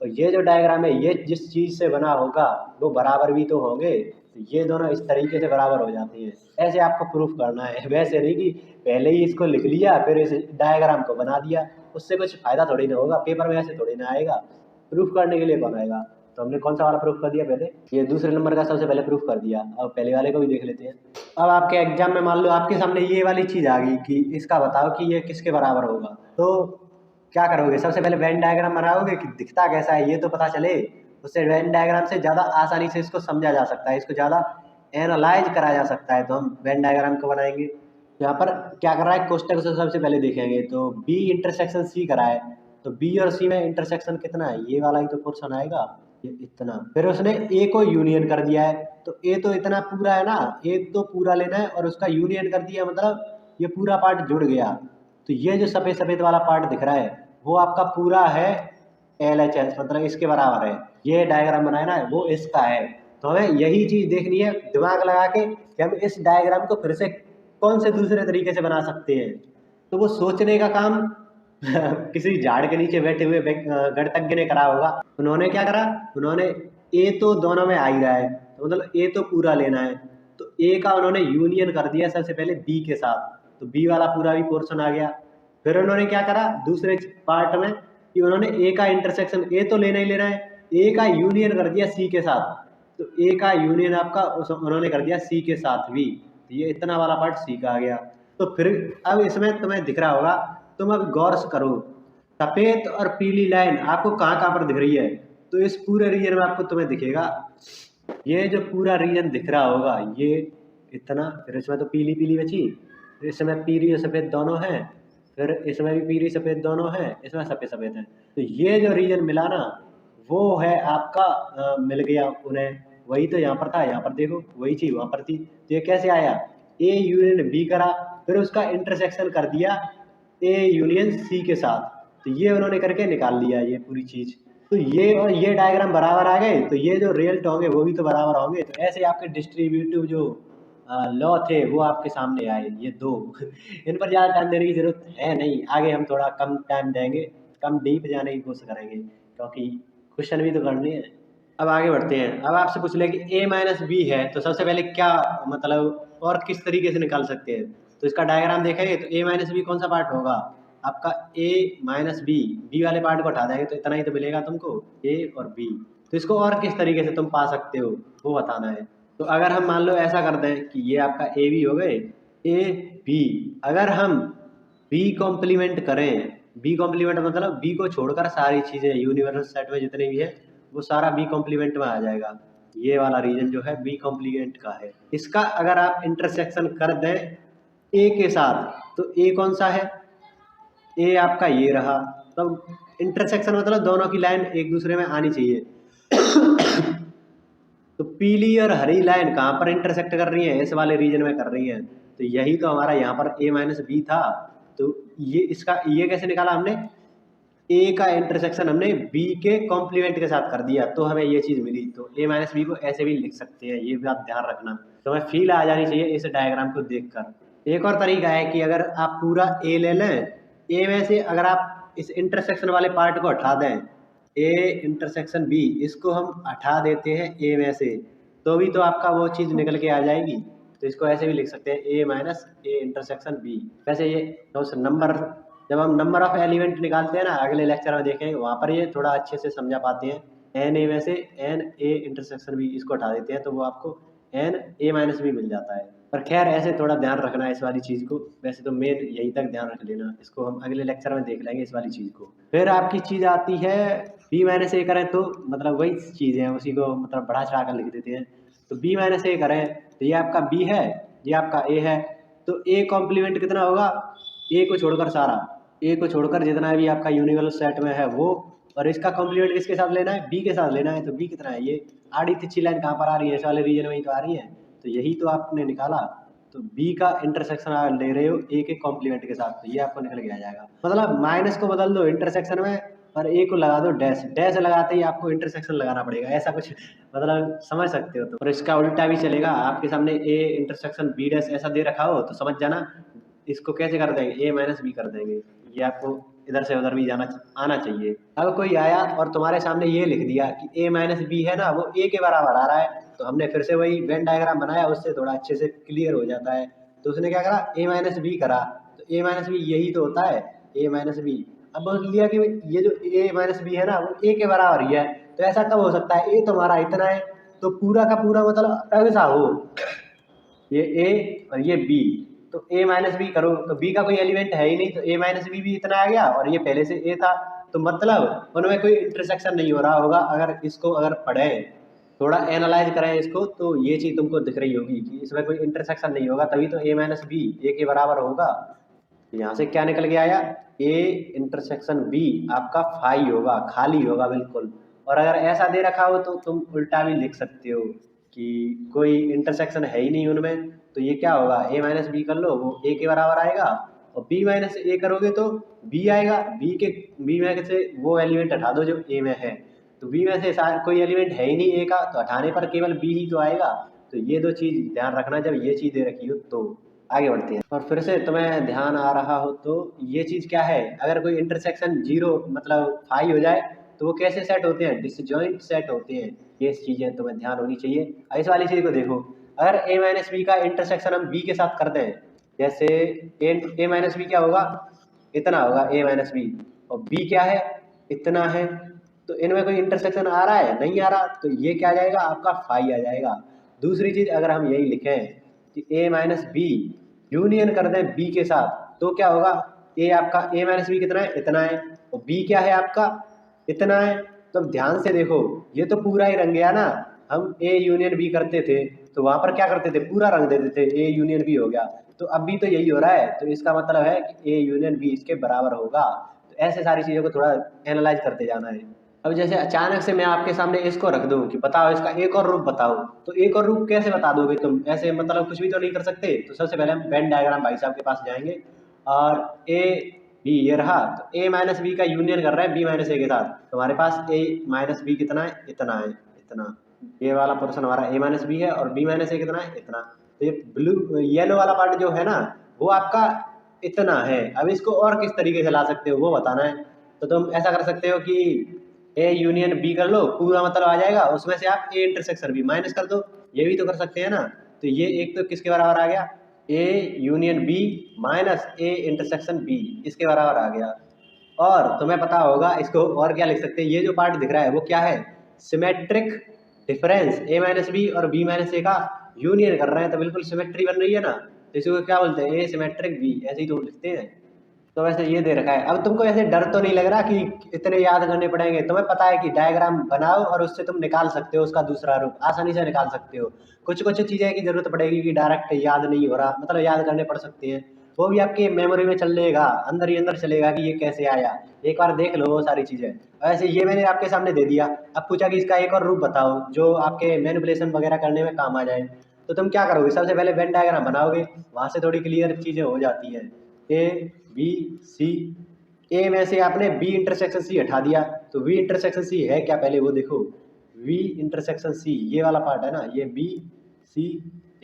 और ये जो डायग्राम है ये जिस चीज़ से बना होगा वो बराबर भी तो होंगे। तो ये दोनों इस तरीके से बराबर हो जाती हैं। ऐसे आपको प्रूफ करना है, वैसे नहीं कि पहले ही इसको लिख लिया फिर इस डायग्राम को बना दिया, उससे कुछ फायदा थोड़ी ना होगा, पेपर में ऐसे थोड़ी ना आएगा। प्रूफ करने के लिए कौन आएगा। तो हमने कौन सा वाला प्रूफ कर दिया पहले, ये दूसरे नंबर का सबसे पहले प्रूफ कर दिया। अब पहले वाले को भी देख लेते हैं। अब आपके एग्जाम में मान लो आपके सामने ये वाली चीज़ आ गई कि इसका बताओ कि ये किसके बराबर होगा, तो क्या करोगे, सबसे पहले वेन डायग्राम बनाओगे कि दिखता कैसा है ये तो पता चले। उससे वेन डायग्राम से ज़्यादा आसानी से इसको समझा जा सकता है, इसको ज़्यादा एनालाइज करा जा सकता है, तो हम वेन डायग्राम को बनाएंगे। यहाँ पर क्या कर रहा है, कोष्टक से सबसे पहले देखेंगे तो बी इंटरसेक्शन सी करा है, तो बी और सी में इंटरसेक्शन कितना है, ये वाला ही तो पोर्शन आएगा, ये इतना। फिर उसने ए को यूनियन कर दिया है, तो ए तो इतना पूरा है ना, ए तो पूरा लेना है और उसका यूनियन कर दिया, मतलब ये पूरा पार्ट जुड़ गया। तो ये जो सफ़ेद सफ़ेद वाला पार्ट दिख रहा है वो आपका पूरा है LHS, मतलब इसके बराबर है। ये डायग्राम बनाया ना वो इसका है। तो हमें यही चीज़ देखनी है दिमाग लगा के कि हम इस डायग्राम को फिर से कौन से दूसरे तरीके से बना सकते हैं। तो वो सोचने का काम किसी झाड़ के नीचे बैठे हुए गणितज्ञ ने करा होगा। उन्होंने क्या करा, उन्होंने ए तो दोनों में आ ही रहा है, तो मतलब ए तो पूरा लेना है, तो ए का उन्होंने यूनियन कर दिया सबसे पहले बी के साथ, तो बी वाला पूरा भी पोर्शन आ गया। फिर उन्होंने क्या करा दूसरे पार्ट में कि उन्होंने ए का इंटरसेक्शन, ए तो लेना ही लेना है, ए का यूनियन कर दिया सी के साथ, तो ए का यूनियन आपका उन्होंने कर दिया सी के साथ भी, तो ये इतना वाला पार्ट सी का आ गया। तो फिर अब इसमें तुम्हें दिख रहा होगा, तुम अब गौर से करो, सफ़ेद और पीली लाइन आपको कहाँ कहाँ पर दिख रही है, तो इस पूरे रीजन में आपको तुम्हें दिखेगा, ये जो पूरा रीजन दिख रहा होगा ये इतना, फिर इसमें तो पीली पीली बची, इसमें पीली और सफ़ेद दोनों हैं, फिर इसमें भी पीली सफ़ेद दोनों हैं, इसमें सफ़ेद सफ़ेद है। तो ये जो रीजन मिला ना वो है आपका मिल गया उन्हें, वही तो यहाँ पर था, यहाँ पर देखो वही चीज़ वहाँ पर थी। तो ये कैसे आया, ए यूनियन बी करा, फिर उसका इंटरसेक्शन कर दिया ए यूनियन सी के साथ, तो ये उन्होंने करके निकाल लिया ये पूरी चीज़। तो ये और ये डायग्राम बराबर आ गए, तो ये जो रिजल्ट होंगे वो भी तो बराबर होंगे। तो ऐसे आपके डिस्ट्रीब्यूटिव जो लॉ थे वो आपके सामने आए, ये दो इन पर ज़्यादा टाइम देने की ज़रूरत है नहीं, आगे हम थोड़ा कम टाइम देंगे, कम डीप जाने की कोशिश करेंगे क्योंकि क्वेश्चन भी तो करने हैं। अब आगे बढ़ते हैं। अब आपसे पूछ ले कि a माइनस बी है, तो सबसे पहले क्या मतलब और किस तरीके से निकाल सकते हैं, तो इसका डायग्राम देखेंगे तो a माइनस बी कौन सा पार्ट होगा आपका, a माइनस बी, बी वाले पार्ट को हटा देंगे तो इतना ही तो मिलेगा तुमको, a और b। तो इसको और किस तरीके से तुम पा सकते हो वो बताना है। तो अगर हम मान लो ऐसा कर दें कि ये आपका ए बी हो गए, ए बी, अगर हम बी कॉम्प्लीमेंट करें, बी कॉम्प्लीमेंट मतलब बी को छोड़कर सारी चीज़ें यूनिवर्सल सेट में जितने भी है वो सारा बी कॉम्प्लीमेंट में आ जाएगा। ये वाला रीजन जो है बी कॉम्प्लीमेंट का है। इसका अगर आप इंटरसेक्शन कर दें ए के साथ, तो ए कौन सा है, ए आपका ये रहा, तब इंटरसेक्शन मतलब दोनों की लाइन एक दूसरे में आनी चाहिए। तो पीली और हरी लाइन कहाँ पर इंटरसेक्ट कर रही है, इस वाले रीजन में कर रही है, तो यही तो हमारा यहाँ पर a माइनस बी था। तो ये इसका ये कैसे निकाला हमने, a का इंटरसेक्शन हमने b के कॉम्प्लीमेंट के साथ कर दिया तो हमें ये चीज़ मिली। तो a माइनस बी को ऐसे भी लिख सकते हैं, ये बात ध्यान रखना। तो हमें फील आ जानी चाहिए इस डायग्राम को देखकर। एक और तरीका है कि अगर आप पूरा a ले लें, a में से अगर आप इस इंटरसेक्शन वाले पार्ट को हटा दें, ए इंटरसेक्शन बी, इसको हम हटा देते हैं ए में से, तो भी तो आपका वो चीज़ निकल के आ जाएगी। तो इसको ऐसे भी लिख सकते हैं ए माइनस ए इंटरसेक्शन बी। वैसे ये तो नंबर, जब हम नंबर ऑफ एलिमेंट निकालते हैं ना, अगले लेक्चर में देखेंगे वहाँ पर ये थोड़ा अच्छे से समझा पाते हैं। एन ए में से एन ए इंटरसेक्शन बी इसको हटा देते हैं तो वो आपको एन ए माइनस बी मिल जाता है। पर खैर ऐसे थोड़ा ध्यान रखना है इस वाली चीज़ को, वैसे तो मेन यहीं तक ध्यान रख लेना, इसको हम अगले लेक्चर में देख लेंगे इस वाली चीज़ को। फिर आपकी चीज़ आती है बी माइनस ए करें तो मतलब वही चीज़ है, उसी को मतलब बढ़ा चढ़ा कर लिख देते हैं। तो बी माइनस ए करें तो ये आपका बी है, ये आपका ए है, तो ए कॉम्प्लीमेंट कितना होगा, ए को छोड़कर सारा, ए को छोड़कर जितना भी आपका यूनिवर्सल सेट में है वो, और इसका कॉम्प्लीमेंट किसके साथ लेना है, बी के साथ लेना है। तो बी कितना है, ये आड़ी तिरछी लाइन कहाँ पर आ रही है, इस वाले रीजन में ही तो आ रही है, तो यही तो आपने निकाला। तो बी का इंटरसेक्शन आप ले रहे हो ए के कॉम्प्लीमेंट के साथ, तो ये आपको निकल के आ जाएगा। मतलब माइनस को बदल दो इंटरसेक्शन में और ए को लगा दो डैश, डैश लगाते ही आपको इंटरसेक्शन लगाना पड़ेगा, ऐसा कुछ मतलब समझ सकते हो। तो और इसका उल्टा भी चलेगा, आपके सामने ए इंटरसेक्शन बी डैश ऐसा दे रखा हो तो समझ जाना इसको कैसे कर देंगे, ए माइनस बी कर देंगे, ये आपको इधर से उधर भी जाना आना चाहिए। अब कोई आया और तुम्हारे सामने ये लिख दिया कि a माइनस बी है ना वो a के बराबर आ रहा है, तो हमने फिर से वही वेन डायग्राम बनाया, उससे थोड़ा अच्छे से क्लियर हो जाता है। तो उसने क्या करा, a माइनस बी करा, तो a माइनस बी यही तो होता है a माइनस बी। अब बोल लिया कि ये जो a माइनस बी है ना वो a के बराबर ही है, तो ऐसा कब हो सकता है, a तुम्हारा इतना है तो पूरा का पूरा मतलब ऐसा हो, ये a और ये b, तो a माइनस बी करो तो b का कोई एलिमेंट है ही नहीं, तो a माइनस बी भी इतना आ गया और ये पहले से a था, तो मतलब उनमें कोई इंटरसेक्शन नहीं हो रहा होगा। अगर इसको अगर पढ़े थोड़ा एनालाइज करें इसको तो ये चीज़ तुमको दिख रही होगी कि इसमें कोई इंटरसेक्शन नहीं होगा, तभी तो a माइनस बी a के बराबर होगा। यहाँ से क्या निकल के आया, a इंटरसेक्शन b आपका फाई होगा, खाली होगा बिल्कुल। और अगर ऐसा दे रखा हो तो तुम उल्टा भी लिख सकते हो कि कोई इंटरसेक्शन है ही नहीं उनमें, तो ये क्या होगा, a माइनस बी कर लो वो a के बराबर आएगा, और b माइनस a करोगे तो b आएगा, b में से वो एलिमेंट हटा दो जो a में है, तो b में से कोई एलिमेंट है ही नहीं a का, तो हटाने पर केवल b ही तो आएगा। तो ये दो चीज़ ध्यान रखना जब ये चीज़ दे रखी हो तो। आगे बढ़ते हैं, और फिर से तुम्हें ध्यान आ रहा हो तो ये चीज़ क्या है, अगर कोई इंटरसेक्शन जीरो मतलब फाई हो जाए तो वो कैसे सेट होते हैं, डिसजॉइंट सेट होते हैं। ये चीज़ें तुम्हें ध्यान होनी चाहिए। इस वाली चीज़ को देखो, अगर a माइनस बी का इंटरसेक्शन हम b के साथ करते हैं, जैसे a माइनस बी क्या होगा, इतना होगा a माइनस बी, और b क्या है, इतना है, तो इनमें कोई इंटरसेक्शन आ रहा है, नहीं आ रहा, तो ये क्या आ जाएगा, आपका फाई आ जाएगा। दूसरी चीज़ अगर हम यही लिखें कि a माइनस बी यूनियन कर दें b के साथ, तो क्या होगा, आपका a माइनस बी कितना है, इतना है, और b क्या है आपका, इतना है। तो अब ध्यान से देखो, ये तो पूरा ही रंग गया ना, हम a यूनियन b करते थे तो वहां पर क्या करते थे, पूरा रंग देते थे, a यूनियन b हो गया, तो अब भी तो यही हो रहा है, तो इसका मतलब है कि a यूनियन b इसके बराबर होगा। तो ऐसे सारी चीज़ों को थोड़ा एनालाइज करते जाना है। अब जैसे अचानक से मैं आपके सामने इसको रख दूं कि बताओ इसका एक और रूप बताओ, तो एक और रूप कैसे बता दोगे तुम, ऐसे मतलब कुछ भी तो नहीं कर सकते। तो सबसे पहले हम वेन डायग्राम भाई साहब के पास जाएंगे, और ए बी ये रहा, तो a माइनस बी का यूनियन कर रहा है b माइनस ए के साथ, तो हमारे पास a माइनस बी कितना है, इतना है, इतना, ये वाला पोर्शन हमारा a माइनस बी है, और b माइनस ए कितना है, इतना। तो ये ब्लू येलो वाला पार्ट जो है ना वो आपका इतना है। अब इसको और किस तरीके से ला सकते हो वो बताना है, तो तुम ऐसा कर सकते हो कि a यूनियन b कर लो, पूरा मतलब आ जाएगा, उसमें से आप a इंटरसेक्शन b माइनस कर दो, ये भी तो कर सकते हैं ना। तो ये एक तो किसके बराबर आ गया, a union b minus a intersection b, इसके बराबर आ गया। और तुम्हें पता होगा इसको और क्या लिख सकते हैं, ये जो पार्ट दिख रहा है वो क्या है, symmetric difference, a minus B और b माइनस ए का यूनियन कर रहे हैं, तो बिल्कुल सिमेट्री बन रही है ना, तो इसको क्या बोलते हैं, a सिमेट्रिक b, ऐसे ही तो लिखते हैं। तो वैसे ये दे रखा है। अब तुमको ऐसे डर तो नहीं लग रहा कि इतने याद करने पड़ेंगे, तुम्हें पता है कि डायग्राम बनाओ और उससे तुम निकाल सकते हो उसका दूसरा रूप, आसानी से निकाल सकते हो। कुछ कुछ चीज़ें की जरूरत पड़ेगी कि डायरेक्ट याद नहीं हो रहा, मतलब याद करने पड़ सकते हैं, वो भी आपके मेमोरी में चलेगा, अंदर ही अंदर चलेगा कि ये कैसे आया, एक बार देख लो वो सारी चीज़ें। वैसे ये मैंने आपके सामने दे दिया, अब पूछा कि इसका एक और रूप बताओ जो आपके मैनिपुलेशन वगैरह करने में काम आ जाए, तो तुम क्या करोगे, सबसे पहले वेन डायग्राम बनाओगे, वहां से थोड़ी क्लियर चीज़ें हो जाती हैं। ए बी सी, ए में से आपने बी इंटरसेक्शन सी हटा दिया, तो वी इंटरसेक्शन सी है क्या, पहले वो देखो, वी इंटरसेक्शन सी ये वाला पार्ट है ना, ये बी सी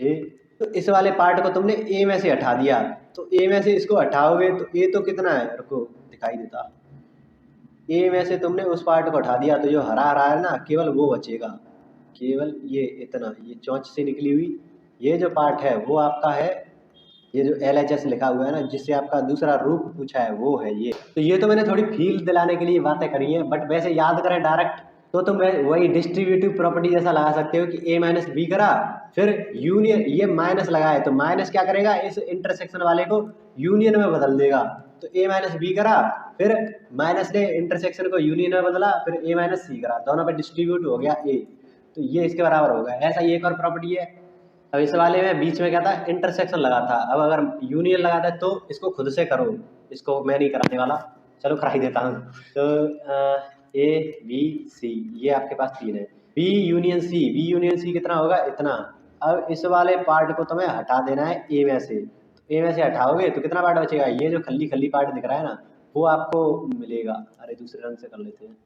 ए, तो इस वाले पार्ट को तुमने ए में से हटा दिया, तो ए में से इसको हटाओगे तो ए तो कितना है, रुको दिखाई देता, ए में से तुमने उस पार्ट को हटा दिया तो जो हरा हरा है ना केवल वो बचेगा, केवल ये इतना, ये चौंच से निकली हुई ये जो पार्ट है वो आपका है, ये जो LHS लिखा हुआ है ना जिससे आपका दूसरा रूप पूछा है वो है ये। तो ये तो मैंने थोड़ी फील दिलाने के लिए बातें करी हैं, बट वैसे याद करें डायरेक्ट तो तुम वही डिस्ट्रीब्यूटिव प्रॉपर्टी जैसा लगा सकते हो कि a माइनस बी करा, फिर यूनियन ये माइनस लगाए तो माइनस क्या करेगा, इस इंटरसेक्शन वाले को यूनियन में बदल देगा, तो a माइनस बी करा, फिर माइनस ने इंटरसेक्शन को यूनियन में बदला, फिर a माइनस सी करा, दोनों पे डिस्ट्रीब्यूट हो गया a, तो ये इसके बराबर होगा। ऐसा ही एक और प्रॉपर्टी है। अब इस वाले में बीच में क्या था, इंटरसेक्शन लगा था, अब अगर यूनियन लगा था तो इसको खुद से करो, इसको मैं नहीं कराने वाला, चलो करा ही देता हूँ। तो ए बी सी ये आपके पास तीन है, बी यूनियन सी कितना होगा, इतना। अब इस वाले पार्ट को तुम्हें हटा देना है ए में से, तो ए में से हटाओगे तो कितना पार्ट बचेगा, ये जो खली खली पार्ट दिख रहा है ना वो आपको मिलेगा। अरे दूसरे रंग से कर लेते हैं।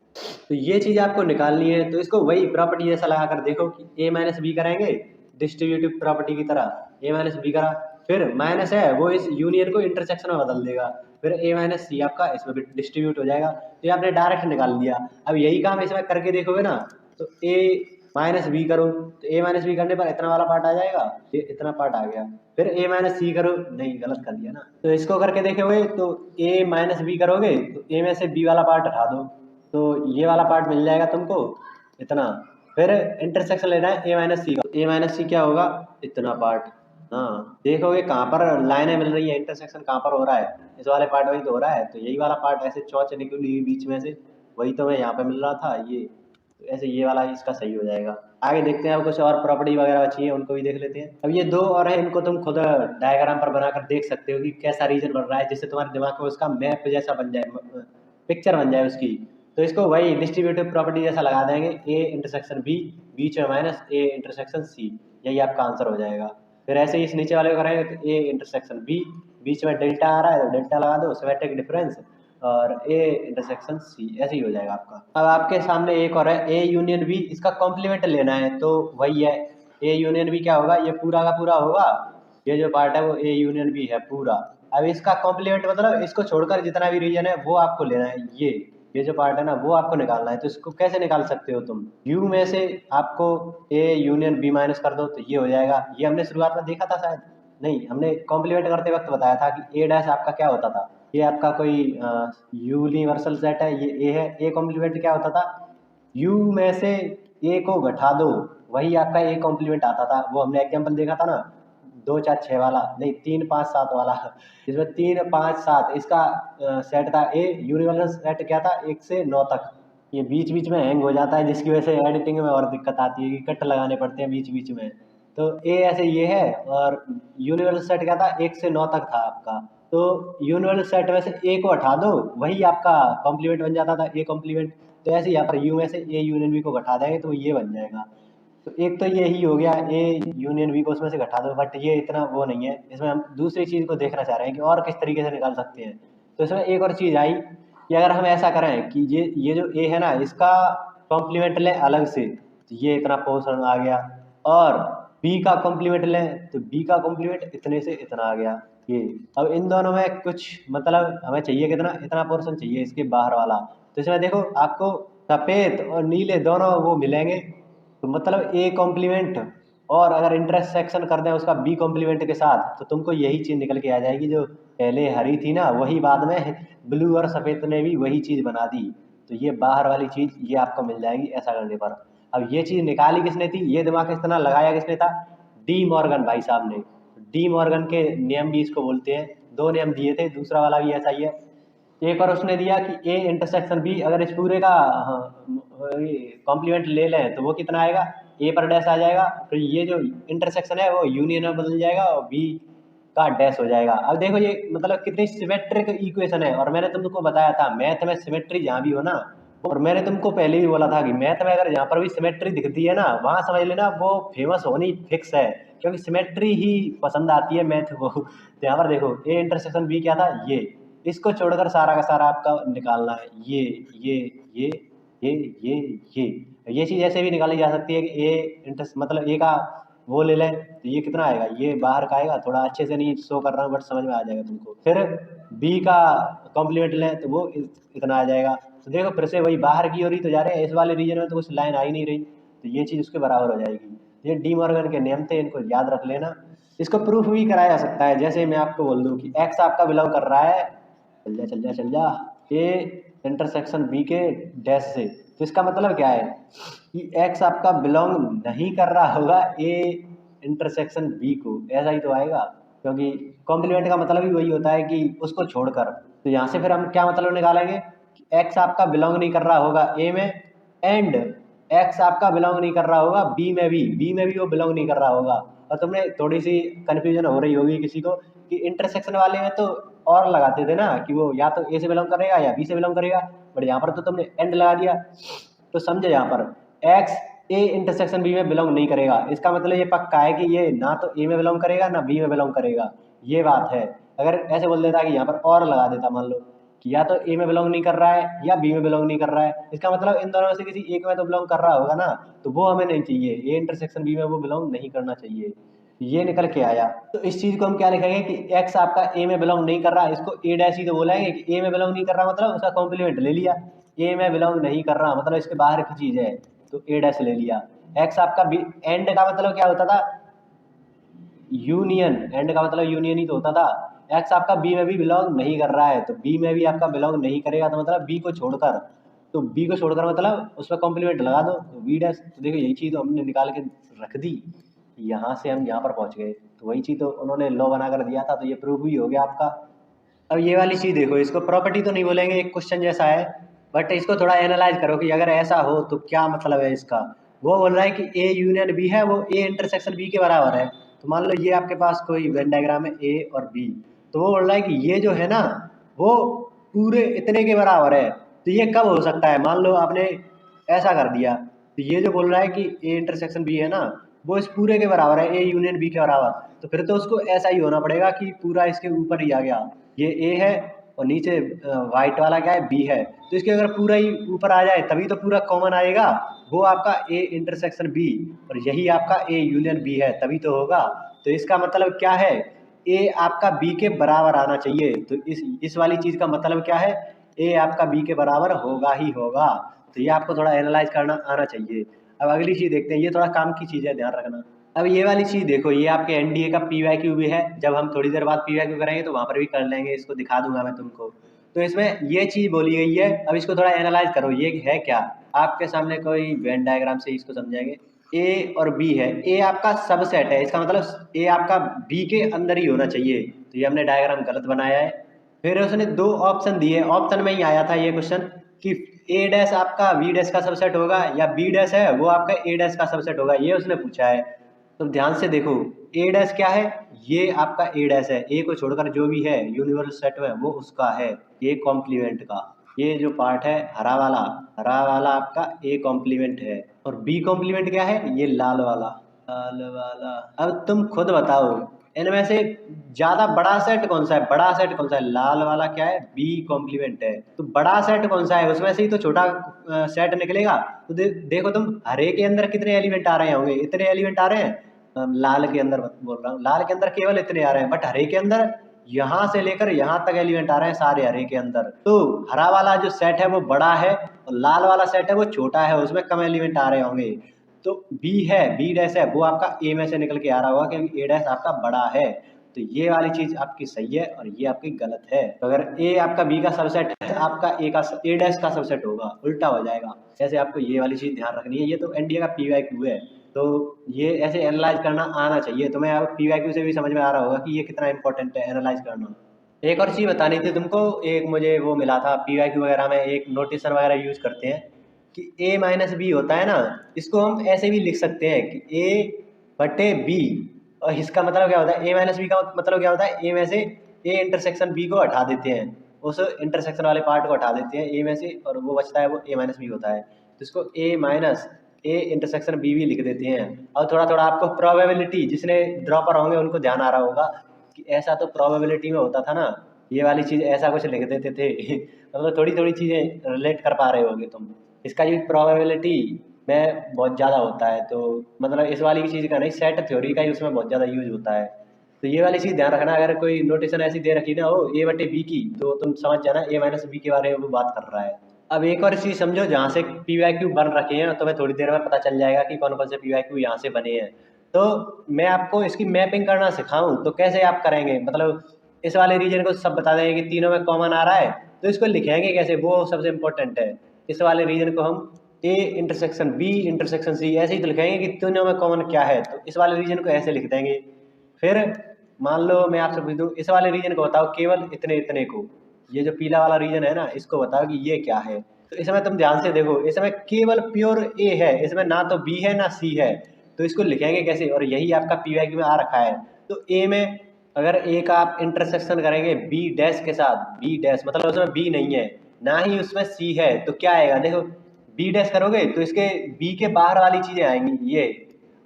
तो ये चीज़ आपको निकालनी है, तो इसको वही प्रॉपर्टी जैसा लगा कर देखो कि ए माइनस बी कराएंगे डिस्ट्रीब्यूटिव प्रॉपर्टी की तरह, ए माइनस बी करा, फिर माइनस है वो इस यूनियन को इंटरसेक्शन में बदल देगा, फिर ए माइनस सी आपका इसमें भी डिस्ट्रीब्यूट हो जाएगा। तो ये आपने डायरेक्ट निकाल लिया। अब यही काम इसमें करके देखोगे ना, तो ए माइनस बी करो तो ए माइनस बी करने पर इतना वाला पार्ट आ जाएगा, ये इतना पार्ट आ गया। फिर ए माइनस सी करो, नहीं गलत कर दिया ना, तो इसको करके देखोगे तो ए माइनस बी करोगे तो ए में से बी वाला पार्ट हटा दो, तो ये वाला पार्ट मिल जाएगा तुमको इतना। फिर इंटरसेक्शन लेना है ए माइनस सी का, ए माइनस सी क्या होगा, इतना पार्ट। हाँ देखोगे कहाँ पर लाइनें मिल रही है, इंटरसेक्शन कहाँ पर हो रहा है, इस वाले पार्ट वही तो हो रहा है। तो यही वाला पार्ट ऐसे चौच निकली बीच में से, वही तो मैं यहाँ पे मिल रहा था ये, तो ऐसे ये वाला इसका सही हो जाएगा। आगे देखते हैं, अब कुछ और प्रॉपर्टी वगैरह बची है उनको भी देख लेते हैं। अब ये दो और है, इनको तुम खुद डायग्राम पर बनाकर देख सकते हो कि कैसा रीजन बन रहा है, जिससे तुम्हारे दिमाग में उसका मैप जैसा बन जाए, पिक्चर बन जाए उसकी। तो इसको वही डिस्ट्रीब्यूटिव प्रॉपर्टी जैसा लगा देंगे, ए इंटरसेक्शन बी बीच में माइनस ए इंटरसेक्शन सी, यही आपका आंसर हो जाएगा। फिर ऐसे ही इस नीचे वाले को करेंगे तो ए इंटरसेक्शन बी बीच में डेल्टा आ रहा है तो डेल्टा लगा दो, सिमेट्रिक डिफरेंस, और ए इंटरसेक्शन सी, ऐसे ही हो जाएगा आपका। अब आपके सामने एक और है ए यूनियन बी, इसका कॉम्प्लीमेंट लेना है तो वही है ए यूनियन बी क्या होगा, ये पूरा का पूरा होगा, ये जो पार्ट है वो ए यूनियन बी है पूरा। अब इसका कॉम्प्लीमेंट मतलब इसको छोड़कर जितना भी रीजन है वो आपको लेना है, ये जो पार्ट है ना वो आपको निकालना है। तो इसको कैसे निकाल सकते हो तुम, यू में से आपको ए यूनियन बी माइनस कर दो तो ये हो जाएगा। ये हमने शुरुआत में देखा था शायद, नहीं हमने कॉम्प्लीमेंट करते वक्त बताया था कि ए डैश आपका क्या होता था, ये आपका कोई यूनिवर्सल सेट है, ये ए है, ए कॉम्प्लीमेंट क्या होता था, यू में से ए को घटा दो, वही आपका ए कॉम्प्लीमेंट आता था। वो हमने एग्जाम्पल देखा था ना, 2 4 6 वाला, नहीं 3 5 7 वाला, जिसमें 3 5 7 इसका सेट था ए, यूनिवर्सल सेट क्या था 1 से 9 तक। ये बीच बीच में हैंग हो जाता है जिसकी वजह से एडिटिंग में और दिक्कत आती है कि कट लगाने पड़ते हैं बीच बीच में। तो ए ऐसे ये है, और यूनिवर्सल सेट क्या था 1 से 9 तक था आपका। तो यूनिवर्सल सेट में से ए को हटा दो, वही आपका कॉम्प्लीमेंट बन जाता था ए कॉम्प्लीमेंट। तो ऐसे यहाँ पर यू में से ए यूनियन बी को घटा देंगे तो ये बन जाएगा। तो एक तो ये ही हो गया ए यूनियन बी को उसमें से घटा दो, बट ये इतना वो नहीं है, इसमें हम दूसरी चीज़ को देखना चाह रहे हैं कि और किस तरीके से निकाल सकते हैं। तो इसमें एक और चीज़ आई कि अगर हम ऐसा करें कि ये जो ए है ना इसका कॉम्प्लीमेंट लें अलग से, तो ये इतना पोर्शन आ गया, और बी का कॉम्प्लीमेंट लें तो बी का कॉम्प्लीमेंट इतने से इतना आ गया ये। अब इन दोनों में कुछ मतलब हमें चाहिए कितना, इतना पोर्शन चाहिए इसके बाहर वाला। तो इसमें देखो आपको सफ़ेद और नीले दोनों वो मिलेंगे, तो मतलब ए कॉम्प्लीमेंट, और अगर इंटरसेक्शन कर दें उसका बी कॉम्प्लीमेंट के साथ तो तुमको यही चीज़ निकल के आ जाएगी, जो पहले हरी थी ना वही बाद में ब्लू और सफ़ेद ने भी वही चीज़ बना दी। तो ये बाहर वाली चीज़ ये आपको मिल जाएगी ऐसा करने पर। अब ये चीज़ निकाली किसने थी, ये दिमाग इतना लगाया किसने था, डी मॉर्गन भाई साहब ने। डी मॉर्गन के नियम भी इसको बोलते हैं, 2 नियम दिए थे, दूसरा वाला भी ऐसा ही है। एक और उसने दिया कि ए इंटरसेक्शन बी अगर इस पूरे का कॉम्प्लीमेंट ले लें तो वो कितना आएगा, ए पर डैश आ जाएगा, तो ये जो इंटरसेक्शन है वो यूनियन में बदल जाएगा और बी का डैश हो जाएगा। अब देखो ये मतलब कितनी सिमेट्रिक इक्वेशन है, और मैंने तुमको बताया था मैथ में सिमेट्री जहाँ भी हो ना, और मैंने तुमको पहले भी बोला था कि मैथ में अगर जहाँ पर भी सिमेट्री दिखती है ना वहाँ समझ लेना वो फेमस होनी फिक्स है, क्योंकि सिमेट्री ही पसंद आती है मैथ को। तो यहाँ पर देखो ए इंटरसेक्शन बी क्या था, ये इसको छोड़कर सारा का सारा आपका निकालना है, ये ये ये ये चीज़ ऐसे भी निकाली जा सकती है कि ए इंटर मतलब ए का वो ले लें तो ये कितना आएगा, ये बाहर का आएगा, थोड़ा अच्छे से नहीं शो कर रहा हूँ बट समझ में आ जाएगा तुमको। फिर बी का कॉम्प्लीमेंट लें तो वो इतना आ जाएगा। तो देखो फिर से वही बाहर की ओर ही तो जा रहे हैं, इस वाले रीजन में तो कुछ लाइन आ ही नहीं रही, तो ये चीज़ उसके बराबर हो जाएगी। ये डी मॉर्गन के नियम थे, इनको याद रख लेना। इसको प्रूफ भी कराया जा सकता है, जैसे मैं आपको बोल दूं कि एक्स आपका बिलोंग कर रहा है, चल जा चल जा चल जा, ए इंटरसेक्शन बी के डैश से, तो इसका मतलब क्या है कि एक्स आपका बिलोंग नहीं कर रहा होगा ए इंटरसेक्शन बी को, ऐसा ही तो आएगा, क्योंकि कॉम्प्लीमेंट का मतलब ही वही होता है कि उसको छोड़कर। तो यहाँ से फिर हम क्या मतलब निकालेंगे कि एक्स आपका बिलोंग नहीं कर रहा होगा ए में, एंड एक्स आपका बिलोंग नहीं कर रहा होगा बी में भी वो बिलोंग नहीं कर रहा होगा। और तुमने थोड़ी सी कन्फ्यूजन हो रही होगी किसी को कि इंटरसेक्शन वाले में तो और लगाते थे ना कि वो या तो ए से बिलोंग करेगा या बी से बिलोंग करेगा, बट यहाँ पर तो तुमने एंड लगा दिया। तो समझे यहाँ पर एक्स ए इंटरसेक्शन बी में बिलोंग नहीं करेगा, इसका मतलब ये पक्का है कि ये ना तो ए में बिलोंग करेगा ना बी में बिलोंग करेगा, ये बात है। अगर ऐसे बोल देता कि यहाँ पर और लगा देता, मान लो कि या तो ए में बिलोंग नहीं कर रहा है या बी में बिलोंग नहीं कर रहा है, इसका मतलब इन दोनों में से किसी एक में तो बिलोंग कर रहा होगा ना, तो वो हमें नहीं चाहिए, ए इंटरसेक्शन बी में वो बिलोंग नहीं करना चाहिए। ये निकल के आया। तो इस चीज़ को हम क्या लिखेंगे कि x आपका a में बिलोंग नहीं कर रहा, इसको a डैश ही तो बोलेंगे कि a में बिलोंग नहीं कर रहा मतलब उसका कॉम्प्लीमेंट ले लिया। a में बिलोंग नहीं कर रहा मतलब इसके बाहर की चीज़ है तो a डैश ले लिया। x आपका b, एंड का मतलब क्या होता था, यूनियन, एंड का मतलब यूनियन ही तो होता था। एक्स आपका बी में भी बिलोंग नहीं कर रहा है तो बी में भी आपका बिलोंग नहीं करेगा तो मतलब बी को छोड़कर, तो बी को छोड़कर मतलब उस पर कॉम्प्लीमेंट लगा दो तो बी डैश। तो देखो यही चीज़ तो हमने निकाल के रख दी, यहाँ से हम यहाँ पर पहुँच गए। तो वही चीज़ तो उन्होंने लॉ बना कर दिया था तो ये प्रूफ भी हो गया आपका। अब ये वाली चीज़ देखो, इसको प्रॉपर्टी तो नहीं बोलेंगे, एक क्वेश्चन जैसा है, बट इसको थोड़ा एनालाइज करो कि अगर ऐसा हो तो क्या मतलब है इसका। वो बोल रहा है कि ए यूनियन बी है, वो ए इंटरसेक्शन बी के बराबर है। तो मान लो ये आपके पास कोई वेन डायग्राम है ए और बी, तो वो बोल रहा है कि ये जो है ना वो पूरे इतने के बराबर है। तो ये कब हो सकता है, मान लो आपने ऐसा कर दिया, तो ये जो बोल रहा है कि ए इंटरसेक्शन बी है ना वो इस पूरे के बराबर है, ए यूनियन बी के बराबर, तो फिर तो उसको ऐसा ही होना पड़ेगा कि पूरा इसके ऊपर ही आ गया, ये ए है और नीचे वाइट वाला क्या है बी है, तो इसके अगर पूरा ही ऊपर आ जाए तभी तो पूरा कॉमन आएगा, वो आपका ए इंटरसेक्शन बी और यही आपका ए यूनियन बी है तभी तो होगा। तो इसका मतलब क्या है, ए आपका बी के बराबर आना चाहिए। तो इस वाली चीज का मतलब क्या है, ए आपका बी के बराबर होगा ही होगा। तो ये आपको थोड़ा एनालाइज करना आना चाहिए। अब अगली चीज देखते हैं, ये थोड़ा काम की चीज है, ध्यान रखना। अब ये वाली चीज देखो, ये आपके एनडीए का पीवाईक्यू भी है, जब हम थोड़ी देर बाद पीवाईक्यू करेंगे तो वहां पर भी कर लेंगे, इसको दिखा दूंगा मैं तुमको। तो इसमें ये चीज बोली गई है, अब इसको थोड़ा एनालाइज करो, ये है क्या। आपके सामने कोई वेन डायग्राम से इसको समझाएंगे, ए और बी है, ए आपका सबसेट है, इसका मतलब ए आपका बी के अंदर ही होना चाहिए, तो ये हमने डायग्राम गलत बनाया है। फिर उसने दो ऑप्शन दिए, ऑप्शन में ही आया था ये क्वेश्चन कि ए डैश आपका बी डैश का सबसेट होगा या बी डैश है वो आपका ए डैश का सबसेट होगा, ये उसने पूछा है। तो ध्यान से देखो, ए डैश क्या है, ये आपका ए डैश है, ए को छोड़कर जो भी है यूनिवर्सल सेट में वो उसका है, ए कॉम्प्लीमेंट का। ये जो पार्ट है हरा वाला आपका ए कॉम्प्लीमेंट है, और बी कॉम्प्लीमेंट क्या है, ये लाल वाला। अब तुम खुद बताओ इनमें से ज्यादा बड़ा सेट कौन सा है, बड़ा सेट कौन सा है, लाल वाला क्या है, बी कॉम्प्लीमेंट है। तो बड़ा सेट कौन सा है, उसमें से ही तो छोटा सेट निकलेगा। तो देखो तुम, हरे के अंदर कितने एलिमेंट आ रहे होंगे, इतने एलिमेंट आ रहे हैं। लाल के अंदर बोल रहा हूँ, लाल के अंदर केवल इतने आ रहे हैं, बट हरे के अंदर यहाँ से लेकर यहाँ तक एलिमेंट आ रहे हैं सारे हरे के अंदर। तो हरा वाला जो सेट है वो बड़ा है और लाल वाला सेट है वो छोटा है, उसमें कम एलिमेंट आ रहे होंगे। तो बी है, बी डैश है, वो आपका ए में से निकल के आ रहा होगा क्योंकि ए डैश आपका बड़ा है। तो ये वाली चीज आपकी सही है और ये आपकी गलत है। तो अगर ए आपका बी का सबसेट है, आपका ए डैश का सबसेट होगा, उल्टा हो जाएगा। ऐसे आपको ये वाली चीज ध्यान रखनी है। ये तो एनडीए का पीवाईक्यू है, तो ये ऐसे एनालाइज करना आना चाहिए तुम्हें। अब पीवाईक्यू से भी समझ में आ रहा होगा कि ये कितना इंपॉर्टेंट है एनालाइज करना। एक और चीज बतानी थी तुमको, एक मुझे वो मिला था पीवाईक्यू वगैरह में, एक नोटेशन वगैरह यूज करते हैं कि ए माइनस बी होता है ना, इसको हम ऐसे भी लिख सकते हैं कि ए बटे बी। और इसका मतलब क्या होता है, ए माइनस बी का मतलब क्या होता है, ए में से ए इंटरसेक्शन बी को हटा देते हैं, उस इंटरसेक्शन वाले पार्ट को हटा देते हैं ए में से, और वो बचता है वो ए माइनस बी होता है। तो इसको ए माइनस ए इंटरसेक्शन बी भी लिख देते हैं। और थोड़ा थोड़ा आपको प्रोबेबिलिटी, जिसने ड्रॉपर होंगे उनको ध्यान आ रहा होगा कि ऐसा तो प्रोबेबिलिटी में होता था ना, ये वाली चीज़ ऐसा कुछ लिख देते थे मतलब थोड़ी थोड़ी चीज़ें रिलेट कर पा रहे होगे तुम। इसका यूज प्रोबेबिलिटी में बहुत ज़्यादा होता है, तो मतलब इस वाली चीज़ का नहीं, सेट थ्योरी का ही उसमें बहुत ज़्यादा यूज होता है। तो ये वाली चीज़ ध्यान रखना, अगर कोई नोटेशन ऐसी दे रखी ना हो ए बटे बी की, तो तुम समझ जाना ए माइनस बी के बारे में वो बात कर रहा है। अब एक और चीज़ समझो, जहाँ से पीवाईक्यू बन रखे हैं तुम्हें थोड़ी देर में पता चल जाएगा कि कौन कौन से पीवाईक्यू यहाँ से बने हैं। तो मैं आपको इसकी मैपिंग करना सिखाऊं तो कैसे आप करेंगे, मतलब इस वाले रीजन को सब बता देंगे कि तीनों में कॉमन आ रहा है, तो इसको लिखेंगे कैसे, वो सबसे इम्पोर्टेंट है। इस वाले रीजन को हम A intersection B intersection C ऐसे ही तो लिखेंगे कि तीनों में कॉमन क्या है, तो इस वाले रीजन को ऐसे लिख देंगे। फिर मान लो मैं आपसे पूछ दूं, इस वाले रीजन को बताओ केवल इतने इतने को, ये जो पीला वाला रीजन है ना इसको बताओ कि ये क्या है। तो इसमें तुम ध्यान से देखो, इसमें केवल प्योर ए है, इसमें ना तो बी है ना सी है, तो इसको लिखेंगे कैसे, और यही आपका पीवाईक्यू में आ रखा है। तो ए में अगर ए का आप इंटरसेक्शन करेंगे बी डैश के साथ, बी डैश मतलब उसमें बी नहीं है ना ही उसमें सी है, तो क्या आएगा देखो, बी डैश करोगे तो इसके बी के बाहर वाली चीजें आएंगी ये,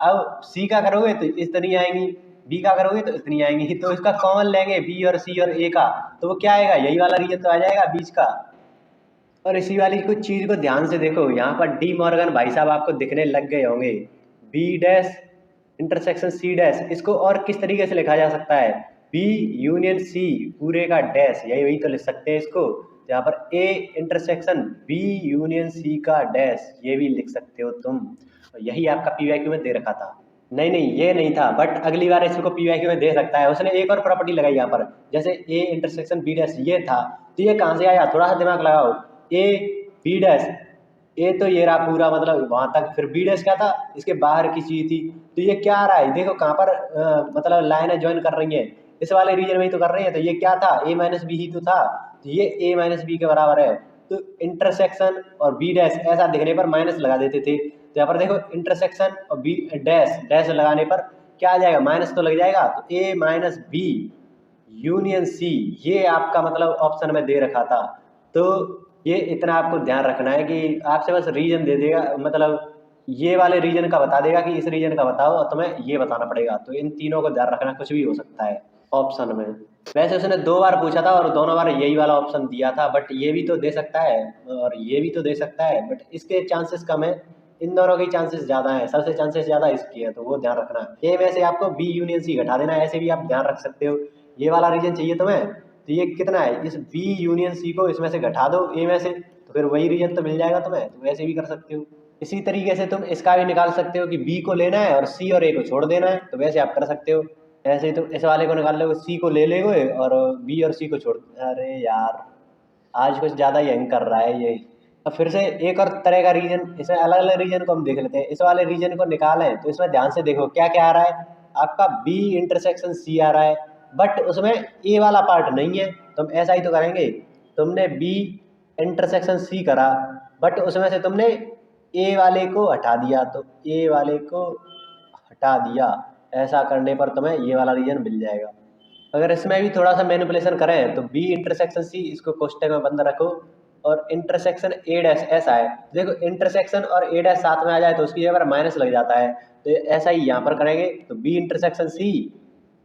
अब सी का करोगे तो इतनी आएंगी, बी का करोगे तो इतनी आएंगी, तो इसका कॉमन लेंगे बी और सी और ए का, तो वो क्या आएगा, यही वाला रीजन तो आ जाएगा बीच का। और इसी वाली कुछ चीज को ध्यान से देखो, यहाँ पर डी मॉर्गन भाई साहब आपको दिखने लग गए होंगे, B dash intersection C dash, इसको और किस तरीके से लिखा जा सकता है, बी यूनियन सी पूरे का डैश, यही वही तो लिख सकते हैं इसको। यहाँ पर A intersection B union C का डैश, ये भी लिख सकते हो तुम। यही आपका पीवाईक्यू में दे रखा था। नहीं नहीं ये नहीं था, बट अगली बार इसको पीवाईक्यू में दे सकता है। उसने एक और प्रॉपर्टी लगाई यहाँ पर, जैसे ए इंटरसेक्शन बी डैश ये था, तो ये कहाँ से आया, थोड़ा सा दिमाग लगाओ। ए बी डैश, ए तो ये रहा पूरा मतलब वहां तक, फिर बी डैश क्या था, इसके बाहर की चीज थी। तो ये क्या आ रहा है, देखो कहाँ पर मतलब लाइनें ज्वाइन कर रही हैं, इस वाले रीजन में ही तो कर रही है। तो ये क्या था, ए माइनस बी ही तो था, तो ये ए माइनस बी के बराबर है। तो इंटरसेक्शन और बी डैश ऐसा दिखने पर माइनस लगा देते थे, तो यहाँ पर देखो इंटरसेक्शन और बी डैश डैश लगाने पर क्या आ जाएगा, माइनस तो लग जाएगा। तो ए माइनस बी यूनियन सी, ये आपका मतलब ऑप्शन में दे रखा था। तो ये इतना आपको ध्यान रखना है कि आपसे बस रीजन दे देगा, मतलब ये वाले रीजन का बता देगा कि इस रीजन का बताओ, और तुम्हें ये बताना पड़ेगा। तो इन तीनों को ध्यान रखना, कुछ भी हो सकता है ऑप्शन में। वैसे उसने 2 बार पूछा था और दोनों बार यही वाला ऑप्शन दिया था, बट ये भी तो दे सकता है और ये भी तो दे सकता है, बट इसके चांसेस कम है, इन दोनों के चांसेस ज़्यादा है, सबसे चांसेस ज़्यादा इसकी है, तो वो ध्यान रखना है। ए में से आपको बी यूनियन सी घटा देना है, ऐसे भी आप ध्यान रख सकते हो। ये वाला रीजन चाहिए तुम्हें, तो ये कितना है, इस बी यूनियन सी को इसमें से घटा दो ए में से, तो फिर वही रीजन तो मिल जाएगा तुम्हें। तो वैसे भी कर सकते हो। इसी तरीके से तुम इसका भी निकाल सकते हो कि बी को लेना है और सी और ए को छोड़ देना है, तो वैसे आप कर सकते हो। ऐसे ही तुम इस वाले को निकाल लोगे, सी को ले लेगे और बी और सी को छोड़, अरे यार आज कुछ ज़्यादा ही हैंग कर रहा है ये। अब फिर से एक और तरह का रीजन, इसमें अलग अलग रीजन को हम देख लेते हैं। इस वाले रीजन को निकालें तो इसमें ध्यान से देखो क्या क्या आ रहा है, आपका बी इंटरसेक्शन सी आ रहा है, बट उसमें ए वाला पार्ट नहीं है। तो हम ऐसा ही तो करेंगे, तुमने बी इंटरसेक्शन सी करा, बट उसमें से तुमने ए वाले को हटा दिया, तो ए वाले को हटा दिया, ऐसा करने पर तुम्हें ये वाला रीजन मिल जाएगा। अगर इसमें भी थोड़ा सा मैनिपुलेशन करें तो बी इंटरसेक्शन सी, इसको कोष्टक में बंद रखो, और इंटरसेक्शन ए डैश ऐसा है, देखो इंटरसेक्शन और ए डैश साथ में आ जाए तो उसकी जगह पर माइनस लग जाता है, तो ऐसा ही यहाँ पर करेंगे। तो बी इंटरसेक्शन सी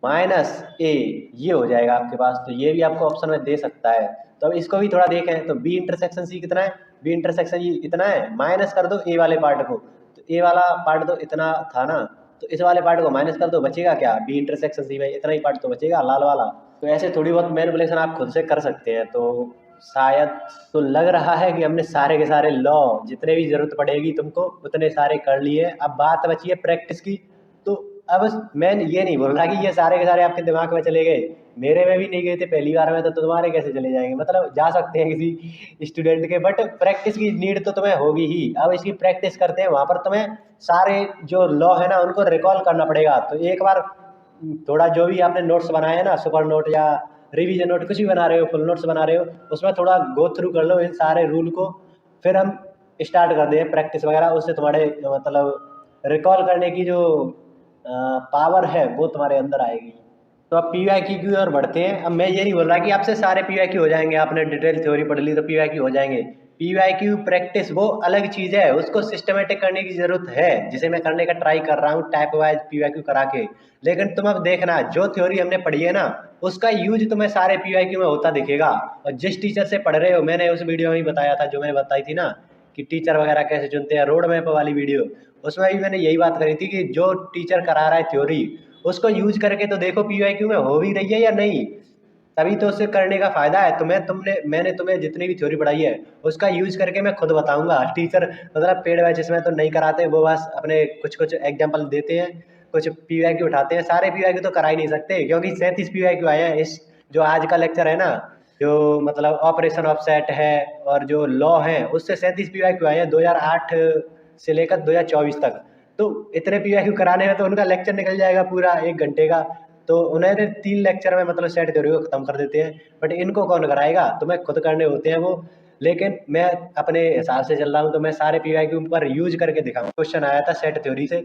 माइनस ए, ये हो जाएगा आपके पास। तो ये भी आपको ऑप्शन में दे सकता है। तो अब इसको भी थोड़ा देखें, तो बी इंटरसेक्शन सी कितना है, बी इंटरसेक्शन ये इतना है, माइनस कर दो ए वाले पार्ट को, तो ए वाला पार्ट तो इतना था ना, तो इस वाले पार्ट को माइनस कर दो, बचेगा क्या, बी इंटरसेक्शन सी में इतना ही पार्ट तो बचेगा लाल वाला। तो ऐसे थोड़ी बहुत मैनिपुलेशन आप खुद से कर सकते हैं। तो शायद, तो लग रहा है कि हमने सारे के सारे लॉ जितने भी जरूरत पड़ेगी तुमको उतने सारे कर लिए। अब बात बची है प्रैक्टिस की। तो अब मैं ये नहीं बोल रहा कि ये सारे के सारे आपके दिमाग में चले गए, मेरे में भी नहीं गए थे पहली बार में, तो तुम्हारे कैसे चले जाएंगे, मतलब जा सकते हैं किसी स्टूडेंट के, बट प्रैक्टिस की नीड तो तुम्हें होगी ही। अब इसकी प्रैक्टिस करते हैं, वहां पर तुम्हें सारे जो लॉ है ना उनको रिकॉल करना पड़ेगा। तो एक बार थोड़ा जो भी आपने नोट्स बनाए हैं ना, सुपर नोट या रिवीजन नोट, कुछ भी बना रहे हो, फुल नोट्स बना रहे हो, उसमें थोड़ा गो थ्रू कर लो इन सारे रूल को, फिर हम स्टार्ट कर दें प्रैक्टिस वगैरह। उससे तुम्हारे मतलब रिकॉल करने की जो पावर है वो तुम्हारे अंदर आएगी। तो अब पीवाईक्यू की ओर बढ़ते हैं। अब मैं ये नहीं बोल रहा कि आपसे सारे पीवाईक्यू हो जाएंगे, आपने डिटेल थ्योरी पढ़ ली तो पीवाईक्यू हो जाएंगे। पीवाईक्यू प्रैक्टिस वो अलग चीज़ है, उसको सिस्टमेटिक करने की जरूरत है, जिसे मैं करने का ट्राई कर रहा हूँ टाइप वाइज पीवाईक्यू करा के। लेकिन तुम अब देखना, जो थ्योरी हमने पढ़ी है ना उसका यूज तुम्हें सारे पीवाईक्यू में होता दिखेगा। और जिस टीचर से पढ़ रहे हो, मैंने उस वीडियो में ही बताया था, जो मैंने बताई थी ना कि टीचर वगैरह कैसे चुनते हैं, रोड मैप वाली वीडियो, उसमें भी मैंने यही बात करी थी कि जो टीचर करा रहा है थ्योरी उसको यूज करके तो देखो पीवाईक्यू में हो भी रही है या नहीं, तभी तो उससे करने का फायदा है। मैंने तुम्हें जितनी भी थ्योरी पढ़ाई है उसका यूज करके मैं खुद बताऊंगा। टीचर मतलब पेड बैच इसमें तो नहीं कराते, वो बस अपने कुछ कुछ एग्जाम्पल देते हैं, कुछ पीवाईक्यू उठाते हैं। सारे पीवाईक्यू तो करा ही नहीं सकते, क्योंकि 37 पीवाईक्यू आए हैं। इस जो आज का लेक्चर है ना, जो मतलब ऑपरेशन ऑफ सेट है और जो लॉ है, उससे 37 पीवाईक्यू आए हैं 2008 से लेकर 2024 तक। तो इतने पीवाईक्यू कराने में तो उनका लेक्चर निकल जाएगा पूरा 1 घंटे का। तो उन्हें 3 लेक्चर में मतलब सेट थ्योरी को खत्म कर देते हैं, बट इनको कौन कराएगा, तुम्हें खुद करने होते हैं वो। लेकिन मैं अपने हिसाब से चल रहा हूँ, तो मैं सारे पीवाईक्यू पर यूज करके दिखाऊँ। क्वेश्चन आया था सेट थ्योरी से,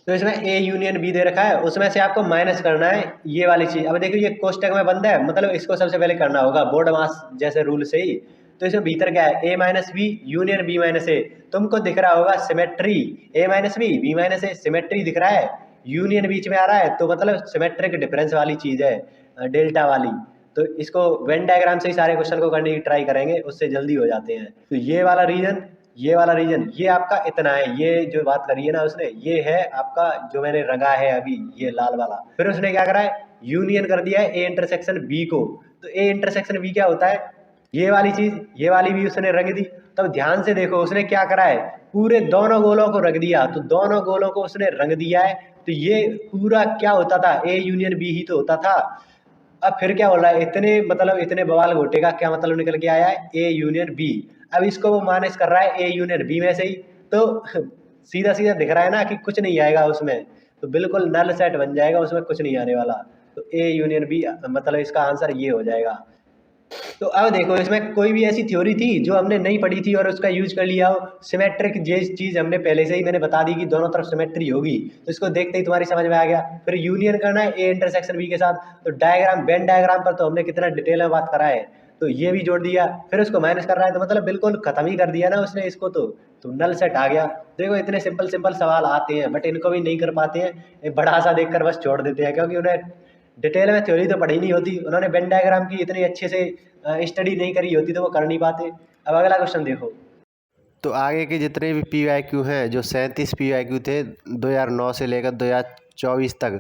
तो इसमें ए यूनियन बी दे रखा है, उसमें से आपको माइनस करना है ये वाली चीज। अब देखिए ये कोष्टक में बंद है, मतलब इसको सबसे पहले करना होगा बोर्ड मास जैसे रूल से ही। तो इसमें भीतर क्या है, A minus B union B minus A, तुमको दिख रहा होगा symmetry, A minus B minus A, symmetry दिख रहा है, यूनियन बीच में आ रहा है, तो मतलब सिमेट्रिक डिफरेंस वाली चीज है, डेल्टा वाली। तो इसको वेन डायग्राम से ही सारे क्वेश्चन को करने की ट्राई करेंगे, उससे जल्दी हो जाते हैं। तो ये वाला रीजन ये वाला रीजन ये आपका इतना है, ये जो बात करी है ना उसने, ये है आपका जो मैंने रंगा है अभी, ये लाल वाला। फिर उसने क्या करा है, यूनियन कर दिया है ए इंटरसेक्शन बी को। तो ए इंटरसेक्शन बी क्या होता है, ये वाली चीज, ये वाली भी उसने रंग दी। तब ध्यान से देखो उसने क्या करा है, पूरे दोनों गोलों को रंग दिया, तो दोनों गोलों को उसने रंग दिया है। तो ये पूरा क्या होता था, ए यूनियन बी ही तो होता था। अब फिर क्या बोल रहा है, इतने मतलब इतने बवाल घोटे का क्या मतलब निकल के आया है, ए यूनियन बी। अब इसको वो माइनस कर रहा है ए यूनियन बी में से ही, तो सीधा सीधा दिख रहा है ना कि कुछ नहीं आएगा उसमें, तो बिल्कुल नल सेट बन जाएगा, उसमें कुछ नहीं आने वाला। तो ए यूनियन बी मतलब इसका आंसर ये हो जाएगा। तो अब देखो इसमें कोई भी ऐसी थ्योरी थी जो हमने नहीं पढ़ी थी और उसका यूज कर लिया हो। सिमेट्रिक ये चीज हमने पहले से ही मैंने बता दी कि दोनों तरफ सिमेट्री होगी, तो इसको देखते ही तुम्हारी समझ में आ गया। फिर यूनियन करना है ए इंटरसेक्शन बी के साथ, तो डायग्राम वेन डायग्राम पर तो हमने कितना डिटेल में बात करा है, तो ये भी जोड़ दिया। फिर उसको माइनस कर रहा है, तो मतलब बिल्कुल खत्म ही कर दिया ना उसने इसको, तो नल सेट आ गया। देखो इतने सिंपल सिंपल सवाल आते हैं, बट इनको भी नहीं कर पाते हैं, एक बड़ा सा देखकर बस छोड़ देते हैं, क्योंकि उन्हें डिटेल में थ्योरी तो पढ़ी नहीं होती, उन्होंने वेन डायग्राम की इतनी अच्छे से स्टडी नहीं करी होती, तो वो कर नहीं पाते। अब अगला क्वेश्चन देखो। तो आगे के जितने भी PYQ हैं, जो 37 PYQ थे 2009 से लेकर 2024 तक,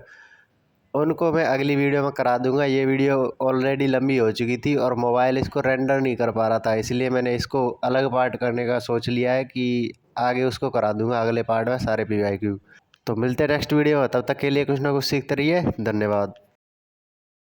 उनको मैं अगली वीडियो में करा दूंगा। ये वीडियो ऑलरेडी लंबी हो चुकी थी और मोबाइल इसको रेंडर नहीं कर पा रहा था, इसलिए मैंने इसको अलग पार्ट करने का सोच लिया है कि आगे उसको करा दूंगा अगले पार्ट में सारे PYQ। तो मिलते हैं नेक्स्ट वीडियो में, तब तक के लिए कुछ ना कुछ सीखते रहिए। धन्यवाद।